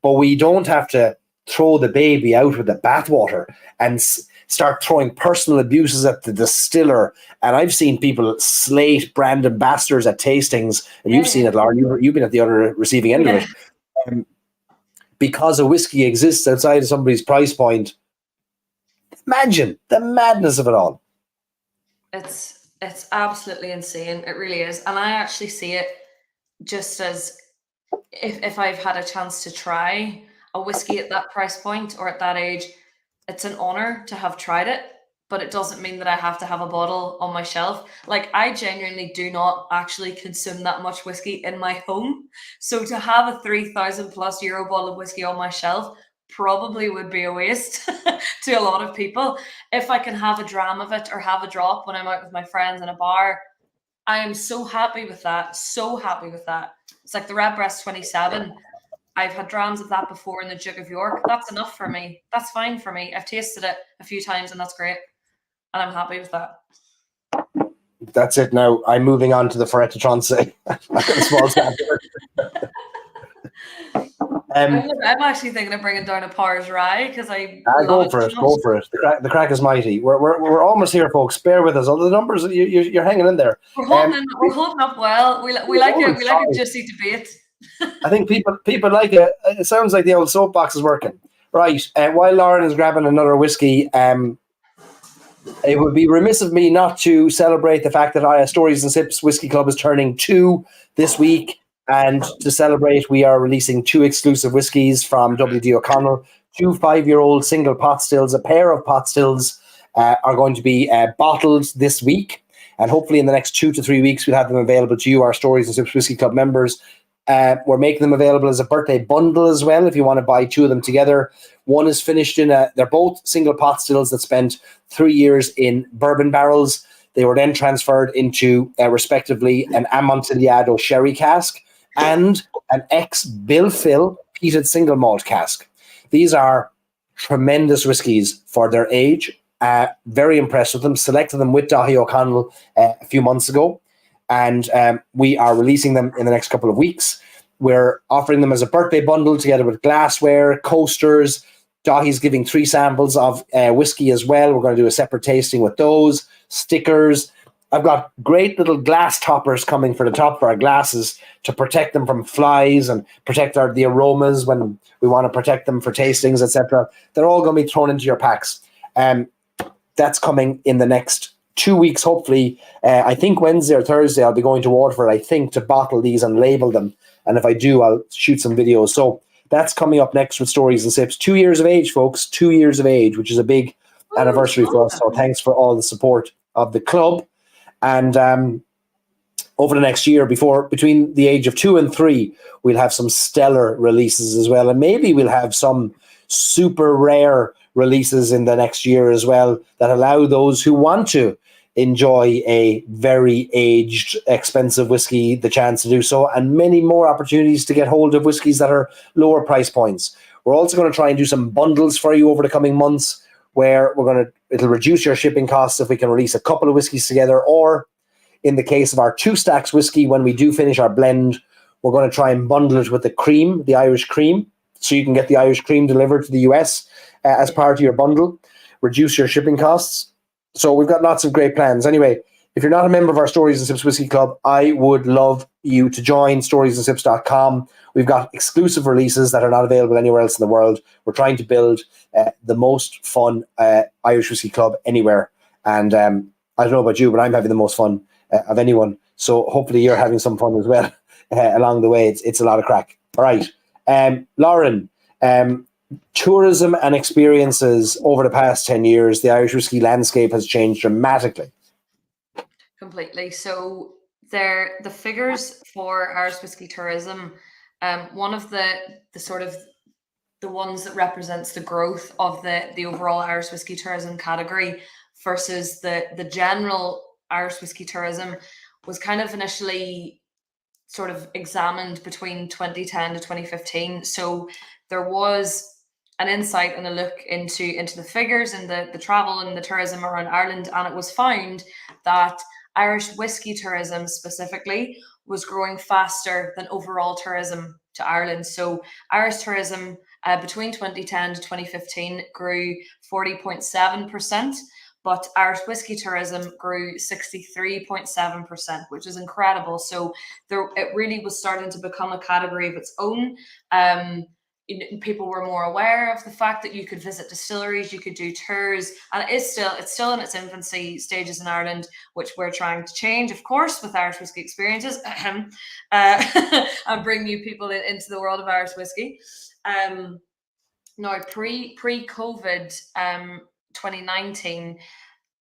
But we don't have to throw the baby out with the bathwater and start throwing personal abuses at the distiller. And I've seen people slate brand ambassadors at tastings, and you've seen it, Lauren. You've been at the other receiving end of it. Because a whiskey exists outside of somebody's price point. Imagine the madness of it all. It's absolutely insane. It really is. And I actually see it just as if I've had a chance to try a whiskey at that price point or at that age, it's an honor to have tried it, but it doesn't mean that I have to have a bottle on my shelf. Like, I genuinely do not actually consume that much whiskey in my home. So to have a €3,000+ bottle of whiskey on my shelf probably would be a waste to a lot of people. If I can have a dram of it or have a drop when I'm out with my friends in a bar, I am so happy with that. So happy with that. It's like the Redbreast 27. I've had drams of that before in the Duke of York. That's enough for me. That's fine for me. I've tasted it a few times and that's great. And I'm happy with that. That's it now. I'm moving on to the Forêt de Transe. I'm actually thinking of bringing down a Pars Rye because go for it. Go for it. The crack is mighty. We're almost here, folks. Bear with us. All the numbers, you're hanging in there. We're holding up well. We like a juicy debate. I think people like it. It sounds like the old soapbox is working. Right. While Lauren is grabbing another whiskey, it would be remiss of me not to celebrate the fact that Stories and Sips Whiskey Club is turning 2 this week. And to celebrate, we are releasing 2 exclusive whiskies from W.D. O'Connell. 2 5-year-old single pot stills. A pair of pot stills are going to be bottled this week. And hopefully in the next 2 to 3 weeks, we'll have them available to you, our Stories and Sips Whiskey Club members. We're making them available as a birthday bundle as well, if you want to buy 2 of them together. One is finished they're both single pot stills that spent 3 years in bourbon barrels. They were then transferred into, respectively, an Amontillado sherry cask and an ex-Bill-Fill peated single malt cask. These are tremendous whiskies for their age. Very impressed with them. Selected them with Daithí O'Connell a few months ago. And we are releasing them in the next couple of weeks. We're offering them as a birthday bundle together with glassware, coasters, Dahi's giving 3 samples of whiskey as well. We're going to do a separate tasting with those. Stickers. I've got great little glass toppers coming for the top of our glasses to protect them from flies and protect the aromas when we want to protect them for tastings, etc. They're all going to be thrown into your packs. That's coming in the next 2 weeks, hopefully. I think Wednesday or Thursday I'll be going to Waterford, I think, to bottle these and label them. And if I do, I'll shoot some videos. So that's coming up next with Stories and Sips. 2 years of age, folks. 2 years of age, which is a big anniversary for us. So thanks for all the support of the club. And over the next year, between the age of 2 and 3, we'll have some stellar releases as well. And maybe we'll have some super rare releases in the next year as well that allow those who want to enjoy a very aged, expensive whiskey the chance to do so, and many more opportunities to get hold of whiskies that are lower price points. We're also going to try and do some bundles for you over the coming months where it'll reduce your shipping costs if we can release a couple of whiskies together, or in the case of our 2 Stacks whiskey, when we do finish our blend, we're going to try and bundle it with the cream, the Irish cream, so you can get the Irish cream delivered to the US as part of your bundle, reduce your shipping costs. So we've got lots of great plans. Anyway, if you're not a member of our Stories and Sips Whiskey Club, I would love you to join storiesandsIps.com. We've got exclusive releases that are not available anywhere else in the world. We're trying to build the most fun Irish whiskey club anywhere. And I don't know about you, but I'm having the most fun of anyone. So hopefully you're having some fun as well along the way. It's a lot of crack. All right. Lauren, tourism and experiences over the past 10 years, the Irish whiskey landscape has changed dramatically. Completely. So the figures for Irish whiskey tourism, one of the sort of the ones that represents the growth of the overall Irish whiskey tourism category versus the general Irish whiskey tourism was kind of initially sort of examined between 2010 to 2015. So there was an insight and a look into the figures and the travel and the tourism around Ireland, and it was found that Irish whiskey tourism specifically was growing faster than overall tourism to Ireland. So Irish tourism between 2010 to 2015 grew 40.7%, but Irish whiskey tourism grew 63.7%, which is incredible. So it really was starting to become a category of its own. People were more aware of the fact that you could visit distilleries, you could do tours, and it's still in its infancy stages in Ireland, which we're trying to change, of course, with Irish whiskey experiences, and bring new people into the world of Irish whiskey. Now, pre-COVID, 2019,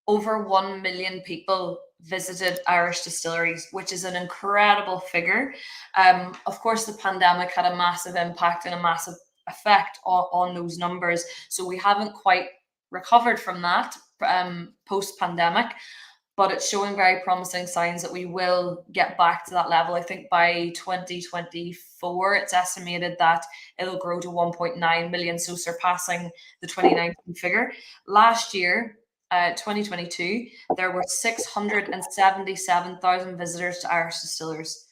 over 1 million people visited Irish distilleries, which is an incredible figure. Of course, the pandemic had a massive impact and a massive effect on those numbers. So we haven't quite recovered from that post-pandemic, but it's showing very promising signs that we will get back to that level. I think by 2024, it's estimated that it'll grow to 1.9 million, so surpassing the 2019 figure. Last year, 2022, there were 677,000 visitors to Irish distilleries.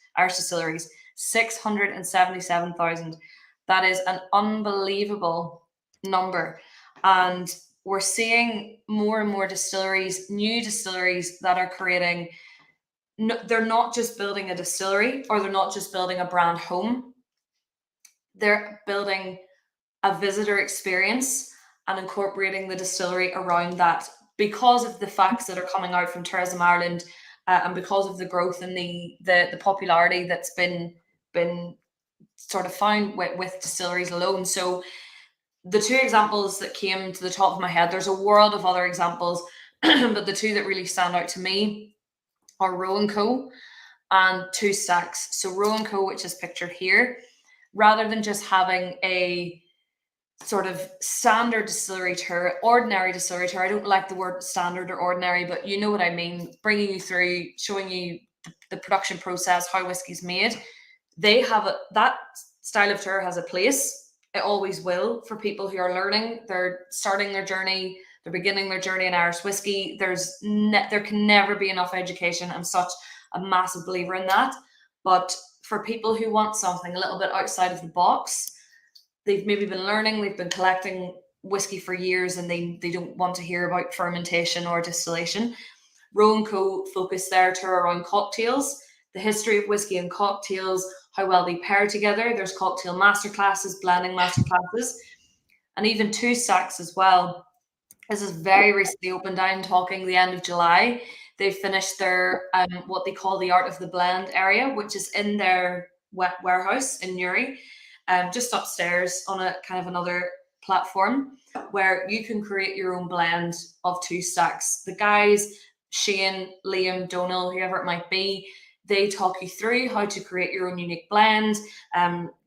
677,000. That is an unbelievable number. And we're seeing more and more distilleries, new distilleries that are creating, they're not just building a distillery or they're not just building a brand home. They're building a visitor experience and incorporating the distillery around that, because of the facts that are coming out from Tourism Ireland, and because of the growth and the popularity that's been sort of found with distilleries alone. So the 2 examples that came to the top of my head, there's a world of other examples, but the 2 that really stand out to me are Roe & Co. and 2 Stacks. So Roe & Co., which is pictured here, rather than just having a sort of standard distillery tour, ordinary distillery tour. I don't like the word standard or ordinary, but you know what I mean. Bringing you through, showing you the production process, how whiskey's made. They have that style of tour has a place. It always will for people who are learning. They're starting their journey. They're beginning their journey in Irish whiskey. There can never be enough education. I'm such a massive believer in that. But for people who want something a little bit outside of the box, they've maybe been learning, they've been collecting whiskey for years and they don't want to hear about fermentation or distillation. Roe & Co focus their tour around cocktails, the history of whiskey and cocktails, how well they pair together. There's cocktail masterclasses, blending masterclasses, and even two stacks as well. This is very recently opened. I'm talking the end of July. They finished their what they call the Art of the Blend area, which is in their warehouse in Newry, just upstairs on a kind of another platform where you can create your own blend of two stacks. The guys, Shane, Liam, Donal, whoever it might be, they talk you through how to create your own unique blend,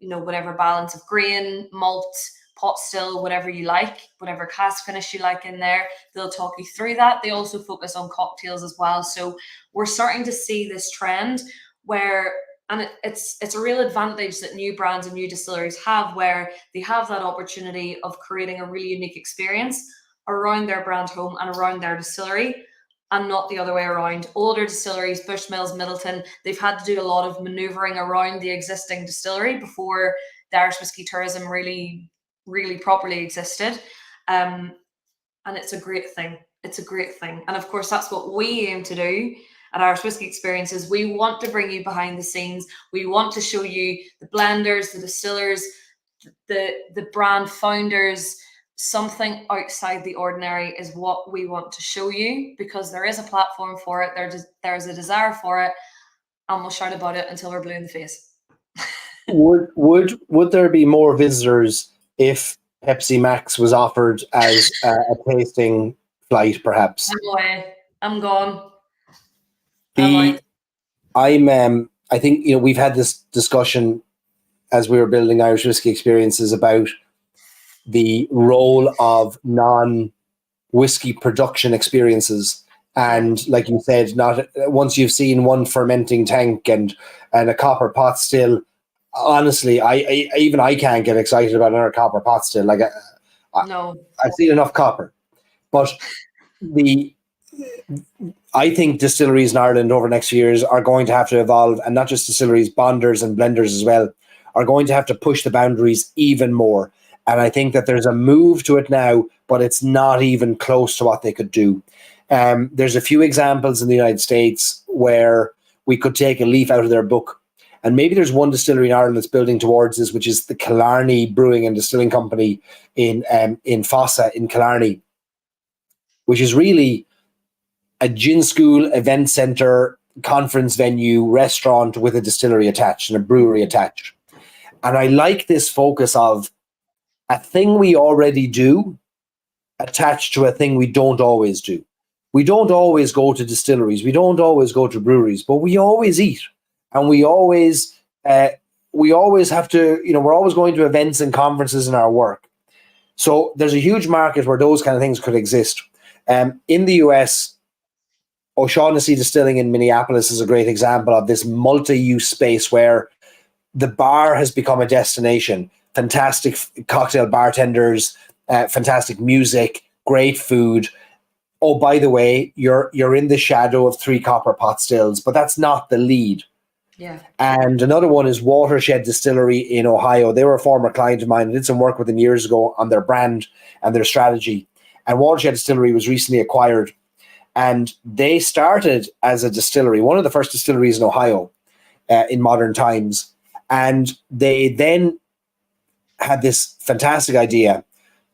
whatever balance of grain, malt, pot still, whatever you like, whatever cask finish you like in there, they'll talk you through that. They also focus on cocktails as well. So we're starting to see this trend where, and it's a real advantage that new brands and new distilleries have, where they have that opportunity of creating a really unique experience around their brand home and around their distillery, and not the other way around. Older distilleries, Bushmills, Middleton, they've had to do a lot of maneuvering around the existing distillery before the Irish whiskey tourism really properly existed. And it's a great thing. It's a great thing. And of course, that's what we aim to do at Irish Whiskey Experiences. We want to bring you behind the scenes. We want to show you the blenders, the distillers, the brand founders. Something outside the ordinary is what we want to show you, because there is a platform for it. There's a desire for it, and we'll shout about it until we're blue in the face. Would there be more visitors if Pepsi Max was offered as a tasting flight, perhaps? I'm away. I'm gone. I think we've had this discussion as we were building Irish Whiskey Experiences about the role of non-whiskey production experiences. And like you said, not once you've seen one fermenting tank and a copper pot still, honestly, I can't get excited about another copper pot still. Like, no, I've seen enough copper. But I think distilleries in Ireland over the next few years are going to have to evolve, and not just distilleries, bonders and blenders as well, are going to have to push the boundaries even more. And I think that there's a move to it now, but it's not even close to what they could do. There's a few examples in the United States where we could take a leaf out of their book. And maybe there's one distillery in Ireland that's building towards this, which is the Killarney Brewing and Distilling Company in Fossa in Killarney, which is really a gin school, event centre, conference venue, restaurant with a distillery attached and a brewery attached. And I like this focus of a thing we already do attached to a thing we don't always do. We don't always go to distilleries. We don't always go to breweries, but we always eat. And we always have to, we're always going to events and conferences in our work. So there's a huge market where those kind of things could exist. In the US, O'Shaughnessy Distilling in Minneapolis is a great example of this multi-use space where the bar has become a destination. Fantastic cocktail bartenders, fantastic music, great food. Oh, by the way, you're in the shadow of 3 copper pot stills, but that's not the lead. Yeah. And another one is Watershed Distillery in Ohio. They were a former client of mine. I did some work with them years ago on their brand and their strategy. And Watershed Distillery was recently acquired. And they started as a distillery, one of the first distilleries in Ohio in modern times. And they then had this fantastic idea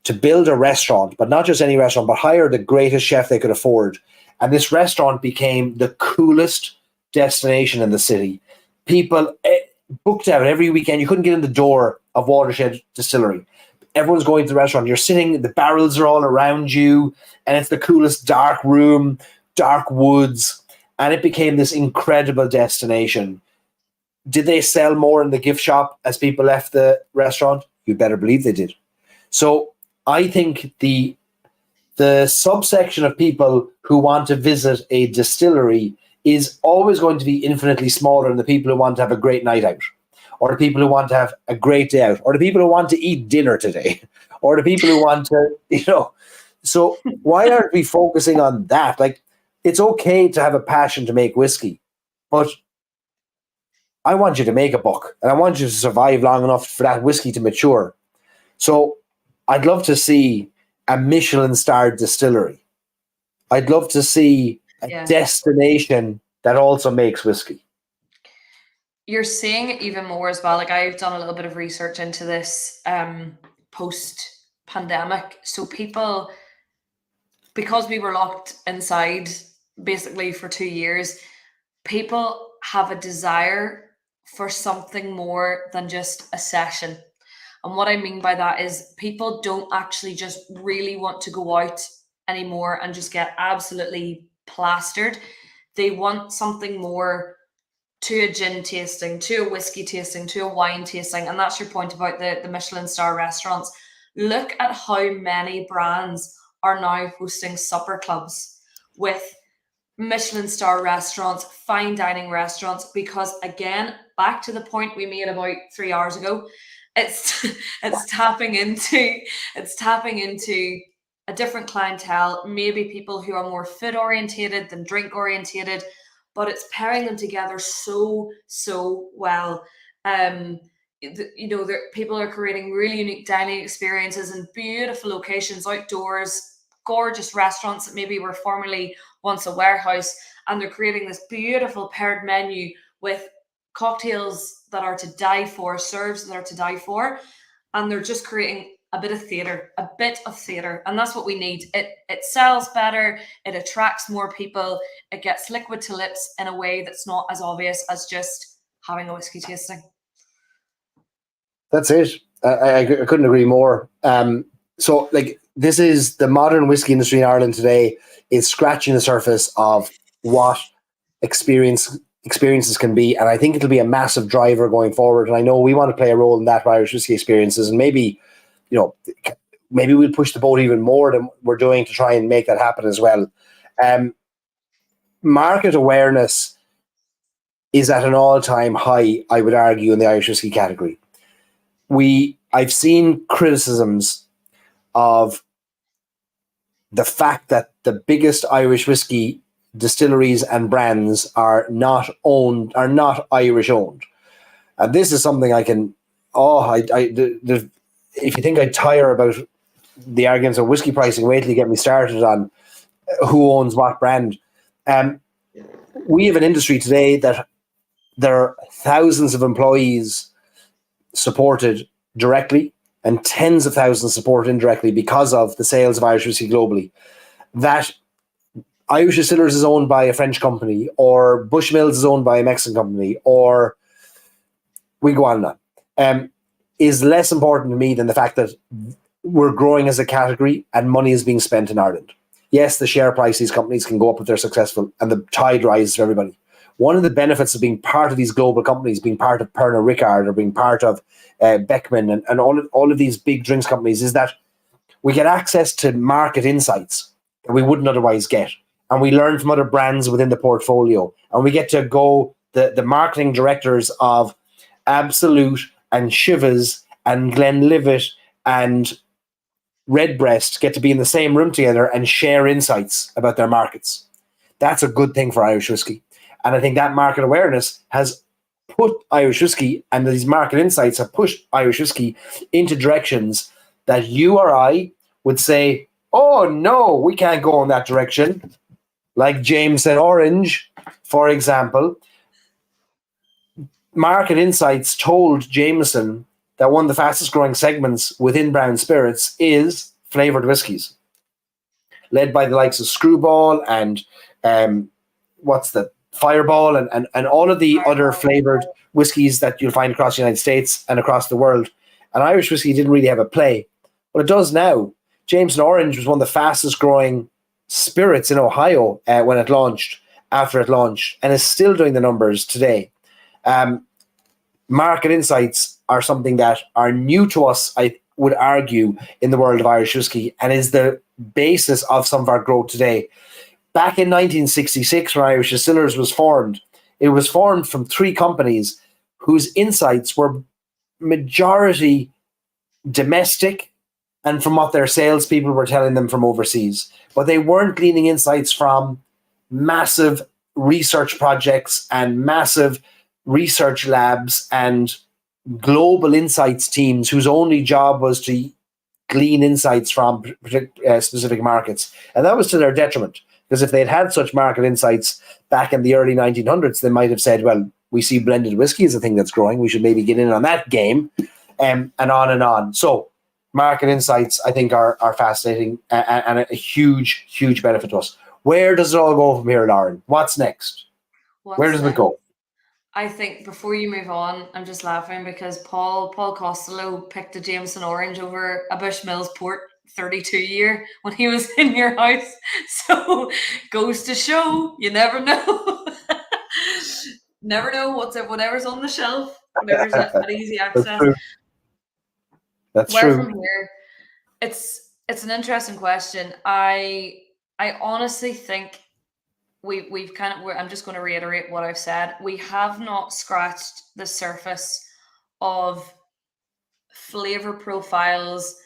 to build a restaurant, but not just any restaurant, but hire the greatest chef they could afford. And this restaurant became the coolest destination in the city. People booked out every weekend. You couldn't get in the door of Watershed Distillery. Everyone's going to the restaurant. You're sitting, the barrels are all around you, and it's the coolest dark room, dark woods, and it became this incredible destination. Did they sell more in the gift shop as people left the restaurant? You better believe they did. So I think the subsection of people who want to visit a distillery is always going to be infinitely smaller than the people who want to have a great night out, or the people who want to have a great day out, or the people who want to eat dinner today, or the people who want to, So why aren't we focusing on that? Like, it's okay to have a passion to make whiskey, but I want you to make a buck, and I want you to survive long enough for that whiskey to mature. So I'd love to see a Michelin-starred distillery. I'd love to see a destination that also makes whiskey. You're seeing it even more as well. Like, I've done a little bit of research into this post-pandemic. So people, because we were locked inside basically for 2 years, people have a desire for something more than just a session. And what I mean by that is people don't actually just really want to go out anymore and just get absolutely plastered. They want something more, to a gin tasting, to a whiskey tasting, to a wine tasting. And that's your point about the Michelin star restaurants. Look at how many brands are now hosting supper clubs with Michelin star restaurants, fine dining restaurants, because again, back to the point we made about 3 hours ago, it's tapping into a different clientele, maybe people who are more food orientated than drink orientated, but it's pairing them together so well. People are creating really unique dining experiences in beautiful locations, outdoors, gorgeous restaurants that maybe were formerly once a warehouse, and they're creating this beautiful paired menu with cocktails that are to die for, serves that are to die for, and they're just creating a bit of theatre, and that's what we need. It sells better, it attracts more people, it gets liquid to lips in a way that's not as obvious as just having a whiskey tasting. That's it. I couldn't agree more. So, like, this is the modern whiskey industry in Ireland today is scratching the surface of what experiences can be, and I think it'll be a massive driver going forward. And I know we want to play a role in that for Irish whiskey experiences, and maybe we'll push the boat even more than we're doing to try and make that happen as well. Market awareness is at an all-time high, I would argue, in the Irish whiskey category. I've seen criticisms of the fact that the biggest Irish whiskey distilleries and brands are not Irish owned, and this is something I can. If you think I tire about the arguments of whiskey pricing, wait till you get me started on who owns what brand. We have an industry today that there are thousands of employees supported directly and tens of thousands supported indirectly because of the sales of Irish whiskey globally. That Irish Distillers is owned by a French company, or Bushmills is owned by a Mexican company, or we go on and on, is less important to me than the fact that we're growing as a category and money is being spent in Ireland. Yes, the share price these companies can go up if they're successful, and the tide rises for everybody. One of the benefits of being part of these global companies, being part of Pernod Ricard or being part of Beckman and all of these big drinks companies, is that we get access to market insights that we wouldn't otherwise get. And we learn from other brands within the portfolio. And we get to go, the marketing directors of Absolute and Chivas and Glenlivet and Redbreast get to be in the same room together and share insights about their markets. That's a good thing for Irish whiskey. And I think that market awareness has put Irish whiskey, and these market insights have pushed Irish whiskey into directions that you or I would say, oh no, we can't go in that direction. Like Jameson Orange, for example. Market insights told Jameson that one of the fastest growing segments within brown spirits is flavoured whiskies, led by the likes of Screwball and Fireball and all of the other flavoured whiskies that you'll find across the United States and across the world. And Irish whiskey didn't really have a play, but it does now. Jameson Orange was one of the fastest growing spirits in Ohio when it launched, after it launched, and is still doing the numbers today. Market insights are something that are new to us, I would argue, in the world of Irish whiskey, and is the basis of some of our growth today. Back in 1966, when Irish Distillers was formed, it was formed from 3 companies whose insights were majority domestic and from what their salespeople were telling them from overseas. But they weren't gleaning insights from massive research projects and massive research labs and global insights teams whose only job was to glean insights from specific markets. And that was to their detriment, because if they'd had such market insights back in the early 1900s, they might have said, well, we see blended whiskey as a thing that's growing. We should maybe get in on that game, and on and on. So market insights, I think, are fascinating and a huge, huge benefit to us. Where does it all go from here, Lauren? What's next? Where does it go? I think before you move on, I'm just laughing because Paul Costello picked a Jameson Orange over a Bushmills Port 32 year when he was in your house. So goes to show, you never know. Never know whatever's on the shelf, whatever's at easy access. That's true. From here, it's an interesting question. I honestly think we've kind of, I'm just going to reiterate what I've said. We have not scratched the surface of flavor profiles,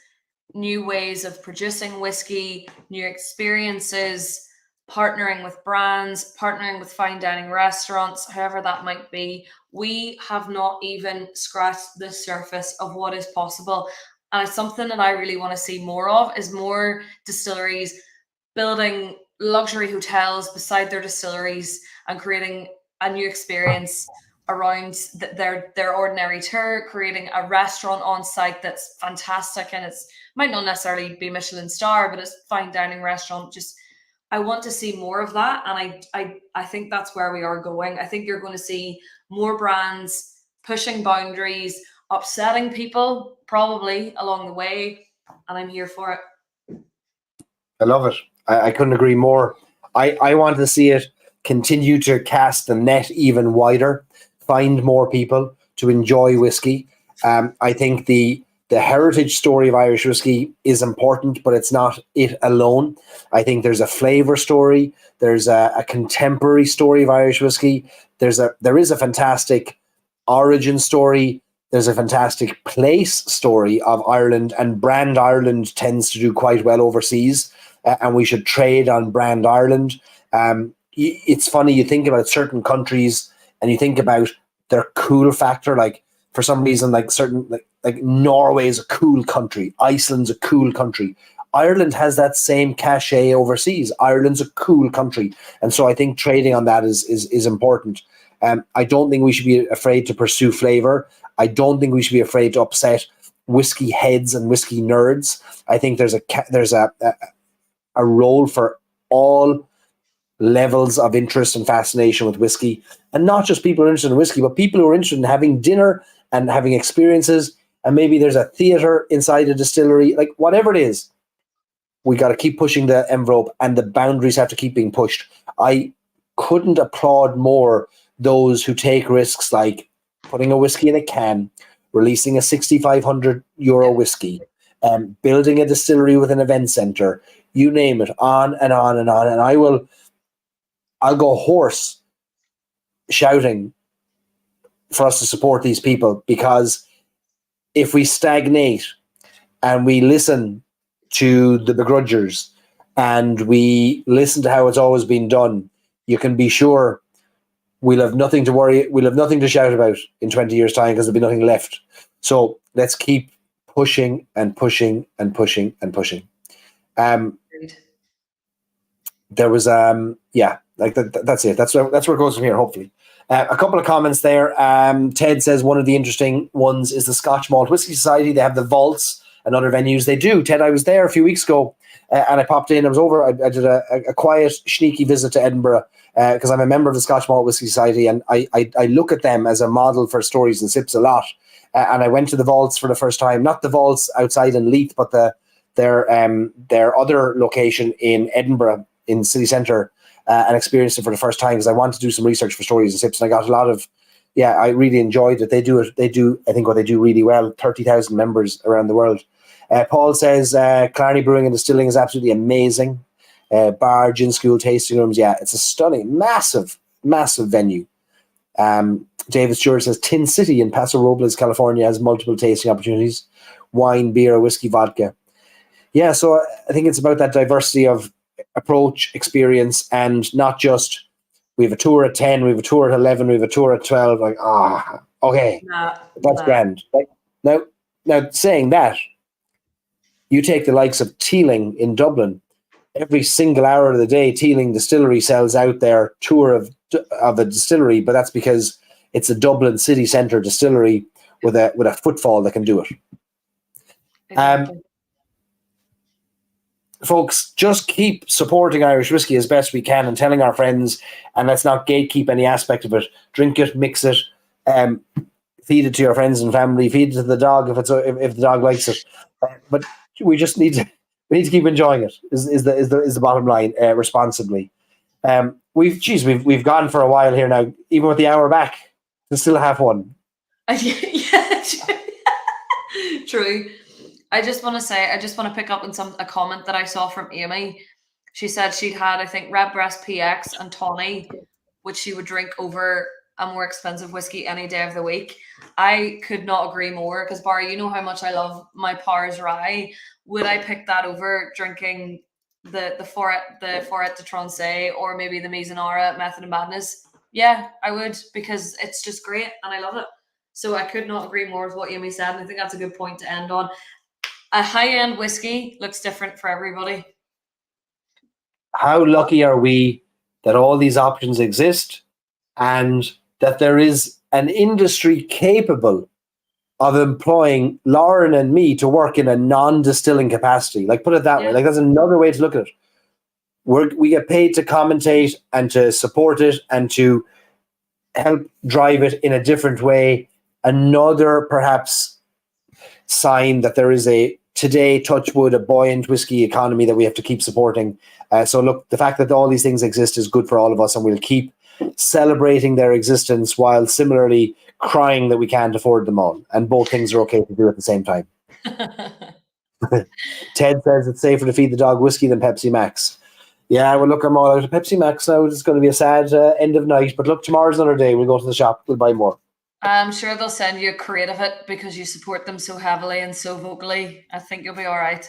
new ways of producing whiskey, new experiences, partnering with brands, partnering with fine dining restaurants, however that might be. We have not even scratched the surface of what is possible. And it's something that I really want to see more of, is more distilleries building luxury hotels beside their distilleries and creating a new experience around their ordinary tour, creating a restaurant on site that's fantastic, and it's might not necessarily be Michelin star, but it's fine dining restaurant. Just, I want to see more of that, and I think that's where we are going. I think you're going to see more brands pushing boundaries, upsetting people probably along the way, and I'm here for it. I love it. I couldn't agree more. I want to see it continue to cast the net even wider, find more people to enjoy whiskey. I think the heritage story of Irish whiskey is important, but it's not it alone. I think there's a flavor story. There's a contemporary story of Irish whiskey. There is a fantastic origin story. There's a fantastic place story of Ireland, and brand Ireland tends to do quite well overseas, and we should trade on brand Ireland. It's funny, you think about certain countries and you think about their cool factor, like for some reason, like Norway is a cool country, Iceland's a cool country. Ireland has that same cachet overseas. Ireland's a cool country. And so I think trading on that is important. I don't think we should be afraid to pursue flavor. I don't think we should be afraid to upset whiskey heads and whiskey nerds. I think there's a role for all levels of interest and fascination with whiskey, and not just people who are interested in whiskey, but people who are interested in having dinner and having experiences. And maybe there's a theater inside a distillery, like whatever it is, we got to keep pushing the envelope, and the boundaries have to keep being pushed. I couldn't applaud more those who take risks, like putting a whiskey in a can, releasing a €6,500 whiskey, building a distillery with an event center, you name it, on and on and on. And I'll go hoarse shouting for us to support these people, because if we stagnate and we listen to the begrudgers and we listen to how it's always been done, you can be sure we'll have nothing to worry, we'll have nothing to shout about in 20 years' time, because there'll be nothing left. So let's keep pushing and pushing and pushing and pushing. There was that's it. That's where it goes from here, hopefully. A couple of comments there. Ted says one of the interesting ones is the Scotch Malt Whisky Society. They have the vaults and other venues. They do. Ted, I was there a few weeks ago, and I popped in. I was over. I did a quiet, sneaky visit to Edinburgh, because I'm a member of the Scotch Malt Whisky Society, and I look at them as a model for stories and sips a lot. And I went to the vaults for the first time. Not the vaults outside in Leith, but their other location in Edinburgh, in city centre, and experienced it for the first time, because I wanted to do some research for stories and sips, and I got a lot of, I really enjoyed it. They do, I think, what they do really well. 30,000 members around the world. Paul says Clarny Brewing and Distilling is absolutely amazing. Bar, gin school, tasting rooms. Yeah, it's a stunning, massive venue. David Stewart says Tin City in Paso Robles, California has multiple tasting opportunities. Wine, beer, whiskey, vodka. Yeah, so I think it's about that diversity of approach, experience, and not just we have a tour at 10, we have a tour at 11, we have a tour at 12. Like, okay, that's grand. Like, now saying that, You take the likes of Teeling in Dublin. Every single hour of the day, Teeling Distillery sells out their tour of a distillery, but that's because it's a Dublin city centre distillery with a footfall that can do it. Exactly. Folks, just keep supporting Irish whiskey as best we can and telling our friends, and let's not gatekeep any aspect of it. Drink it, mix it, feed it to your friends and family, feed it to the dog if the dog likes it. But we just need to keep enjoying it. Is the bottom line, responsibly. We've gone for a while here now, even with the hour back. We still have one. Yeah, true. I just want to pick up on a comment that I saw from Amy. She said she'd had, I think, Redbreast PX and Tawny, which she would drink over a more expensive whiskey any day of the week. I could not agree more, because Barry, you know how much I love my Powers Rye. Would I pick that over drinking the Foret de Tronçais or maybe the Mizunara Method of Madness? Yeah, I would, because it's just great and I love it. So I could not agree more with what Amy said, and I think that's a good point to end on. A high-end whiskey looks different for everybody. How lucky are we that all these options exist and that there is an industry capable of employing Lauren and me to work in a non-distilling capacity? Like, put it that way. Like, that's another way to look at it. We get paid to commentate and to support it and to help drive it in a different way. Another, perhaps, sign that there is today, touch wood, a buoyant whiskey economy that we have to keep supporting. So look, the fact that all these things exist is good for all of us, and we'll keep celebrating their existence while similarly crying that we can't afford them all. And both things are okay to do at the same time. Ted says it's safer to feed the dog whiskey than Pepsi Max. Yeah, well, look, I'm all out of Pepsi Max now. It's going to be a sad end of night. But look, tomorrow's another day. We'll go to the shop. We'll buy more. I'm sure they'll send you a crate of it because you support them so heavily and so vocally. I think you'll be all right.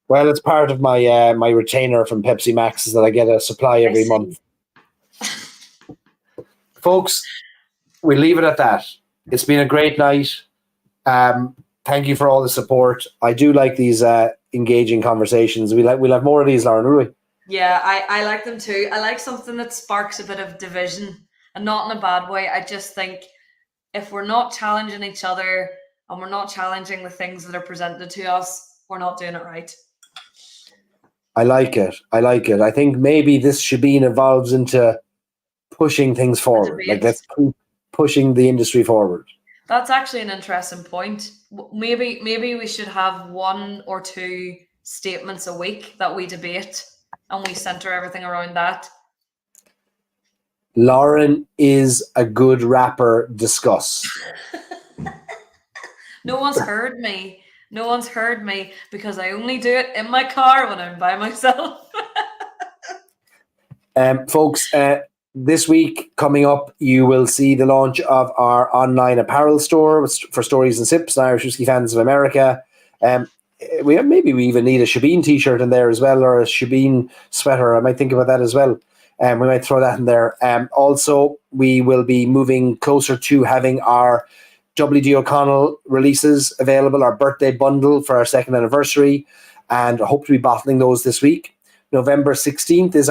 Well, it's part of my my retainer from Pepsi Max is that I get a supply every month. Folks, we leave it at that. It's been a great night. Thank you for all the support. I do like these engaging conversations. We'll have more of these, Lauren, will we? Yeah, I like them too. I like something that sparks a bit of division, and not in a bad way. I just think if we're not challenging each other and we're not challenging the things that are presented to us, we're not doing it right. I like it. I think maybe this Shebeen evolves into pushing things forward. Like, let's keep pushing the industry forward. That's actually an interesting point. Maybe we should have 1 or 2 statements a week that we debate, and we center everything around that. Lauren is a good rapper. Discuss. No one's heard me. No one's heard me because I only do it in my car when I'm by myself. Folks, this week coming up, you will see the launch of our online apparel store for Stories and Sips, Irish Whiskey Fans of America. We even need a Shebeen t-shirt in there as well, or a Shebeen sweater. I might think about that as well. We might throw that in there. Also, we will be moving closer to having our W.D. O'Connell releases available, our birthday bundle for our 2nd anniversary, and I hope to be bottling those this week. November 16th is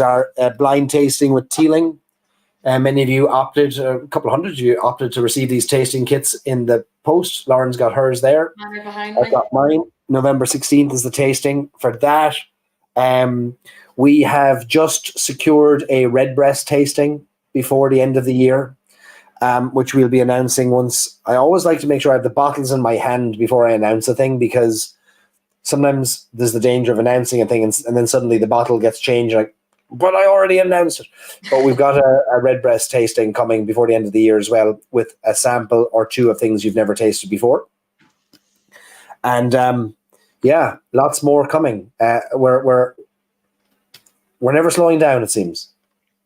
our blind tasting with Teeling. Many of you opted, a couple hundred of you opted to receive these tasting kits in the post. Lauren's got hers there. I've got mine. November 16th is the tasting. For that, we have just secured a Redbreast tasting before the end of the year, which we'll be announcing once. I always like to make sure I have the bottles in my hand before I announce a thing, because sometimes there's the danger of announcing a thing and then suddenly the bottle gets changed. Like, but I already announced it. But we've got a Redbreast tasting coming before the end of the year as well, with a sample or 2 of things you've never tasted before. And yeah, lots more coming. We're never slowing down, it seems.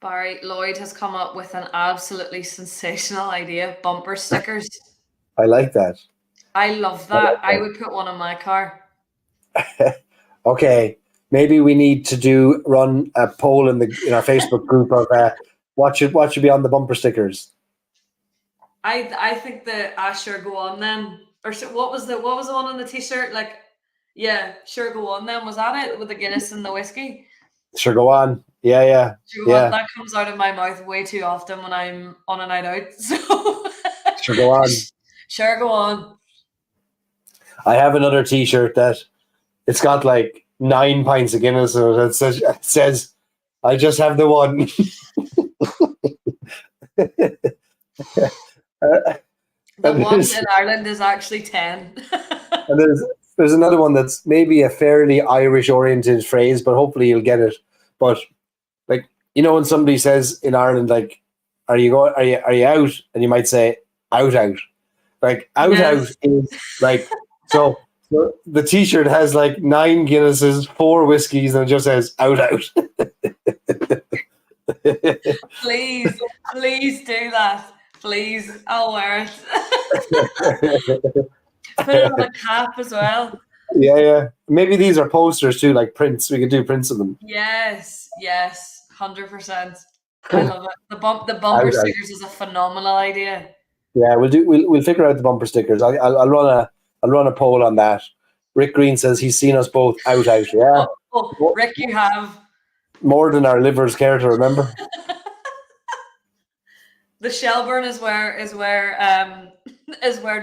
Barry, Lloyd has come up with an absolutely sensational idea: bumper stickers. I like that. I love that. I would put one on my car. Okay, maybe we need to run a poll in our Facebook group of what should be on the bumper stickers. I think the Asher go on then, or what was the one on the t-shirt? Like, Yeah, sure, go on then. Was that it with the Guinness and the whiskey? Sure, go on. Yeah. Sure, go on. That comes out of my mouth way too often when I'm on a night out. So Sure, go on. sure, go on. I have another T-shirt that it's got like 9 pints of Guinness in it. It says I just have the one. The one in Ireland is actually 10. And there's another one that's maybe a fairly Irish-oriented phrase, but hopefully you'll get it. But like, you know, when somebody says in Ireland, like, are you out? And you might say out. Like out Yes. is like so the T-shirt has like 9 Guinnesses, 4 whiskeys, and it just says out. Please do that. Please, I'll wear it. Put it on a cap as well. Yeah. Maybe these are posters too, like prints. We could do prints of them. Yes, 100%. I love it. The bumper stickers is a phenomenal idea. Yeah, we'll figure out the bumper stickers. I'll run a poll on that. Rick Green says he's seen us both out. Yeah. Oh, Rick, you have more than our livers care to remember. The Shelburne is where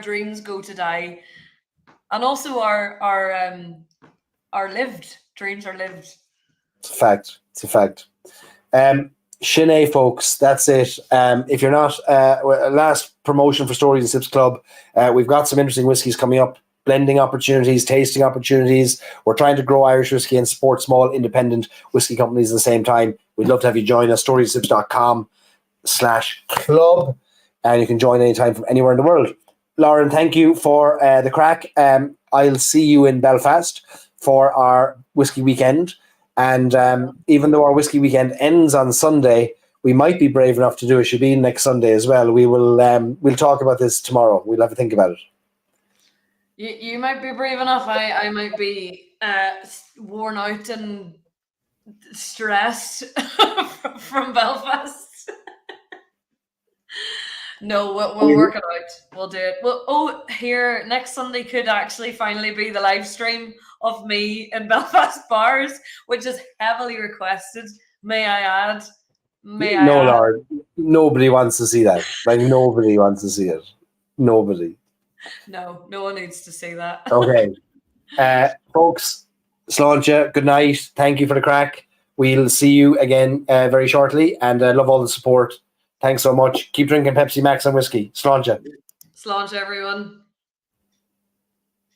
dreams go to die, and also our lived dreams are lived. It's a fact. Shinee, folks, that's it. If you're not, last promotion for Stories and Sips Club, we've got some interesting whiskies coming up, blending opportunities, tasting opportunities. We're trying to grow Irish whiskey and support small independent whiskey companies at the same time. We'd love to have you join us, storieandsips.com/club, and you can join anytime from anywhere in the world. Lauren, thank you for the crack. I'll see you in Belfast for our whiskey weekend. And even though our whiskey weekend ends on Sunday, we might be brave enough to do a Shebeen next Sunday as well. We'll talk about this tomorrow. We'll have a think about it. You might be brave enough. I might be worn out and stressed from Belfast. No, we'll work it out. We'll do it. Well, here next Sunday could actually finally be the live stream of me in Belfast bars, which is heavily requested. May I add? No, Lord, nobody wants to see that. Like nobody wants to see it. Nobody. No one needs to see that. Okay, folks, Sláinte, good night. Thank you for the crack. We'll see you again very shortly, and I love all the support. Thanks so much. Keep drinking Pepsi Max and whiskey. Sláinte. Sláinte, everyone.